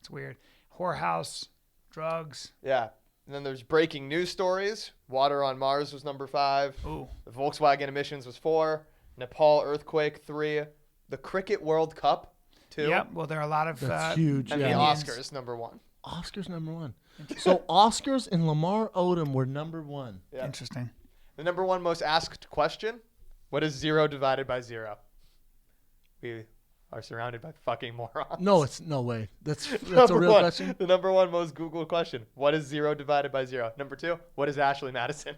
[SPEAKER 2] It's weird. Whorehouse, drugs.
[SPEAKER 4] Yeah. And then there's breaking news stories. Water on Mars was number 5.
[SPEAKER 2] Ooh.
[SPEAKER 4] The Volkswagen emissions was 4. Nepal earthquake 3. The Cricket World Cup 2.
[SPEAKER 2] Yep. Well, there are a lot of.
[SPEAKER 1] That's huge.
[SPEAKER 4] And
[SPEAKER 1] Yeah.
[SPEAKER 4] the Oscars number 1.
[SPEAKER 1] Oscars number 1. So Oscars and Lamar Odom were number 1.
[SPEAKER 4] Yeah.
[SPEAKER 2] Interesting.
[SPEAKER 4] The number 1 most asked question: what is 0 divided by 0? We are surrounded by fucking morons.
[SPEAKER 1] No, it's no way. That's a
[SPEAKER 4] Number
[SPEAKER 1] real
[SPEAKER 4] 1,
[SPEAKER 1] question.
[SPEAKER 4] The number 1 most Googled question: what is 0 divided by 0? Number 2, what is Ashley Madison?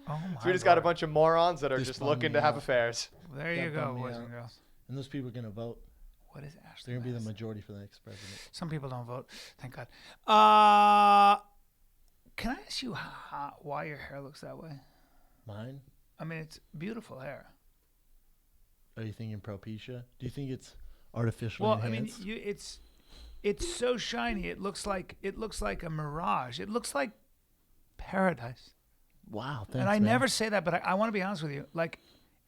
[SPEAKER 2] Oh my.
[SPEAKER 4] So we just got a bunch of morons that are
[SPEAKER 1] This
[SPEAKER 4] just
[SPEAKER 1] bummed
[SPEAKER 4] looking
[SPEAKER 1] me
[SPEAKER 4] to have
[SPEAKER 1] out.
[SPEAKER 4] affairs.
[SPEAKER 2] There you
[SPEAKER 1] That
[SPEAKER 2] go,
[SPEAKER 1] bummed me
[SPEAKER 2] boys
[SPEAKER 1] out.
[SPEAKER 2] and girls.
[SPEAKER 1] And those people are going to vote.
[SPEAKER 2] What is
[SPEAKER 1] They're
[SPEAKER 2] Ashley?
[SPEAKER 1] going to be the
[SPEAKER 2] Madison?
[SPEAKER 1] majority for the next president.
[SPEAKER 2] Some people don't vote. Thank God. Can I ask you why your hair looks that way?
[SPEAKER 1] Mine?
[SPEAKER 2] I mean, it's beautiful hair.
[SPEAKER 1] Are you thinking Propecia? Do you think it's artificially
[SPEAKER 2] Well, I mean,
[SPEAKER 1] enhanced?
[SPEAKER 2] it's so shiny. It looks like a mirage. It looks like paradise.
[SPEAKER 1] Wow, thanks,
[SPEAKER 2] And I
[SPEAKER 1] man.
[SPEAKER 2] never say that, but I want to be honest with you. Like,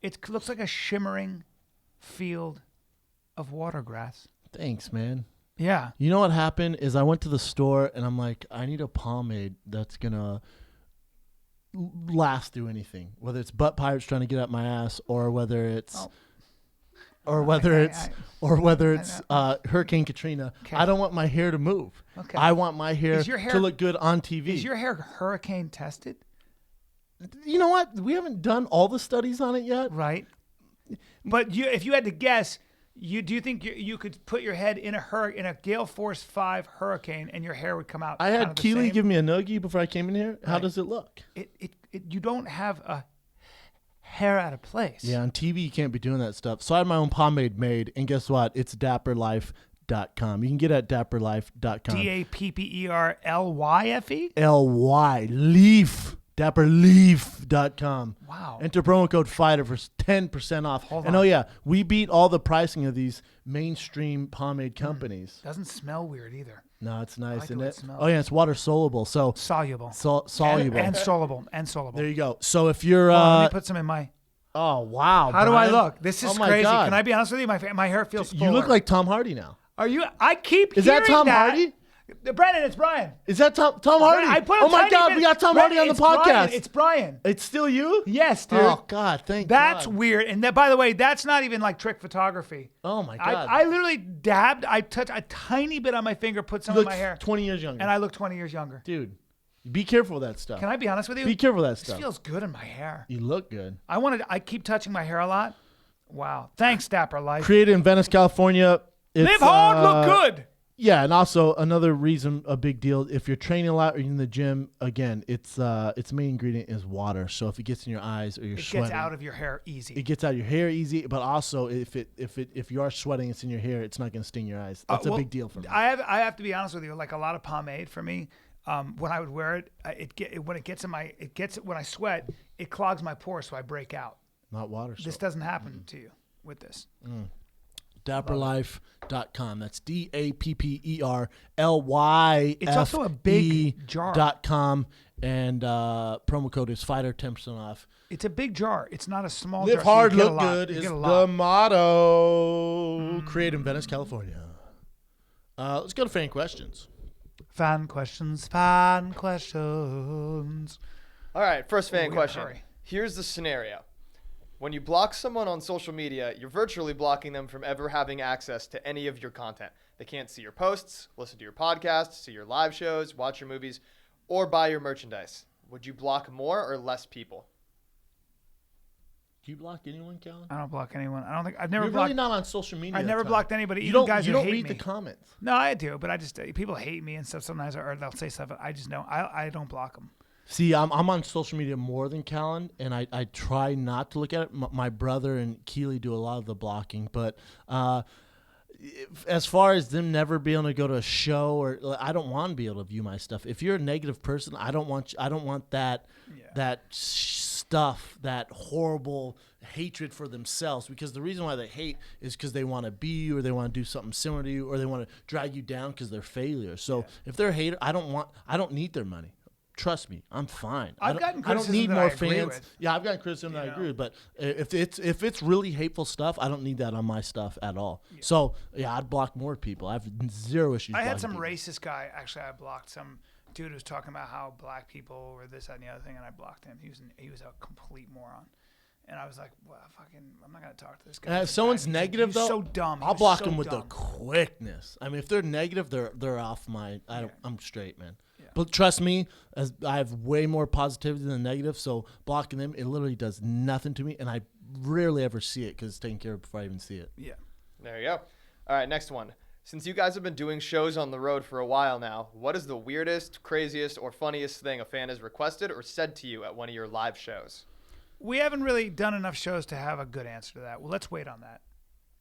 [SPEAKER 2] it looks like a shimmering field of water grass.
[SPEAKER 1] Thanks, man.
[SPEAKER 2] Yeah.
[SPEAKER 1] You know what happened is I went to the store and I'm like, I need a pomade that's going to last through anything, whether it's butt pirates trying to get up my ass or whether it's Hurricane Katrina.
[SPEAKER 2] Okay.
[SPEAKER 1] I don't want my hair to move.
[SPEAKER 2] Okay.
[SPEAKER 1] I want my hair,
[SPEAKER 2] Is your hair-
[SPEAKER 1] to look good on TV.
[SPEAKER 2] Is your hair hurricane tested?
[SPEAKER 1] You know what? We haven't done all the studies on it yet.
[SPEAKER 2] Right. But if you had to guess, do you think you could put your head in a gale force 5 hurricane and your hair would come out?
[SPEAKER 1] I
[SPEAKER 2] kind
[SPEAKER 1] had
[SPEAKER 2] of the
[SPEAKER 1] Keely
[SPEAKER 2] same?
[SPEAKER 1] give me a noogie before I came in here. How
[SPEAKER 2] Right.
[SPEAKER 1] does it look?
[SPEAKER 2] You don't have a hair out of place.
[SPEAKER 1] Yeah, on TV you can't be doing that stuff. So I had my own pomade made, and guess what? It's dapperlife.com. You can get it at dapperlife.com.
[SPEAKER 2] DAPPERLYFE?
[SPEAKER 1] LY Leaf. Dapperleaf.com.
[SPEAKER 2] Wow.
[SPEAKER 1] Enter promo code FIGHTER for 10% off.
[SPEAKER 2] Hold
[SPEAKER 1] and
[SPEAKER 2] on.
[SPEAKER 1] oh yeah, we beat all the pricing of these mainstream pomade companies.
[SPEAKER 2] Doesn't smell weird either.
[SPEAKER 1] No, it's nice,
[SPEAKER 2] like the
[SPEAKER 1] isn't
[SPEAKER 2] way it
[SPEAKER 1] it?
[SPEAKER 2] smells.
[SPEAKER 1] Oh yeah, it's water soluble. So
[SPEAKER 2] Soluble.
[SPEAKER 1] soluble.
[SPEAKER 2] And soluble. And soluble.
[SPEAKER 1] There you go. So if you're
[SPEAKER 2] Hold on, let me put some in my...
[SPEAKER 1] oh wow.
[SPEAKER 2] How do I
[SPEAKER 1] Brian.
[SPEAKER 2] look? This is
[SPEAKER 1] Oh my
[SPEAKER 2] crazy.
[SPEAKER 1] God.
[SPEAKER 2] Can I be honest with you? My hair feels fuller.
[SPEAKER 1] You look like Tom Hardy now.
[SPEAKER 2] Are you... I keep
[SPEAKER 1] Is that
[SPEAKER 2] hearing
[SPEAKER 1] Tom Hardy?
[SPEAKER 2] Brandon, it's Brian.
[SPEAKER 1] Is that Tom Hardy?
[SPEAKER 2] I put a
[SPEAKER 1] oh my
[SPEAKER 2] tiny
[SPEAKER 1] God,
[SPEAKER 2] bit-
[SPEAKER 1] we got Tom
[SPEAKER 2] Brandon,
[SPEAKER 1] Hardy on the
[SPEAKER 2] it's Brian.
[SPEAKER 1] podcast.
[SPEAKER 2] It's Brian.
[SPEAKER 1] It's still you?
[SPEAKER 2] Yes, dude.
[SPEAKER 1] Oh God, thank
[SPEAKER 2] That's
[SPEAKER 1] God.
[SPEAKER 2] weird. And that, by the way, that's not even like trick photography.
[SPEAKER 1] Oh my God.
[SPEAKER 2] I literally dabbed. I touched a tiny bit on my finger, put some
[SPEAKER 1] You
[SPEAKER 2] in
[SPEAKER 1] look
[SPEAKER 2] my hair,
[SPEAKER 1] 20 years younger.
[SPEAKER 2] and I look 20 years younger.
[SPEAKER 1] Dude, Be careful with that stuff.
[SPEAKER 2] Can I be honest with you?
[SPEAKER 1] Be careful with that
[SPEAKER 2] This
[SPEAKER 1] stuff.
[SPEAKER 2] feels good in my hair.
[SPEAKER 1] You look good.
[SPEAKER 2] I keep touching my hair a lot. Wow. Thanks, Dapper Life.
[SPEAKER 1] Created in Venice, California.
[SPEAKER 2] Live hard, look good.
[SPEAKER 1] Yeah, and also another reason, a big deal. If you're training a lot or you're in the gym, again, its main ingredient is water. So if it gets in your eyes or you're sweating,
[SPEAKER 2] It gets out of your hair easy.
[SPEAKER 1] It gets out of your hair easy. But also, if you are sweating, it's in your hair. It's not going to sting your eyes. That's a big deal for me.
[SPEAKER 2] I have to be honest with you. Like a lot of pomade for me, when I would wear it, when I sweat, it clogs my pores, so I break out.
[SPEAKER 1] Not water.
[SPEAKER 2] This doesn't happen to you with this.
[SPEAKER 1] Dapperlife.com. That's DAPPERLYFE.
[SPEAKER 2] It's also a big jar.
[SPEAKER 1] .com, and promo code is Fighter 10% off.
[SPEAKER 2] It's a big jar. It's not a small
[SPEAKER 1] Live
[SPEAKER 2] jar.
[SPEAKER 1] hard,
[SPEAKER 2] so you get
[SPEAKER 1] look
[SPEAKER 2] a lot.
[SPEAKER 1] good
[SPEAKER 2] You
[SPEAKER 1] is
[SPEAKER 2] get a lot.
[SPEAKER 1] the motto. Created in Venice, California. Let's go to fan questions.
[SPEAKER 2] Fan questions. Fan questions.
[SPEAKER 4] All right, first fan
[SPEAKER 2] we gotta
[SPEAKER 4] question.
[SPEAKER 2] hurry.
[SPEAKER 4] Here's the scenario. When you block someone on social media, you're virtually blocking them from ever having access to any of your content. They can't see your posts, listen to your podcasts, see your live shows, watch your movies, or buy your merchandise. Would you block more or less people?
[SPEAKER 1] Do you block anyone, Callan?
[SPEAKER 2] I don't block anyone. I don't think I've never
[SPEAKER 1] You're
[SPEAKER 2] blocked.
[SPEAKER 1] really not on social media.
[SPEAKER 2] I never
[SPEAKER 1] Tom.
[SPEAKER 2] blocked anybody.
[SPEAKER 1] You
[SPEAKER 2] Even
[SPEAKER 1] don't.
[SPEAKER 2] guys
[SPEAKER 1] You
[SPEAKER 2] who
[SPEAKER 1] don't
[SPEAKER 2] hate
[SPEAKER 1] read
[SPEAKER 2] me.
[SPEAKER 1] the comments.
[SPEAKER 2] No, I do, but I just people hate me and stuff sometimes, or they'll say stuff. I just know I don't block them.
[SPEAKER 1] See, I'm on social media more than Callan, and I try not to look at it. My brother and Keely do a lot of the blocking, but as far as them never being able to go to a show, or I don't want to be able to view my stuff. If you're a negative person, I don't want that stuff, that horrible hatred for themselves. Because the reason why they hate is because they want to be you, or they want to do something similar to you, or they want to drag you down because they're failures. So if they're a hater, I don't need their money. Trust me, I'm fine.
[SPEAKER 2] I've gotten
[SPEAKER 1] I don't
[SPEAKER 2] criticism
[SPEAKER 1] need
[SPEAKER 2] that
[SPEAKER 1] more
[SPEAKER 2] I agree
[SPEAKER 1] fans.
[SPEAKER 2] with.
[SPEAKER 1] Yeah, I've gotten criticism that I agree with, but if it's really hateful stuff, I don't need that on my stuff at all. Yeah. So yeah, I'd block more people. I have zero issues.
[SPEAKER 2] I had some
[SPEAKER 1] people.
[SPEAKER 2] racist guy. Actually, I blocked some dude who was talking about how black people were this, that, and the other thing, and I blocked him. He was a complete moron. And I was like, well, I'm not going to talk to this guy.
[SPEAKER 1] And if someone's negative,
[SPEAKER 2] he's
[SPEAKER 1] though,
[SPEAKER 2] so dumb.
[SPEAKER 1] I'll block them with the quickness. I mean, if they're negative, they're off my. I'm straight, man. Yeah. But trust me, as I have way more positivity than negative, so blocking them, it literally does nothing to me, and I rarely ever see it because it's taken care of before I even see it.
[SPEAKER 2] Yeah.
[SPEAKER 4] There you go. All right, next one. Since you guys have been doing shows on the road for a while now, what is the weirdest, craziest, or funniest thing a fan has requested or said to you at one of your live shows?
[SPEAKER 2] We haven't really done enough shows to have a good answer to that. Well, let's wait on that.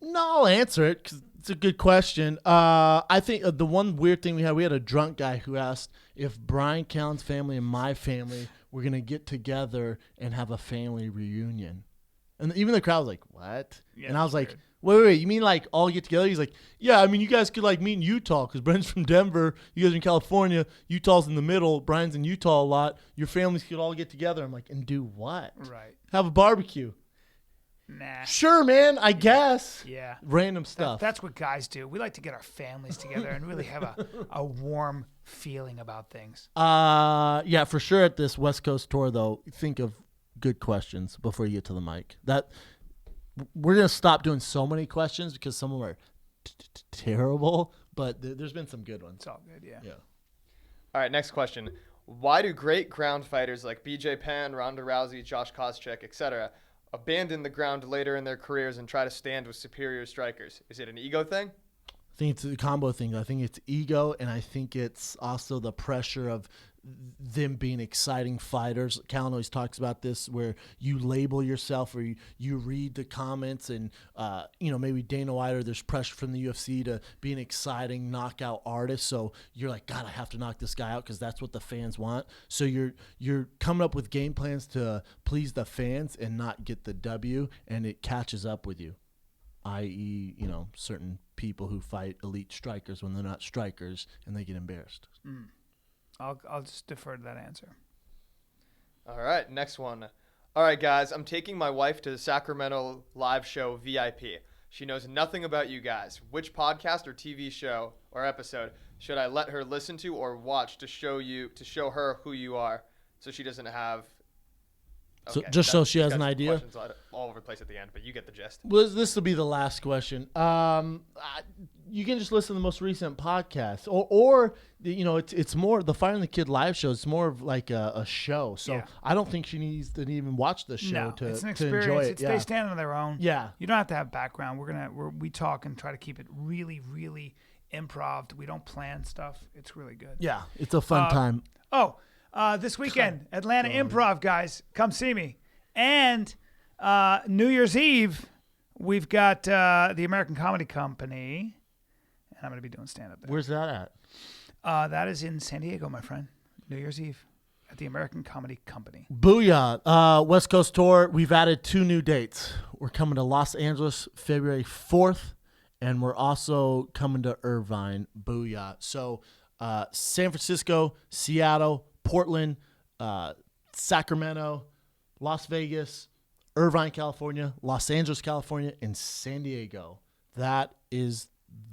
[SPEAKER 1] No, I'll answer it because it's a good question. I think the one weird thing we had a drunk guy who asked if Bryan Callan's family and my family were going to get together and have a family reunion. And even the crowd was like, what?
[SPEAKER 2] Yeah,
[SPEAKER 1] and I was like,
[SPEAKER 2] weird.
[SPEAKER 1] Wait, you mean like all get together? He's like, yeah, I mean, you guys could like meet in Utah because Brent's from Denver. You guys are in California. Utah's in the middle. Brian's in Utah a lot. Your families could all get together. I'm like, and do what?
[SPEAKER 2] Right.
[SPEAKER 1] Have a barbecue.
[SPEAKER 2] Nah.
[SPEAKER 1] Sure, man, I guess.
[SPEAKER 2] Yeah.
[SPEAKER 1] Random stuff.
[SPEAKER 2] That's what guys do. We like to get our families together and really have a warm feeling about things.
[SPEAKER 1] Yeah, for sure at this West Coast tour, though, think of good questions before you get to the mic. We're going to stop doing so many questions because some of them are terrible, but there's been some good ones.
[SPEAKER 2] It's all good, yeah.
[SPEAKER 4] All right, next question. Why do great ground fighters like BJ Penn, Ronda Rousey, Josh Koscheck, etc., abandon the ground later in their careers and try to stand with superior strikers? Is it an ego thing?
[SPEAKER 1] I think it's a combo thing. I think it's ego, and I think it's also the pressure of them being exciting fighters. Callan always talks about this, where you label yourself, or you read the comments, and maybe Dana White, or there's pressure from the UFC to be an exciting knockout artist. So you're like, God, I have to knock this guy out because that's what the fans want. So you're coming up with game plans to please the fans and not get the W, and it catches up with you. I.e., certain people who fight elite strikers when they're not strikers, and they get embarrassed.
[SPEAKER 2] I'll just defer to that answer.
[SPEAKER 4] All right, next one. All right, guys, I'm taking my wife to the Sacramento live show VIP. She knows nothing about you guys. Which podcast or TV show or episode should I let her listen to or watch to show her who you are, so she doesn't have
[SPEAKER 1] So just so she has an idea.
[SPEAKER 4] Questions all over the place at the end, but you get the gist.
[SPEAKER 1] Well, this will be the last question. You can just listen to the most recent podcast, or it's more the Fire and the Kid live show. It's more of like a show. So I don't think she needs to even watch the show
[SPEAKER 2] it's an
[SPEAKER 1] to
[SPEAKER 2] experience.
[SPEAKER 1] enjoy it.
[SPEAKER 2] They stand on their own.
[SPEAKER 1] Yeah,
[SPEAKER 2] you don't have to have background. We talk and try to keep it really, really improv. We don't plan stuff. It's really good.
[SPEAKER 1] Yeah, it's a fun time.
[SPEAKER 2] This weekend, Atlanta Improv, guys, come see me. And New Year's Eve, we've got the American Comedy Company, and I'm going to be doing stand-up there.
[SPEAKER 1] Where's that
[SPEAKER 2] at? That is in San Diego, my friend. New Year's Eve at the American Comedy Company.
[SPEAKER 1] Booyah. West Coast Tour, we've added 2 new dates. We're coming to Los Angeles February 4th, and we're also coming to Irvine. Booyah. So San Francisco, Seattle, Portland, Sacramento, Las Vegas, Irvine, California, Los Angeles, California, and San Diego. That is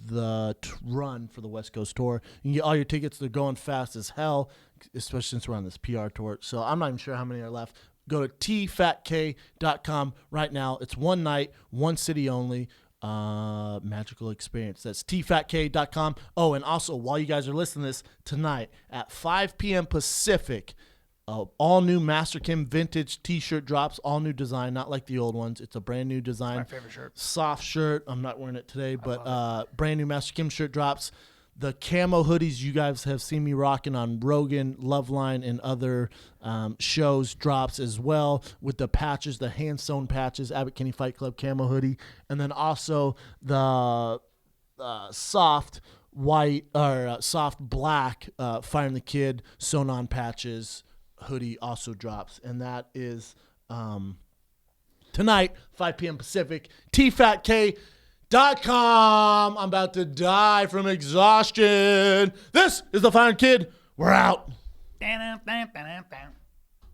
[SPEAKER 1] the run for the West Coast Tour. You can get all your tickets. They're going fast as hell, especially since we're on this PR tour. So I'm not even sure how many are left. Go to tfatk.com right now. It's one night, one city only. Magical experience. That's tfatk.com. Oh, and also while you guys are listening to this, tonight at 5 p.m. Pacific, all new Master Kim vintage t-shirt drops, all new design, not like the old ones. It's a brand new design.
[SPEAKER 2] My favorite shirt.
[SPEAKER 1] Soft shirt. I'm not wearing it today, but brand new Master Kim shirt drops. The camo hoodies you guys have seen me rocking on Rogan, Loveline, and other shows drops as well, with the patches, the hand-sewn patches, Abbott Kinney Fight Club camo hoodie, and then also the soft white or soft black Fire and the Kid sewn-on patches hoodie also drops, and that is tonight, 5 p.m. Pacific, tfatk.com. I'm about to die from exhaustion. This is the Fire and Kid. We're out.